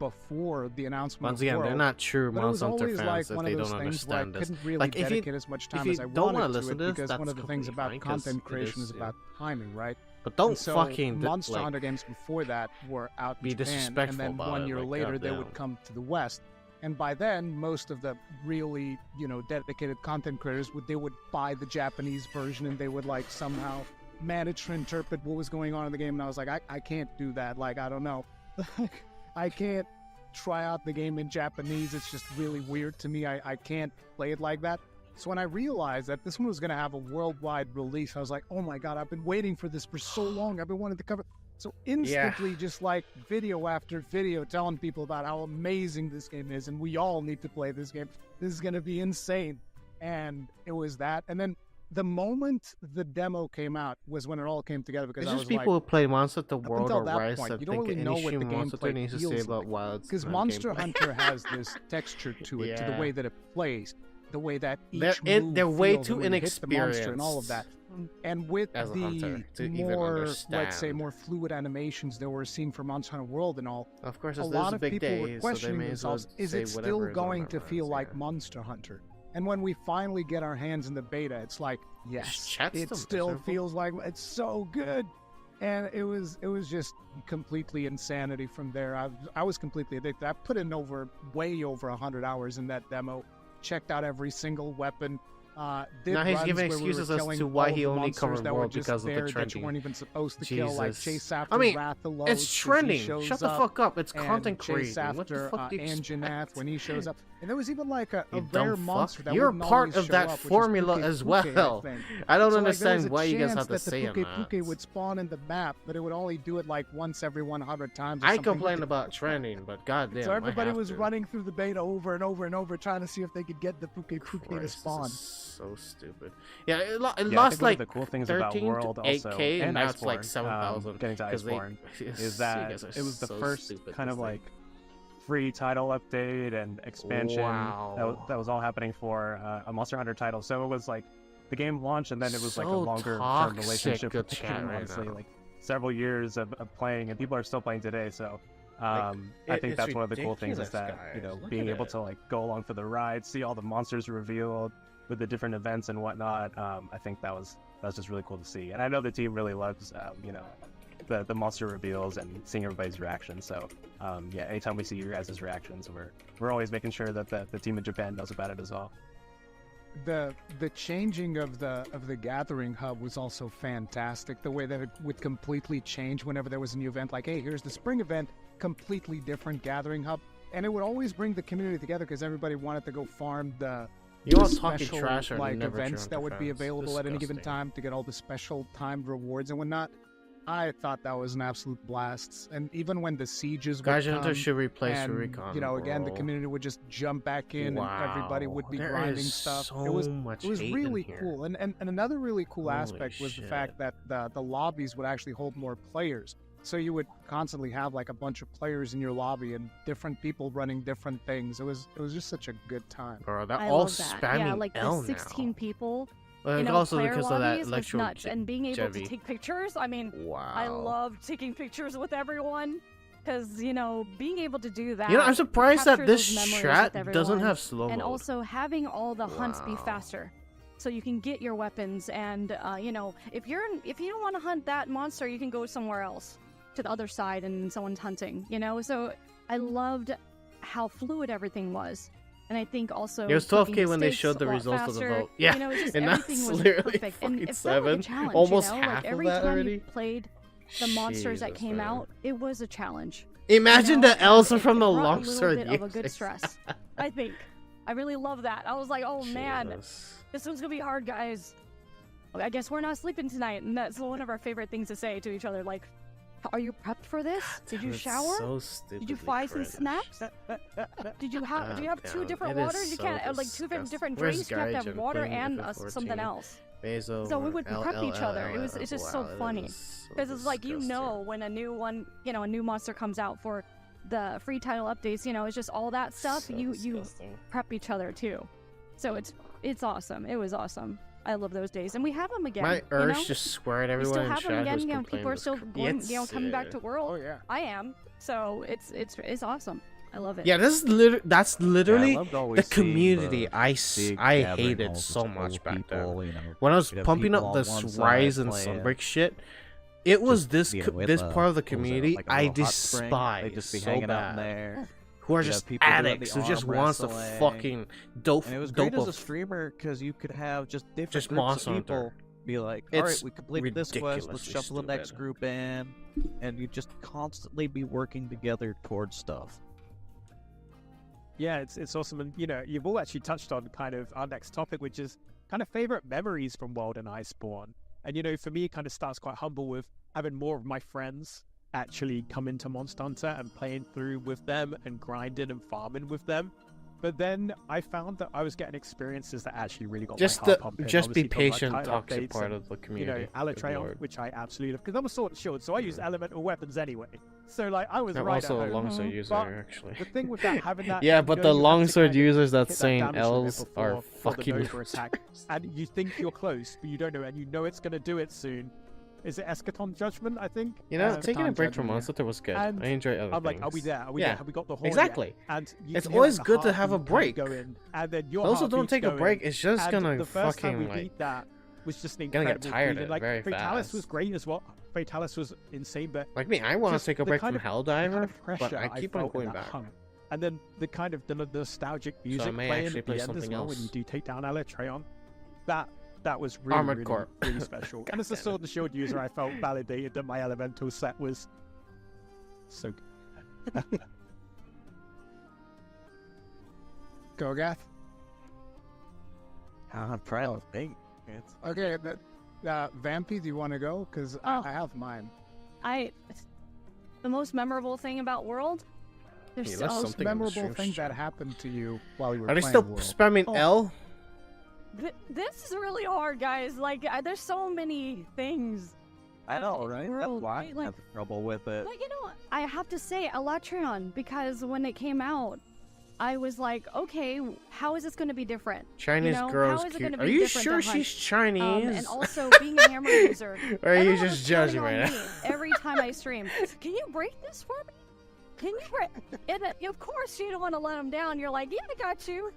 before the announcement. Once again, they're not true Monster Hunter fans if they don't understand this. Couldn't really dedicate as much time as I wanted to it, because one of the things about content creation is about timing, right? But don't fucking Monster Hunter games before that were out in Japan, and then 1 year later they would come to the West. And by then, most of the really, dedicated content creators would buy the Japanese version, and they would somehow manage to interpret what was going on in the game. And I was like, I can't do that. I don't know. I can't try out the game in Japanese. It's just really weird to me. I can't play it like that. So when I realized that this one was going to have a worldwide release, I was like, oh my God, I've been waiting for this for so long. I've been wanting to cover. So instantly, just video after video telling people about how amazing this game is, and we all need to play this game. This is going to be insane. And it was that. And then the moment the demo came out was when it all came together, because it's I just was people who play Monster the World or Rise point, that you don't think really know what the Monster needs to say feels about like. Wilds. Because Monster Hunter has this texture to it, to the way that it plays, the way that each move they're way feels, too the way you hit the inexperienced monster and all of that. And with as a hunter to more, even let's say, more fluid animations that we're seeing for Monster Hunter World and all, of course, a lot of people were questioning themselves, is it still going to feel like Monster Hunter? And when we finally get our hands in the beta, it's like, yes, it still feels like it's so good. And it was just completely insanity from there. I was completely addicted. I put in way over 100 hours in that demo, checked out every single weapon. Now he's giving excuses as to why he only covered World because of the trending. That you weren't even supposed to kill, like chase after Rathalos. It's trending. Shut the fuck up. It's content creating. Chase after Anjanath when he shows up. And there was even a rare monster that you're wouldn't part always of that show up, formula as well. I don't understand why you guys have to say that Puke would spawn in the map, but it would only do it once every 100 times. I complained about trending, but goddamn. So everybody was running through the beta over and over and over, trying to see if they could get the Puke to spawn. So stupid. Yeah, it lost the cool things about 13 World to also, 8K, and now it's Iceborne, 7,000. Getting to Iceborne is that it was the first kind of free title update and expansion that was all happening for a Monster Hunter title. So it was the game launched, and then it was a longer term relationship with the game, honestly, several years of playing, and people are still playing today. So I think that's one of the cool things is that being able to go along for the ride, see all the monsters revealed with the different events and whatnot. I think that was just really cool to see, and I know the team really loves the monster reveals and seeing everybody's reactions. So anytime we see your guys' reactions, we're always making sure that the team in Japan knows about it as well. The changing of the gathering hub was also fantastic. The way that it would completely change whenever there was a new event, hey, here's the spring event, completely different gathering hub, and it would always bring the community together because everybody wanted to go farm the special events that would be available at any given time to get all the special timed rewards and whatnot. I thought that was an absolute blast. And even when the sieges would Geyser come, Hunter should replace and, Recon. you know, again, the bro. community would just jump back in and everybody would be There grinding is stuff. so it was much hate really in here. cool. And another really cool Holy aspect was shit. the fact that the lobbies would actually hold more players. So you would constantly have like a bunch of players in your lobby and different people running different things. It was just such a good time. Bro, that I all love that. spamming Yeah, like L the 16 now. people. Like, You know, also player because of that lobbies was electro nuts, and being able to Chevy. take pictures. I mean, Wow. I love taking pictures with everyone because you know being able to do that. You know, I'm surprised that capture this those memories strat with doesn't everyone, have slow and mode. also having all the hunts be Wow. faster, so you can get your weapons. And you know, if you don't want to hunt that monster, you can go somewhere else to the other side, and someone's hunting. You know, so I loved how fluid everything was. And I think also It was 12K taking when they mistakes showed the a lot results of the faster, vote. Yeah, you know, it's just and that's everything was literally perfect. And fucking it felt like a 7, challenge, almost you know? half Like of every that time already. you played the monsters that Jesus, came man. out, it was a challenge. Imagine you know? the L's And from it the brought longsword a little bit of a good users. stress. I think. I really love that. I was like, oh man, Jesus. this one's gonna be hard, guys. I guess we're not sleeping tonight, and that's one of our favorite things to say to each other. Like, are you prepped for this? Did you That's shower? So Did you stupidly fry some cringe. snacks? Do you have two Damn, different it is waters? You so can't like two different disgusting. drinks. Where's You have to have Gaijin water playing and FF14? something else. Basil, So we would prep each other. It's just so wow, it funny is so because it's like you disgusting. know when a new one, you know, a new monster comes out for the free title updates. You know, it's just all that stuff. So you disgusting. prep each other too. So it's awesome. It was awesome. I love those days, and we have them again. My you urge know? to swear at We everyone still in have them chat again. who's You know, complaining people are is still going, you know, coming back to crazy. World. Oh yeah. I am. So it's awesome. I love it. Yeah, that's literally loved the always seeing community the I big hated gathering so halls of much old back people, then. you know, When I was you'd have pumping people up on this one side Rise and playing, Sunbreak shit, it was just, this you know, with, this part of the what was it, community like a I little hot spring, despise they'd just be so hanging out in bad. there. Who are You'd have just people doing the addicts who just arm wants to wrestling. fucking dope And it was dope great as a up. streamer because you could have just different Just groups Monster of people Hunter. be like, all right, It's we completed this quest, let's ridiculously shuffle the next stupid. group in, and you just constantly be working together towards stuff. Yeah, it's awesome, and you know, you've all actually touched on kind of our next topic, which is kind of favorite memories from World and Iceborne. And you know, for me, it kind of starts quite humble with having more of my friends actually come into Monster Hunter and playing through with them and grinding and farming with them. But then I found that I was getting experiences that actually really got Just my heart the pumping. just be Obviously from, like, patient, title toxic updates part and, of the you community. know, Good Alatreon, lord. which I absolutely love, because I'm a sword and shield, so I use elemental weapons anyway. So like I was I'm right also at a home. longsword user But actually. the thing with that, having that, Yeah, you but know, the you have to longsword kind of users that's hit that saying damage limit L's are before the fucking Nova attack, and you think you're close, but you don't know, and you know it's gonna do it soon. Is it Eschaton Judgment? I think. You know, Uh, taking a break from Judgment, yeah. Monster Hunter was good. And I enjoy other I'm like, things. are we there? Are we Yeah, there? Have we got the horn exactly. yet? And you It's can hear, always like, good the to have a heartbeat break. going, and then your Those who don't heartbeat's take a going, break, it's just and gonna the first time we fucking like. beat that was just an gonna get incredible tired feeling. of it Like very Fatalis was fast. great as well. Fatalis was insane, but Like me, I want to just take a the break kind from of- the Helldiver, kind of pressure but I keep on felt in going that back. hunt. And then the kind of the nostalgic music may playing actually at play the end as something well when else. you do take down Alatreon. That was really, Armored really, Core. really special. And as a Sword and Shield user, I felt validated that my elemental set was so good. Go, Gath. I'm trying to think. It's... Okay, Vampy, do you want to go? Because Oh. I have mine. The most memorable thing about World. There's Yeah, so that's Most something in the memorable stream thing chat. that happened to you while you were Are they playing still World. spamming Oh. L? This is really hard, guys. Like, there's so many things. I know, right? That's World, why right? I Like- have trouble with it. But you know, I have to say Alatreon, because when it came out, I was like, okay, how is this going to be different? Chinese you know, girls how is it cute. gonna Are be you different sure to hunt? she's Chinese? And also being a hammer user. Or are you everyone just was judging counting right on now? me every time I stream. Can you break this for me? Can you break? And of course you don't want to let them down. You're like, yeah, I got you.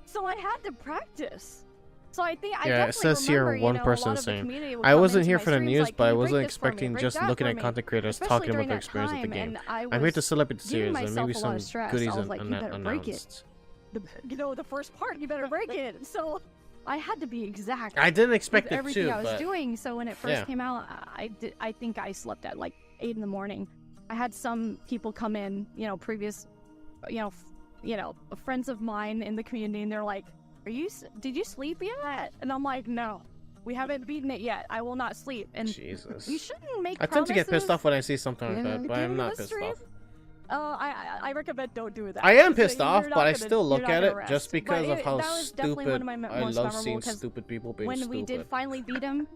So I had to practice. So I think I Yeah, it definitely says here remember, one you know, a person lot of the saying, community would I come wasn't into here my for the streams news, like, but "Can I you wasn't break this for me? expecting Break just that looking for at me?" content creators Especially talking about during their that experience with the time, game. and I I'm here to was celebrate the giving series and myself maybe a lot some of stress. goodies I was like, you better break it. announced. You know, the first part, you better break it. So I had to be exact. I didn't expect with it everything too, I was but doing. So when it first yeah. came out, I think I slept at like 8 in the morning. I had some people come in, you know, previous, friends of mine in the community, and they're like, did you sleep yet? And I'm like, no, We haven't beaten it yet. I will not sleep. And Jesus. we shouldn't make I tend to get pissed promises off when I see something like in that, the but I'm beginning of not the pissed stream. off. I recommend don't do that. I am So pissed you're off, not but I gonna- still you're look not at gonna it rest. just because But of how that was definitely one of my stupid I most love memorable, seeing 'cause stupid people being when stupid. we did finally beat him,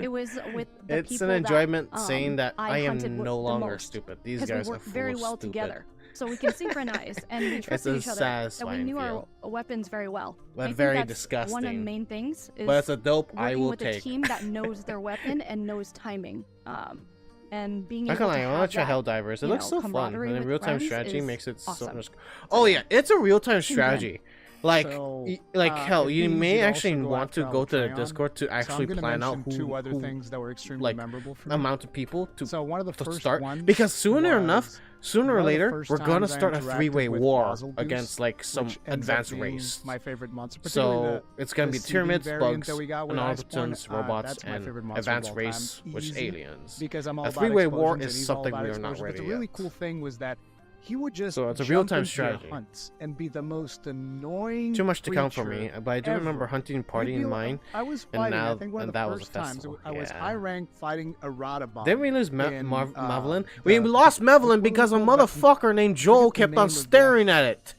it was with the It's people an enjoyment that, saying that I am hunted no the longer most, stupid. These 'cause guys we are work full very of well stupid. together, so we can synchronize and we trusted a each other, and we satisfying knew feel. our weapons very well. But I think very that's disgusting. One of the main things is But it's a dope I working will with a take. team that knows their weapon and knows timing. And being Not able gonna to lie, I have want to try that, Helldivers. It you looks know, so fun, camaraderie and then with real-time friends strategy is makes it so awesome. much. Oh yeah, it's a real-time Team strategy. Like, So, hell, it you means may you'd actually also go want after to go to the Altreon. Discord to So actually I'm gonna plan out mention who, two other who things that were extremely like, memorable for me. amount of people to So one of the to first start, ones because sooner was or one of the later first we're gonna times I start a interacted three-way with war Basil Goose, against like some which ends up advanced being race. my favorite monster. particularly So it's gonna the be CD pyramids, variant bugs, that we got with Iceborne. automatons, robots, That's my and favorite monster advanced of all race, time. which Easy, aliens. because I'm all A about three-way war explosions, and is he's all something about we are not explosions. ready But the really yet. cool thing was that he would just So it's a jump real-time into your strategy. hunts and be the most annoying Too much to count for me, creature but I do remember ever. hunting party You'd be in like- mine, I was and fighting, now I think one of and the that was a first times festival. I was Yeah. high rank fighting a Radabon. Didn't we lose in, Mavelin? the- We lost Mavelin because a quote-unquote motherfucker named Joel the kept name on of the- staring at it.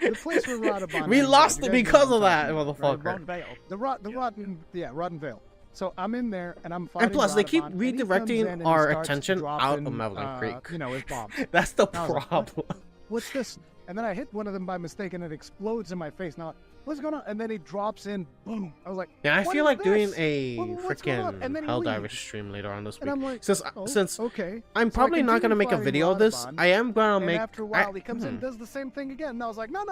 the place where Radabon We hangs out. lost You it guys know because what of I'm that, talking about, motherfucker. right? Rotten Vale. So I'm in there and I'm fighting. And plus, they keep Radabon, and he comes redirecting in and he our starts attention out of dropping, Mavelin Creek. You know, with bombs. That's the And I was like, problem. What's this? And then I hit one of them by mistake and it explodes in my face. Now, what's going on? And then he drops in, boom. I was like, Yeah, I what feel is like doing this? a What's going on? And then freaking he Helldivers leaves. stream later on this And week. I'm like, Since okay. I'm So I probably not gonna continue make a fighting video of this, Radabon, I am gonna and make. after a while, he comes in and does the same thing again. And I was like, no.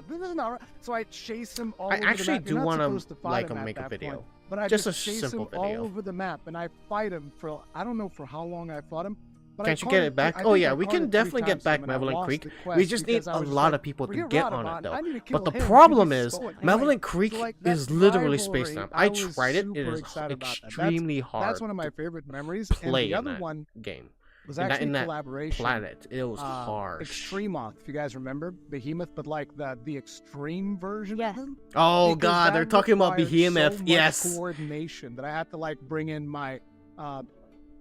This is not right. So I chase him all I over actually the map. do want to like him at make a that video. point, but I Just a chase simple him all video. over the map, and I fight him for I don't know for how long I fought him. But Can't you get it back? Oh yeah, we can definitely get back Mavelin Creek. We just need a lot of people to get on it though. But the problem is, Mavelin Creek is literally spaced out. I tried it. It is extremely hard. That's one of my favorite memories. Play And the in other that one game. was In actually that collaboration. planet. It was hard. Extremoth, if you guys remember Behemoth, but like the extreme version Yeah. of him. Oh Because god, that they're talking about required Behemoth. so much Yes. coordination that I had to like bring in my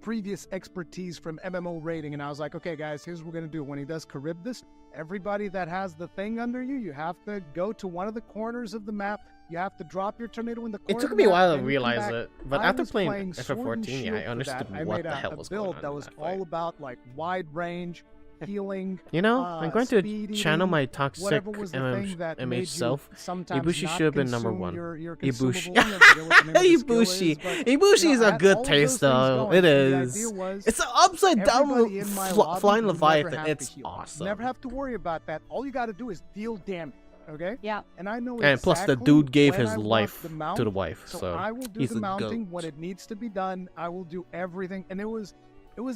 previous expertise from MMO rating, and I was like, okay, guys, here's what we're gonna do. When he does Charybdis, everybody that has the thing under you, you have to go to one of the corners of the map. You have to drop your tornado in the corner. It took of me the a map, while to and you come realize back. it, but I after was playing Sword and FF14, yeah, Shield I for understood that. I what made the hell a was build going on that in was that fight. all about like wide range, healing. You know, I'm going to speed channel eating, my toxic whatever was the thing that made you MH self. sometimes Ibushi not should have been number consume one. your Ibushi. consumable. I forget what the name of the skill is, Ibushi. but, Ibushi is I a had good all of taste those things though. going, It and the is. idea was It's an upside down everybody in my lobby flying would never Leviathan. have to It's heal. awesome. Never have to worry about that. All you got to do is deal damage. Okay. Yeah. And I know. And plus, the exactly dude gave when his I want life the mount, to the wife, so so I will do he's the a mounting goat. when it needs to be done. I will do everything, and it was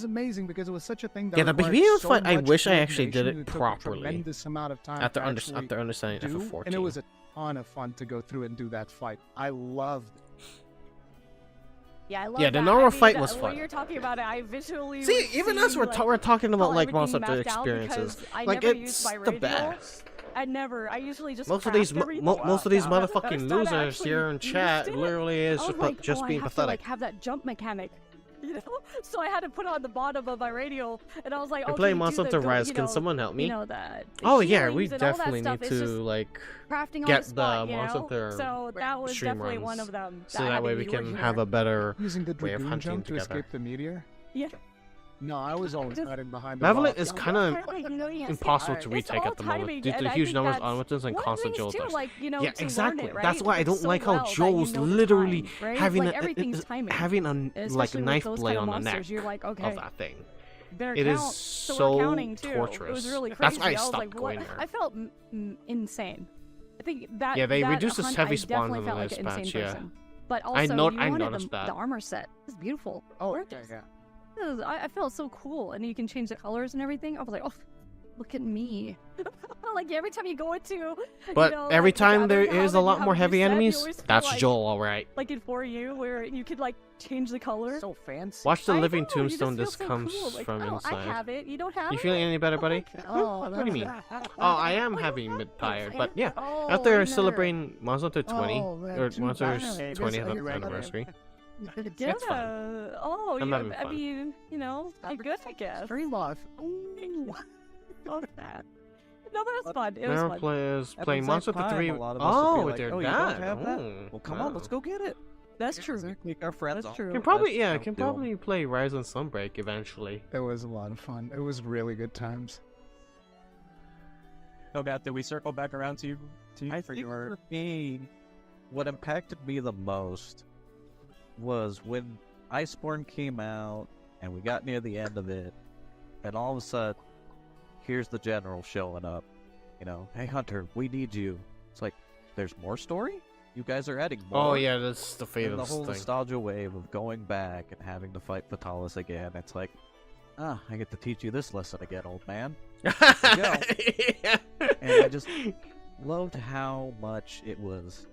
amazing because it was such a thing that Yeah, the required Behemoth so fight, I much wish I actually did coordination. it took a properly. tremendous amount of time After to actually understanding do, FF14. and it was a ton of fun to go through and do that fight. I loved it. Yeah, I love Yeah, the that. normal I mean, fight was When fun. you're talking about it, I visually See, was even us, seeing, we're talking about how like everything monster mapped out experiences. because I Like never it's used my the radio. best. I usually just Most of these craft everything most of these out. motherfucking First time I losers actually here in used chat it, literally is I was just, like, just oh, being I have pathetic. to, like, have that jump mechanic. You know, so I had to put it on the bottom of my radio, and I was like, I'm okay, playing do Monster the Hunter go- Rise. you Can know, someone help me? You know, the Oh yeah, we healings and all that definitely stuff. need It's to just like crafting on get the spot, the you Monster know? Hunter So that was stream definitely runs, one of them. so that way we can have a better Using the way of Dragoon hunting jump to together. escape the meteor. Yeah. No, I was always Just- hiding behind the Mavelin box. is kind of impossible to It's retake all at the moment timing, due to and the I huge think numbers of that's automatons and one constant thing Joel too, attacks. like, you know, Yeah, to learn exactly. it, right? That's why I Like, don't so like how well that Joel's you know the literally time, right? having Like, a everything's timing. having a like Especially with knife those blade kind on of the neck monsters, you're like, of okay. that thing. Better It is count. So so we're counting too. torturous. It was really crazy. That's why I was stopped like, going what? there. I felt insane. I think that Yeah, they that reduced this hunt, heavy I spawns definitely in the felt like last an insane patch, yeah. person. But I also, you wanted noticed that. the armor set. It's beautiful. Oh, Gorgeous. yeah. I felt so cool, and you can change the colors and everything. I was like, oh, look at me. Like every time you go into, But every time there is a lot more you heavy set, you enemies, always feel that's like, Joel, alright. Like in For You, where you could like change the color. So fancy. Watch the I living know, you just tombstone. feel This so comes cool. Like, from oh, inside. I have it. You don't have You it. feeling any better, buddy? Oh, What do you mean? Oh, I am having mid-tired, but yeah. Oh, After winner. celebrating Monster Hunter 20, Oh, man, or too Monster's bad. 20th anniversary. Yeah. It's fun. Oh, I'm having I fun. mean, you know, I'm good, I guess. Very live. Love that. No, that was fun. It was Now fun. players Happens playing that Monster Hunter time, 3. a lot of us would be Oh, like, they're "Oh, you that. don't have that? Oh, Well, come on, let's go get it." That's true. Make our friends. That's true. Can probably That's yeah, how can we do 'em. probably play Rise on Sunbreak eventually. It was a lot of fun. It was really good times. So, Matt, did we circle back around to you? I for think your... for me, what impacted me the most was when Iceborne came out and we got near the end of it, and all of a sudden, here's the general showing up. You know, hey Hunter, we need you. It's like, there's more story? You guys are adding more? Oh yeah, that's the And fatal the whole thing. nostalgia wave of going back and having to fight Fatalis again. It's like, I get to teach you this lesson again, old man. Yeah. And I just loved how much it was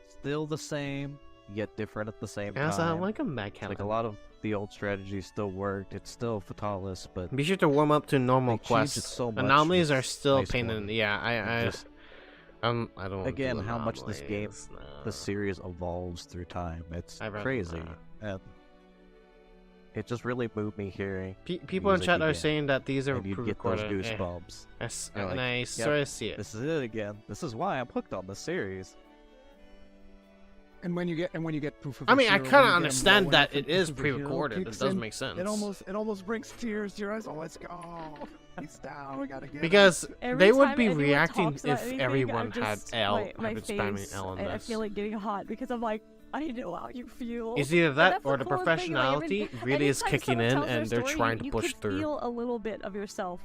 still the same, yet different at the same As time. like a mad Like a lot of the old strategies still worked. It's still Fatalis, but Be sure to warm up to normal they changed it quests. so much Anomalies with are still a Iceborne. pain in. Yeah, I Just- I don't. again, do how much this game, anomalies, the no. series evolves through time. It's I'd rather crazy, not. and it just really moved me hearing. People in music chat are again. saying that these are And you'd get those pre-recorded. goosebumps. You're like, And I "Yep, sort of see it. This is it again. This is why I'm hooked on this series. And when you get proof of I mean, the I hero, kind of when you get him understand blowing that up and it is proof of the hero pre-recorded. It kicks does in, make sense. It almost brings tears to your eyes. Oh, let's go. He's down. We gotta get Because Every they would time be anyone reacting talks about if anything, everyone I'm had just, L, my have been spamming face, L on I this. feel like getting hot because I'm like, I know how you feel. It's either And that that's or the coolest thing, like, professionality really is anytime kicking someone in tells their and they're story, trying to you push could through. feel a little bit of yourself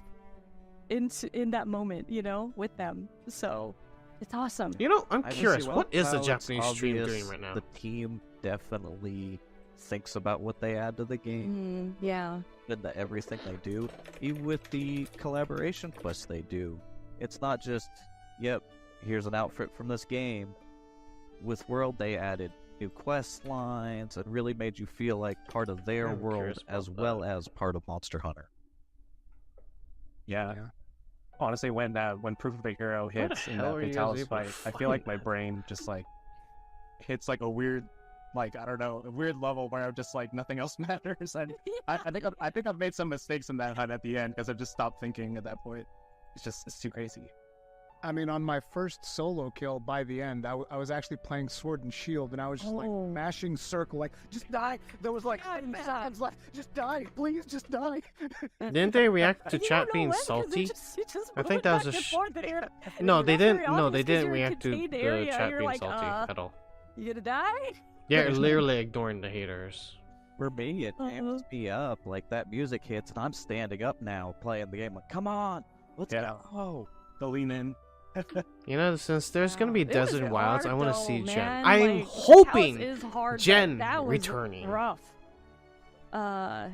in that moment, you know, with them. So it's awesome. You know, I'm I just curious, see what is the while it's Japanese stream obvious doing right now? The team definitely thinks about what they add to the game Yeah. and the everything they do, even with the collaboration quests they do. It's not just, yep, here's an outfit from this game. With World, they added new quest lines and really made you feel like part of their I'm world curious as about well as part of Monster Hunter. Yeah. Honestly, when Proof of the Hero hits in hell that are you guys Fatalis able to fight, I feel like find my brain just like hits like a weird, like I don't know, a weird level where I'm just like nothing else matters. And I think I've made some mistakes in that hunt at the end because I've just stopped thinking at that point. It's too crazy. I mean, on my first solo kill, by the end, I was actually playing Sword and Shield, and I was just like mashing circle, like, just die. There was like 10 seconds left. Just die, please, just die. Didn't they react to You chat don't know being when, 'cause salty? it just I think moved that was back a and forth in here. No, And they it's not didn't. very No, obvious they 'cause didn't you're in a react to contained the area, chat you're being like, salty at all. You gonna die? Yeah, literally ignoring the haters. For me, it amps me up. Like, that music hits, and I'm standing up now, playing the game. Like, come on, let's go. The lean in. You know, since there's gonna be It was Desert Wilds, I hard want to though, see Jen. man. I'm Like, hoping House is hard, but Jen that was returning. rough. Yeah,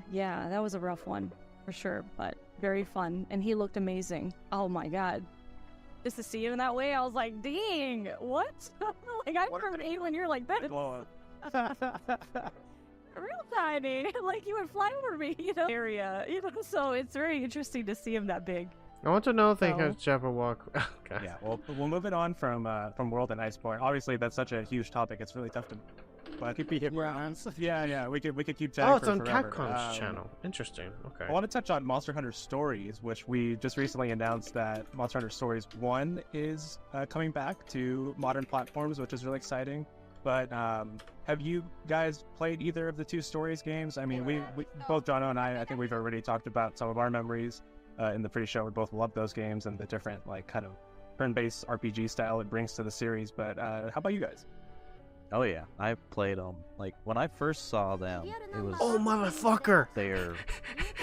that was a rough one for sure, but very fun, and he looked amazing. Oh my god, just to see him that way, I was like, dang, what? Like I'm from England, you're like that. Real tiny, like you would fly over me, you know. Area, you know. So it's very interesting to see him that big. I want to know. Think So- of Jabberwock. Okay. Yeah, well, we'll move it on from World and Iceborne. Obviously, that's such a huge topic. It's really tough to. But keep it yeah, we could keep chatting. Oh, it's for on forever. Capcom's channel. Interesting. Okay. I want to touch on Monster Hunter Stories, which we just recently announced that Monster Hunter Stories 1 is coming back to modern platforms, which is really exciting. But have you guys played either of the two Stories games? I mean, we both Jono and I think we've already talked about some of our memories in the pre-show. We both love those games and the different like kind of turn-based RPG style it brings to the series. But how about you guys? Oh yeah, I played them. Like, when I first saw them, it was Oh motherfucker! their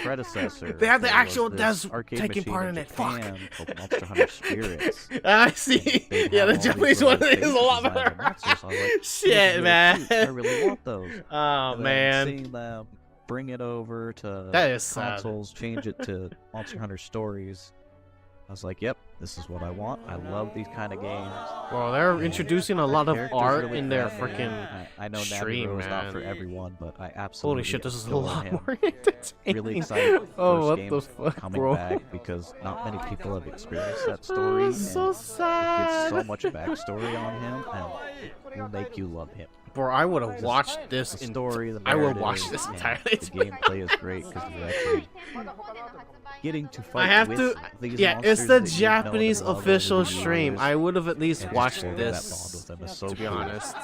predecessor. They had the There actual was this Des arcade taking machine part in it. Fuck. Japan called Monster Hunter Spirits. I see. They Yeah, have the all these Japanese little one is a faces lot designed better. of monsters. I was like, "This is Shit, really man. cute. I really want those." Oh And then man. seeing them bring it over to That is sad. consoles, change it to Monster Hunter Stories, I was like, yep, this is what I want. I love these kind of games. Well, they're introducing a lot of Characters art really in their grab me. freaking I know stream, Navigator is not man. for everyone, but I absolutely Holy shit, this is a adore lot him. more entertaining. Really excited for Oh, what games the fuck, coming bro? back because not many people have experienced that story. Oh, and so It sad. gives so much backstory on him, and it will make you love him. Bro, I would have watched this The in story, the I will narrative, watch this and entirely. The gameplay is great because you're actually getting to fight I have with to. these Yeah, it's monsters the that you've known Japanese and loved over official the stream. years, I would have at least and just watched building that bond with this. them is so To be cool. honest.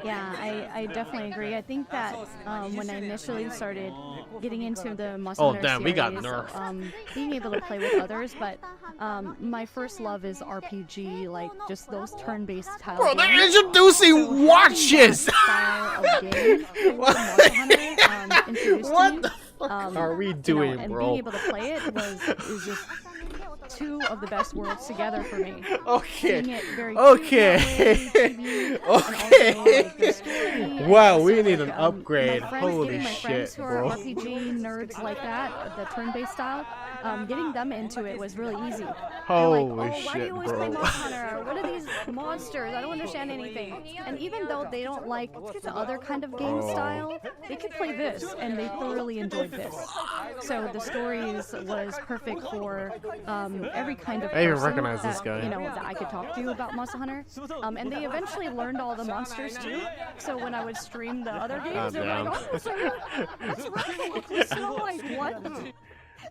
Yeah, I definitely agree. I think that when I initially started getting into the Monster Oh, Hunter damn, we got series, nerfed. being able to play with others, but my first love is RPG, like just those turn-based tile Bro, they're games. introducing watches! Style of game for Monster Hunter, introduced to What me. the fuck are we You know, doing, and bro? being able to play it is just two of the best worlds together for me. Okay. Seeing it very Okay. cute that way, chibi, Okay. and also, like, the story, Wow, and we also, need an like, upgrade. My friends, Holy getting my friends shit, who bro. are RPG nerds like that, the turn-based style, getting them into it was really easy. They're like, Holy oh, why do shit, you always play bro. Monster Hunter? What are these monsters? I don't understand anything. And even though they don't like the other kind of game style, they could play this, and they thoroughly enjoyed this. So the stories was perfect for every kind of I even person recognize this that, guy. you know, that I could talk to about Monster Hunter. And they eventually learned all the monsters too. So when I would stream the other games, they're like, oh, so that's right. So like, what?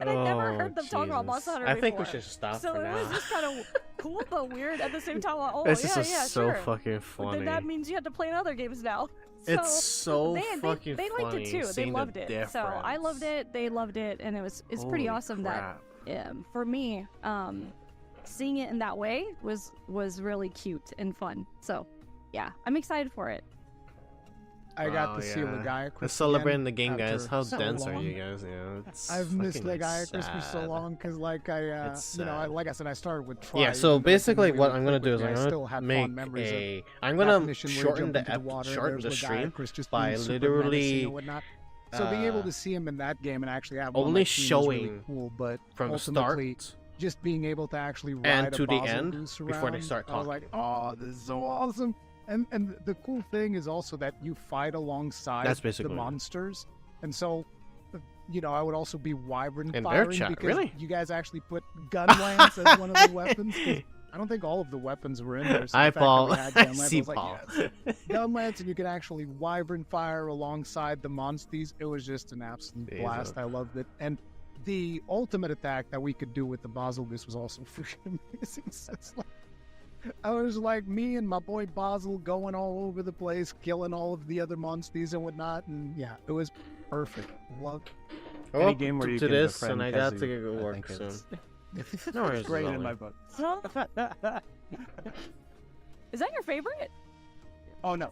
And I never heard them talk about Monster Hunter I before. think we should stop So for it now. was just kind of cool but weird at the same time. Like, oh, This yeah, is yeah, so sure. fucking But funny. then that means you have to play in other games now. It's so they fucking they liked funny it too. They seeing the loved it. So I loved difference. it. They loved it, and it's pretty Holy awesome crap. that for me, seeing it in that way was really cute and fun. So yeah, I'm excited for it. I got Oh, to see yeah. Legaia Let's Crispy celebrate again the game, guys. after How so dense are long. you guys? Yeah, it's I've missed fucking, like, Legaia Crispy so sad. long because, like, It's you know, sad. like I said, I started with Try. Yeah, so even though it basically didn't what really I'm gonna click do with is me, I'm I still gonna have make fond memories of I'm that gonna mission where you shorten jump the into water, shorten there's the Legaia stream Chris just by being super literally menacing and whatnot. So being able to see him in that game and actually have one on only my team is really showing cool, but from the ultimately, start just being able to actually ride and a to the Basel end goose before they around, start I was like, talking. oh, this is so awesome. And the cool thing is also that you fight alongside That's the basically it. monsters, and so you know I would also be wyvern In their firing chat, because really? you guys actually put gun lance as one of the weapons. 'Cause I don't think all of the weapons were in there. So the fact that we Eyeball, had gun lance, I see was like, ball. yes. Gun lance, and you could actually wyvern fire alongside the monsters. It was just an absolute blast. I loved it, and the ultimate attack that we could do with the Basel Goose was also freaking amazing. So it's like, I was like me and my boy Basel going all over the place, killing all of the other monsters and whatnot, and yeah, it was perfect. Loved it. Well, Any game where you to can this, befriend and I got to Kazu, go I work think soon. it's- No worries, great in Zoe. my book. Is that your favorite? Oh no,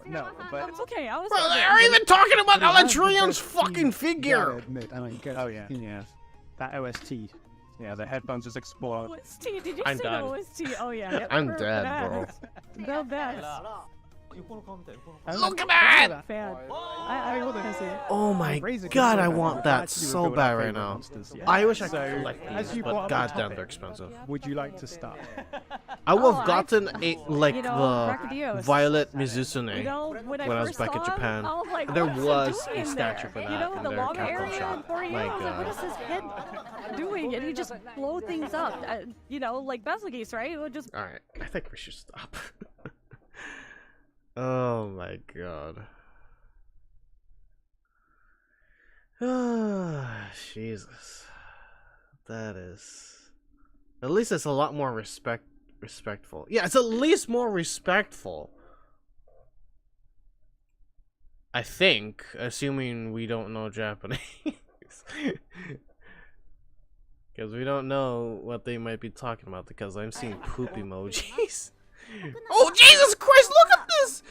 but It's okay. I was. Bro, they're even talking about But it has the Eladrian's best fucking theme, figure. gotta admit. I mean, oh yeah, that OST, yeah, the headphones just explode. OST. Did you I'm say done. the OST? Oh yeah. I'm We're dead, bro. best. The best. Look at that! Fan. I want to see it. Oh my god, I want that so bad right now. I wish I could collect as these, you but brought up the goddamn, topic, they're expensive. Would you like to start? I would Oh, have gotten a like you know, the Brachydios. Violet Mizusune You know, when I was first back in saw him, Japan. I was like, There what is was he doing a in statue there? for You that know, in the their long Capcom area shop. for you. My I was like, what god. is his head doing? And he just blow things up. You know, like Basilgeese, right? It would just. Alright, I think we should stop. Oh my god. Jesus. That is... At least it's a lot more respectful. Yeah, it's at least more respectful. I think, assuming we don't know Japanese. Because we don't know what they might be talking about, because I'm seeing poop emojis. Oh, Jesus Christ, look at this!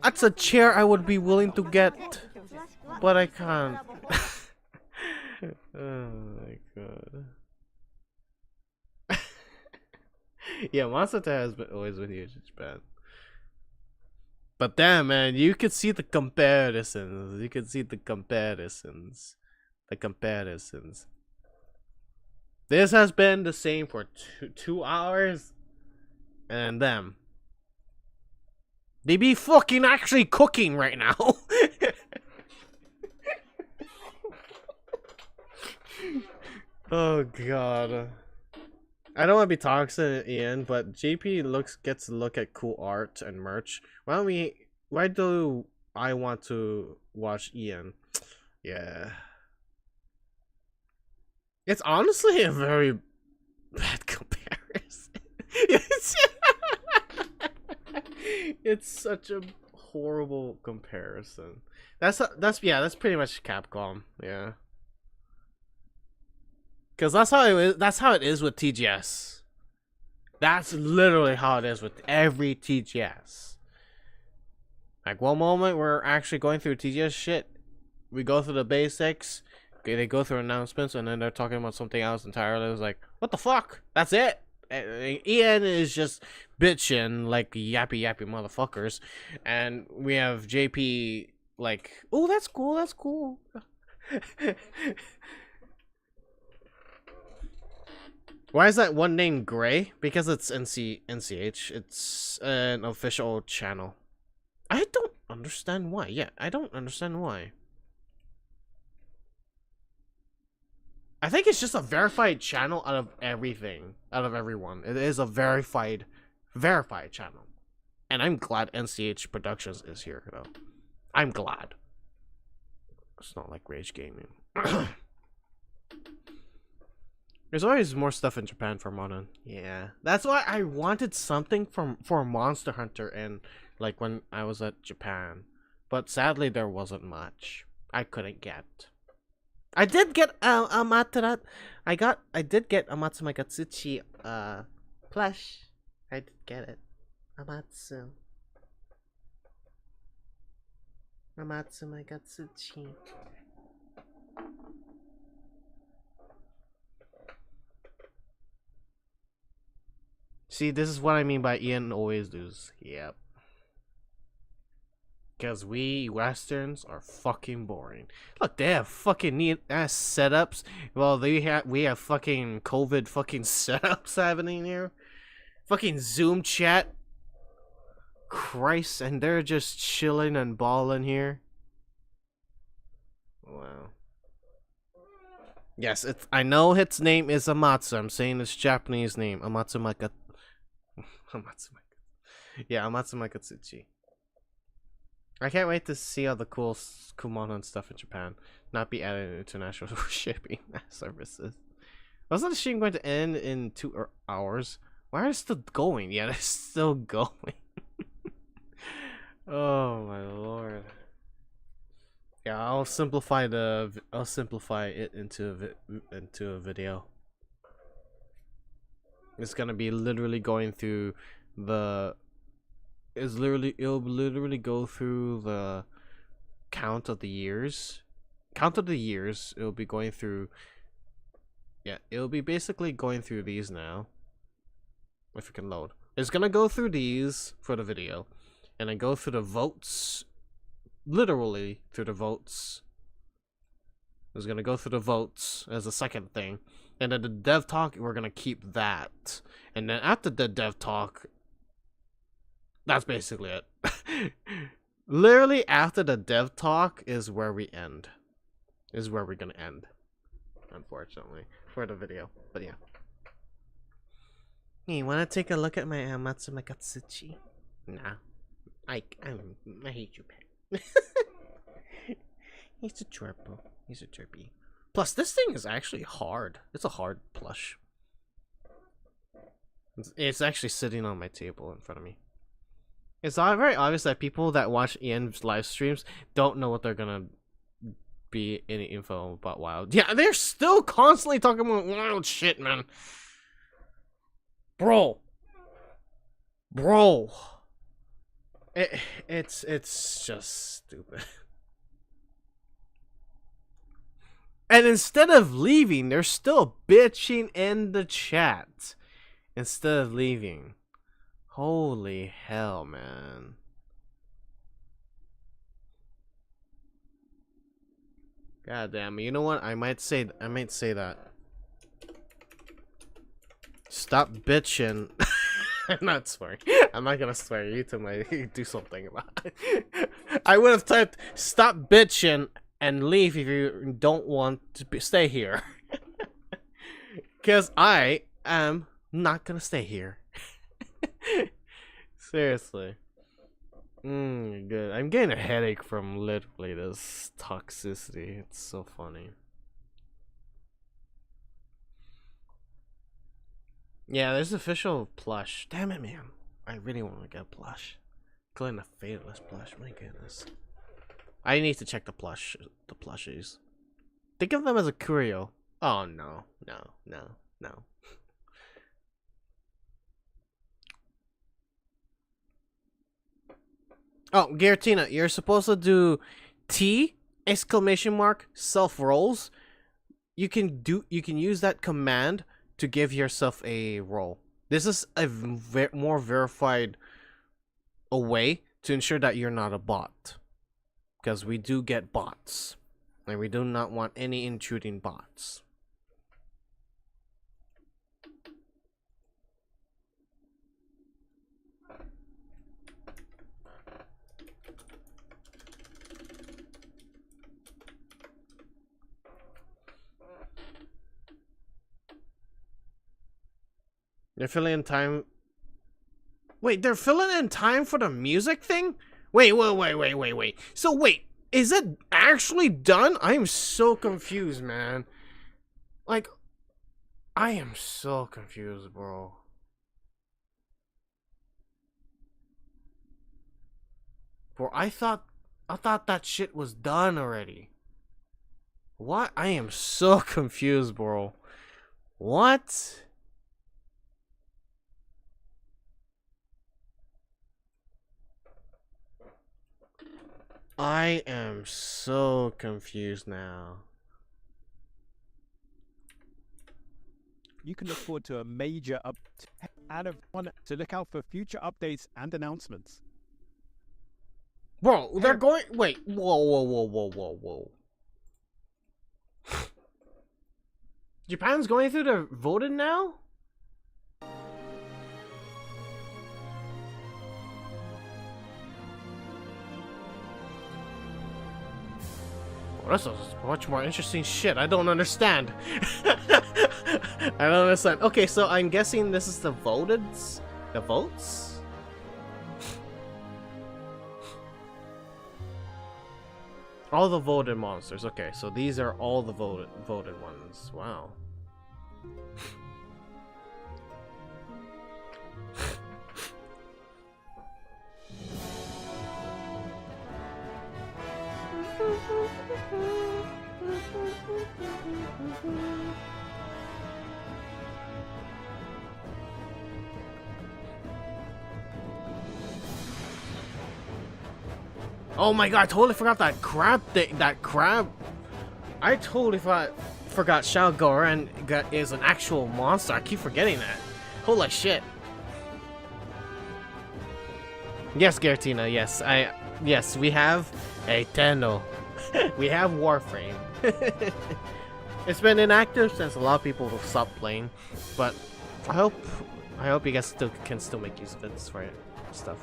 That's a chair I would be willing to get, but I can't. Oh my god. Yeah, Masata has been always been huge in Japan. But damn, man, you could see the comparisons. You could see the comparisons. The comparisons. This has been the same for 2 hours. And them. They be fucking actually cooking right now. Oh god. I don't want to be toxic, Ian, but JP gets to look at cool art and merch. Why do I want to watch Ian? Yeah. It's honestly a very bad comparison. It's such a horrible comparison. That's pretty much Capcom, yeah. Cause that's how it is with TGS. That's literally how it is with every TGS. Like one moment we're actually going through TGS shit. We go through the basics. Okay, they go through announcements and then they're talking about something else entirely. It's like, what the fuck? That's it. Ian is just bitching like yappy motherfuckers, and we have JP like, oh, that's cool, that's cool. Why is that one named Gray? Because it's NCH. It's an official channel. I don't understand why. Yeah, I don't understand why. I think it's just a verified channel out of everything, out of everyone. It is a verified channel. And I'm glad NCH Productions is here, though. I'm glad. It's not like Rage Gaming. There's always more stuff in Japan for Monon. Yeah. That's why I wanted something for Monster Hunter and like when I was at Japan. But sadly there wasn't much. I couldn't get. I did get Amaterasu. I did get Amatsu Magatsuchi plush. I did get it. Amatsu Magatsuchi. See, this is what I mean by Ian always does. Yep. Because we Westerns are fucking boring. Look, they have fucking neat ass setups. Well, we have fucking COVID fucking setups happening here. Fucking Zoom chat. Christ, and they're just chilling and balling here. Wow. Yes, I know its name is Amatsu. I'm saying its Japanese name. Amatsu Magatsuchi. Yeah, Amatsu Magatsuchi. I can't wait to see all the cool Kumon and stuff in Japan. Not be added in international shipping services. Wasn't the stream going to end in 2 hours? Why are they still going? Yeah, they're still going. Oh my lord. Yeah, I'll simplify it into a video. It's gonna be literally going through the. It'll literally go through the count of the years. It'll be going through. Yeah, it'll be basically going through these now. If it can load, it's gonna go through these for the video, and then go through the votes. Literally through the votes. It's gonna go through the votes as a second thing, and then the dev talk we're gonna keep that, and then after the dev talk, that's basically it. Literally after the dev talk is where we end. Is where we're gonna end, unfortunately, for the video. But yeah. Hey, wanna take a look at my Amatsu Magatsuchi? Nah, I hate you, pet. He's a chirpo. He's a chirpy. Plus, this thing is actually hard. It's a hard plush. It's actually sitting on my table in front of me. It's very obvious that people that watch Ian's live streams don't know what they're gonna be any info about Wild. Yeah, they're still constantly talking about Wild shit, man. Bro. It's just stupid. And instead of leaving, they're still bitching in the chat. Instead of leaving. Holy hell, man. God damn. You know what? I might say that. Stop bitching. I'm not swearing. I'm not gonna swear. You do something about it. I would have typed stop bitching and leave if you don't want to stay here. Because I am not gonna stay here. Seriously. Good. I'm getting a headache from literally this toxicity. It's so funny. Yeah, there's official plush. Damn it, man. I really want to get a plush. Including a Fatalist plush. My goodness. I need to check the plushies. Think of them as a curio. Oh, no. No. Oh, Giratina, you're supposed to do T ! Self rolls. You can use that command to give yourself a role. This is a more verified way to ensure that you're not a bot. Because we do get bots. And we do not want any intruding bots. They're filling in time. Wait, they're filling in time for the music thing? Wait. So wait, is it actually done? I am so confused, man. Like, I am so confused, bro. Bro, I thought that shit was done already. What? I am so confused, bro. What? I am so confused now. You can look forward to a major to look out for future updates and announcements. Bro, they're going. Wait, whoa. Japan's going through the voting now? This is much more interesting shit. I don't understand. I don't understand. Okay, so I'm guessing this is the votes? All the voted monsters. Okay, so these are all the voted ones. Wow. Oh my god, I totally forgot that crab thing. That crab. I totally forgot Shao Goran is an actual monster. I keep forgetting that. Holy shit. Yes, Giratina, yes. Yes, we have a Tenno. We have Warframe. It's been inactive since a lot of people have stopped playing, but I hope you guys can still make use of it for stuff.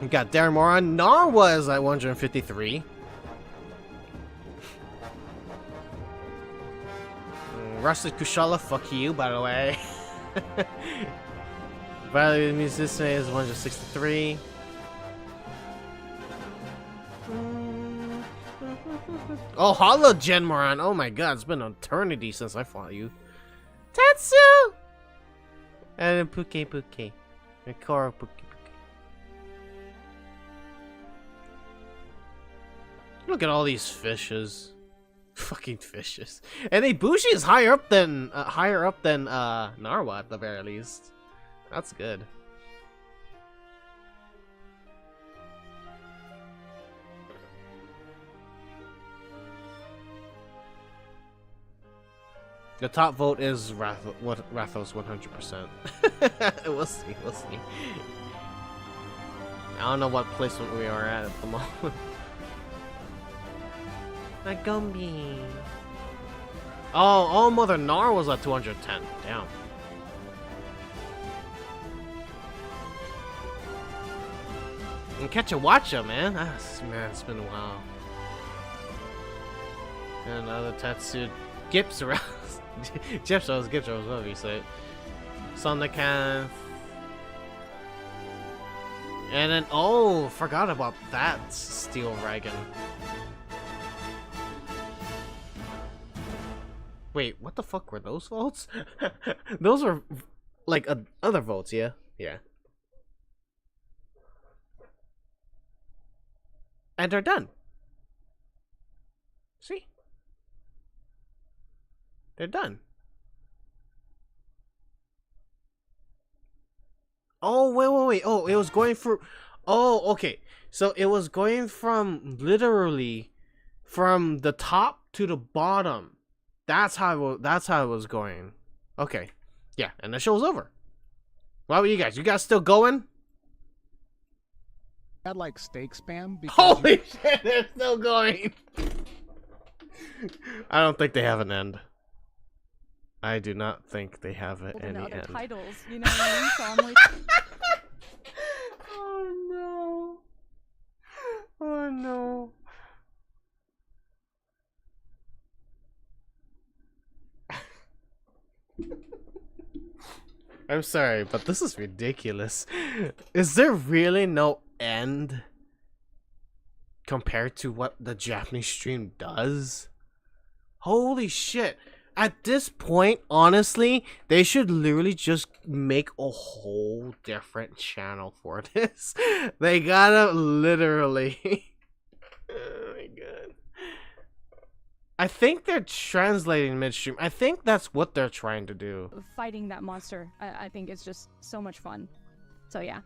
We got Darren Moran. Nar was at 153. Rusted Kushala, fuck you, by the way. Value of the Musician is 163. Oh, Hollow Gen Moran. Oh my god, it's been an eternity since I fought you. Tetsu! And then Puke. And Koro Puke. Look at all these fishes. Fucking fishes. And Ibushi is higher up than Narwa at the very least. That's good. The top vote is Rathos 100%. We'll see. I don't know what placement we are at the moment. A Gumby. Oh, Mother Nar was at 210. Damn. And catch a watcha, man. Man, it's been a while. And another tattooed Gips around. Gips, whatever you say. Sonderkampf. And then, oh, forgot about that Steel Dragon. Wait, what the fuck were those votes? Those were like other votes, yeah? Yeah. And they're done. See? They're done. Oh, wait. Oh, it was going for... Oh, okay. So it was going from literally from the top to the bottom. That's how it was going. Okay. Yeah, and the show's over. What about you guys? You guys still going? Had like steak spam because Holy shit, they're still going. I don't think they have an end. I do not think they have it any end. Titles, you know what I mean? So I'm like, oh no. Oh no. I'm sorry, but this is ridiculous. Is there really no end compared to what the Japanese stream does? Holy shit. At this point, honestly, they should literally just make a whole different channel for this. They gotta literally... Oh my god. I think they're translating midstream. I think that's what they're trying to do. fighting that monster, I think it's just so much fun. So yeah.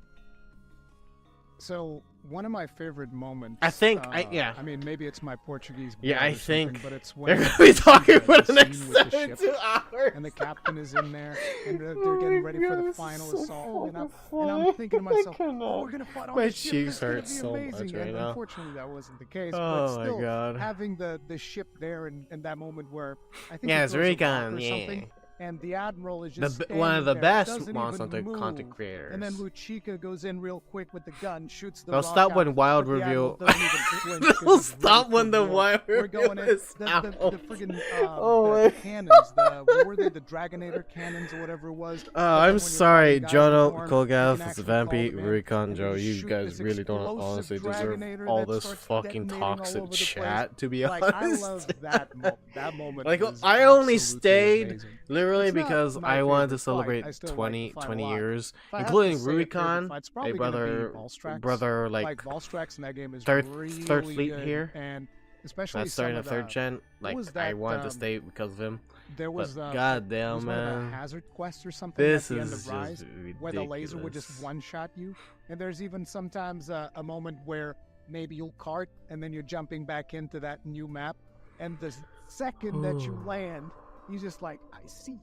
So one of my favorite moments. I think I mean, maybe it's my Portuguese. Yeah, I or think but it's they're when gonna be talking for the scene next with the 72 hours. and the captain is in there, and they're Oh getting my ready for God, the it's final so assault. And fucking I'm thinking to funny. myself, I oh, cannot. we're gonna fight on My the ship. cheeks This is gonna hurt be so much amazing. right And now. unfortunately, that wasn't the case. Oh but my still, God. having the ship there and that moment where I think Yeah, it it's throws a rock recon, or yeah. something, and the admiral is just One of the standing there, best doesn't Monster even Hunter content move. creators. And then Luchika goes in real quick with the gun, shoots the They'll rock stop out, when Wild but the admiral Reveal. doesn't even flinch 'cause They'll he's ready stop for when the war. Wild We're Reveal going in. is The out. friggin' Oh the my cannons, what were they? The Dragonator cannons or whatever it was. But then I'm when you're sorry, fighting guys in Jono, form, Kogath, you can actually Vampy, call them in, Recon, and Joe. they You shoot guys this really don't explosive honestly deserve Dragonator all that this starts fucking detonating all toxic over the place. chat, to be Like, honest. I love that moment. That moment. Like, was I only absolutely stayed amazing. literally It's not because my I wanted to favorite fight. celebrate I still like 20 the fight a 20 lot. years, If I had to including say a favorite Rubicon, fight, it's a probably gonna brother, be Volstrax. brother, like Volstrax in that game is third really fleet good, here. and especially That's starting some a of third the, gen. what Like, was I that, wanted to stay because of him. there was But it goddamn, was one of the man. hazard quests or something This at the end is of just Rise, where the laser would ridiculous. just one-shot you. And there's even sometimes a moment where maybe you'll cart and then you're jumping back into that new map, and the second that you land, you just like, I see.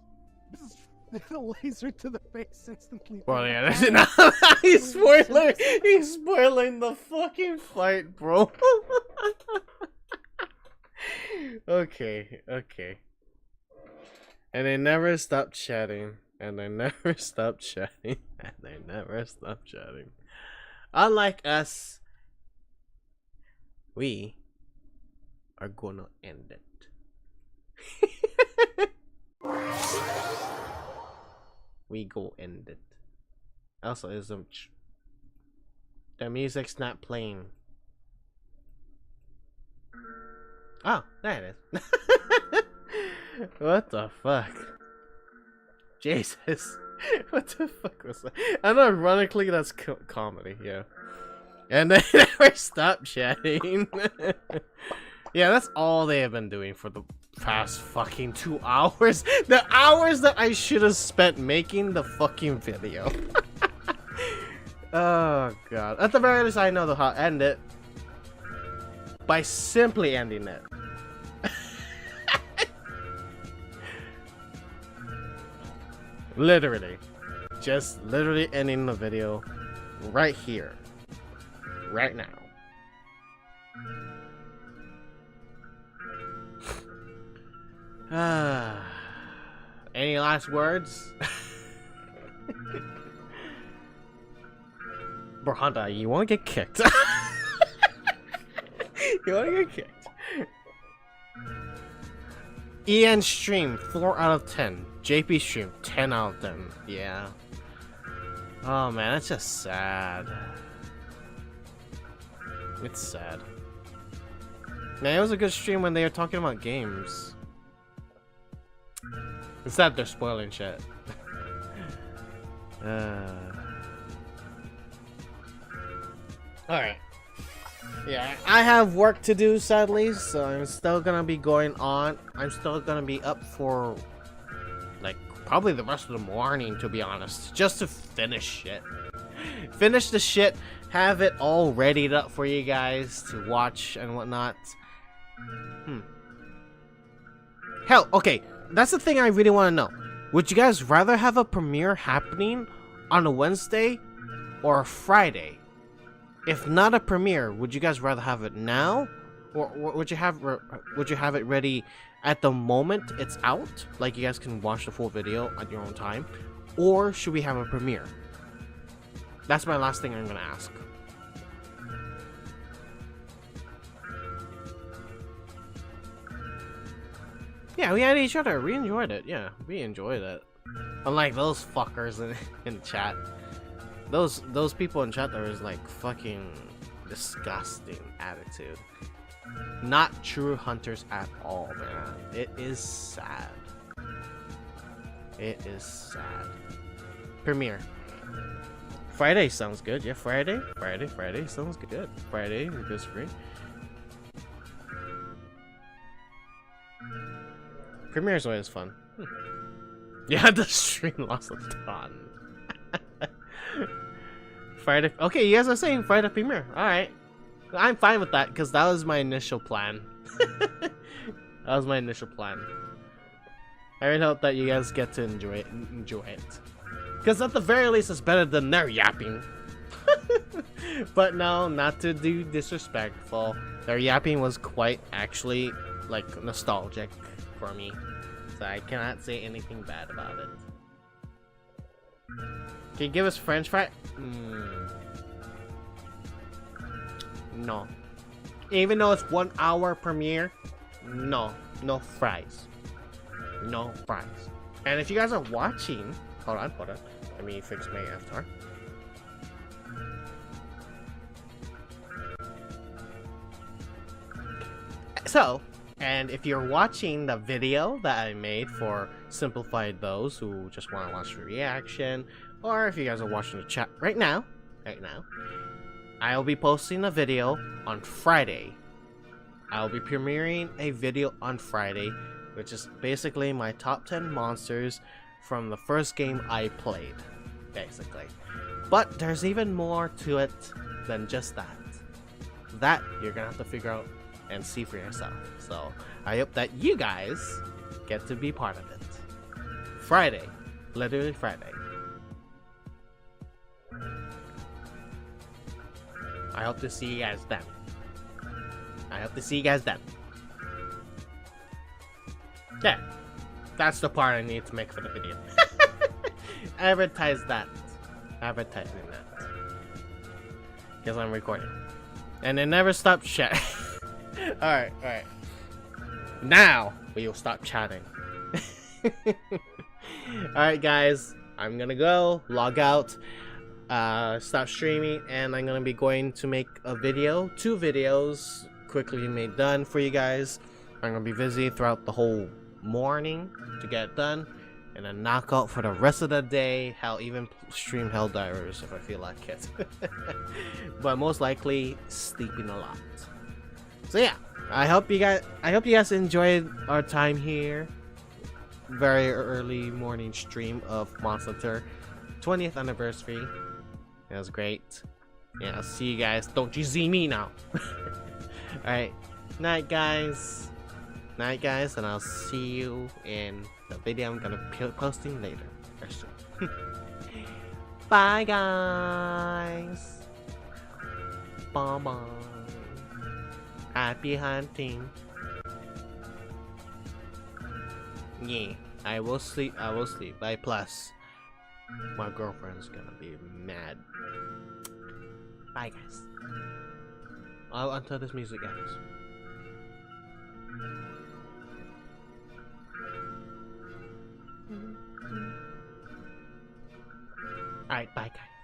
This is the laser to the face instantly. Well, yeah, that's not. He's spoiling the fucking fight, bro. Okay. And they never stopped chatting. Unlike us, we are gonna end it. We go end it. Also, is the music's not playing. Oh, there it is. What the fuck? Jesus. What the fuck was that? And ironically, that's comedy, yeah. And they never stop chatting. Yeah, that's all they have been doing for the past fucking 2 hours. The hours that I should have spent making the fucking video. Oh god. At the very least, I know how to end it. By simply ending it. Literally. Just literally ending the video right here. Right now. Any last words? Bro, Honda, you want to get kicked? You want to get kicked? EN stream 4 out of 10. JP stream 10 out of 10. Yeah. Oh man, that's just sad. It's sad. Man, it was a good stream when they were talking about games. It's sad they're spoiling shit. Alright. Yeah, I have work to do, sadly, so I'm still gonna be going on. I'm still gonna be up for, like, probably the rest of the morning, to be honest. Just to finish it. Finish the shit, have it all readied up for you guys to watch and whatnot. Hell, okay, that's the thing I really want to know. Would you guys rather have a premiere happening on a Wednesday or a Friday? If not a premiere, would you guys rather have it now, or would you have it ready at the moment it's out, like you guys can watch the full video at your own time, or should we have a premiere? That's my last thing I'm gonna ask. Yeah, we had each other. We enjoyed it. Yeah, we enjoyed it. Unlike those fuckers in chat. Those people in chat, there was like fucking disgusting attitude. Not true hunters at all, man. It is sad. It is sad. Premiere. Friday sounds good. Yeah, Friday sounds good. Friday is free. Premiere is always fun. Yeah, the stream lost a ton. Friday. Okay, you guys are saying Friday premiere. All right, I'm fine with that because that was my initial plan. That was my initial plan. I really hope that you guys get to enjoy it. Because at the very least, it's better than their yapping. But no, not to do disrespectful. Their yapping was quite actually like nostalgic for me, so I cannot say anything bad about it. Can you give us French fry? No. Even though it's 1 hour premiere, no fries. No fries. And if you guys are watching, hold on. Let me fix my avatar. So, and if you're watching the video that I made for Simplified Those who just want to watch the reaction, or if you guys are watching the chat right now, I'll be posting a video on Friday. I'll be premiering a video on Friday, which is basically my top 10 monsters from the first game I played, basically. But there's even more to it than just that. That you're gonna have to figure out and see for yourself. So I hope that you guys get to be part of it. Friday, literally Friday. I hope to see you guys then. Yeah, that's the part I need to make for the video. Advertising that. Because I'm recording. And it never stops chatting. Alright. Now we will stop chatting. Alright guys, I'm gonna go, log out, stop streaming, and I'm gonna be going to make a video, 2 videos, quickly made done for you guys. I'm gonna be busy throughout the whole morning to get it done, and then knock out for the rest of the day. Hell, even stream Helldivers if I feel like it. But most likely sleeping a lot. So yeah, I hope you guys enjoyed our time here. Very early morning stream of Monster Hunter 20th anniversary. It was great. Yeah, I'll see you guys. Don't you see me now? Alright, night guys, and I'll see you in the video I'm gonna be posting later. Very soon. Bye guys. Bye. Happy hunting. Yeah, I will sleep. I will sleep. Plus, my girlfriend's gonna be mad. Bye, guys. Until this music ends. Alright, bye, guys.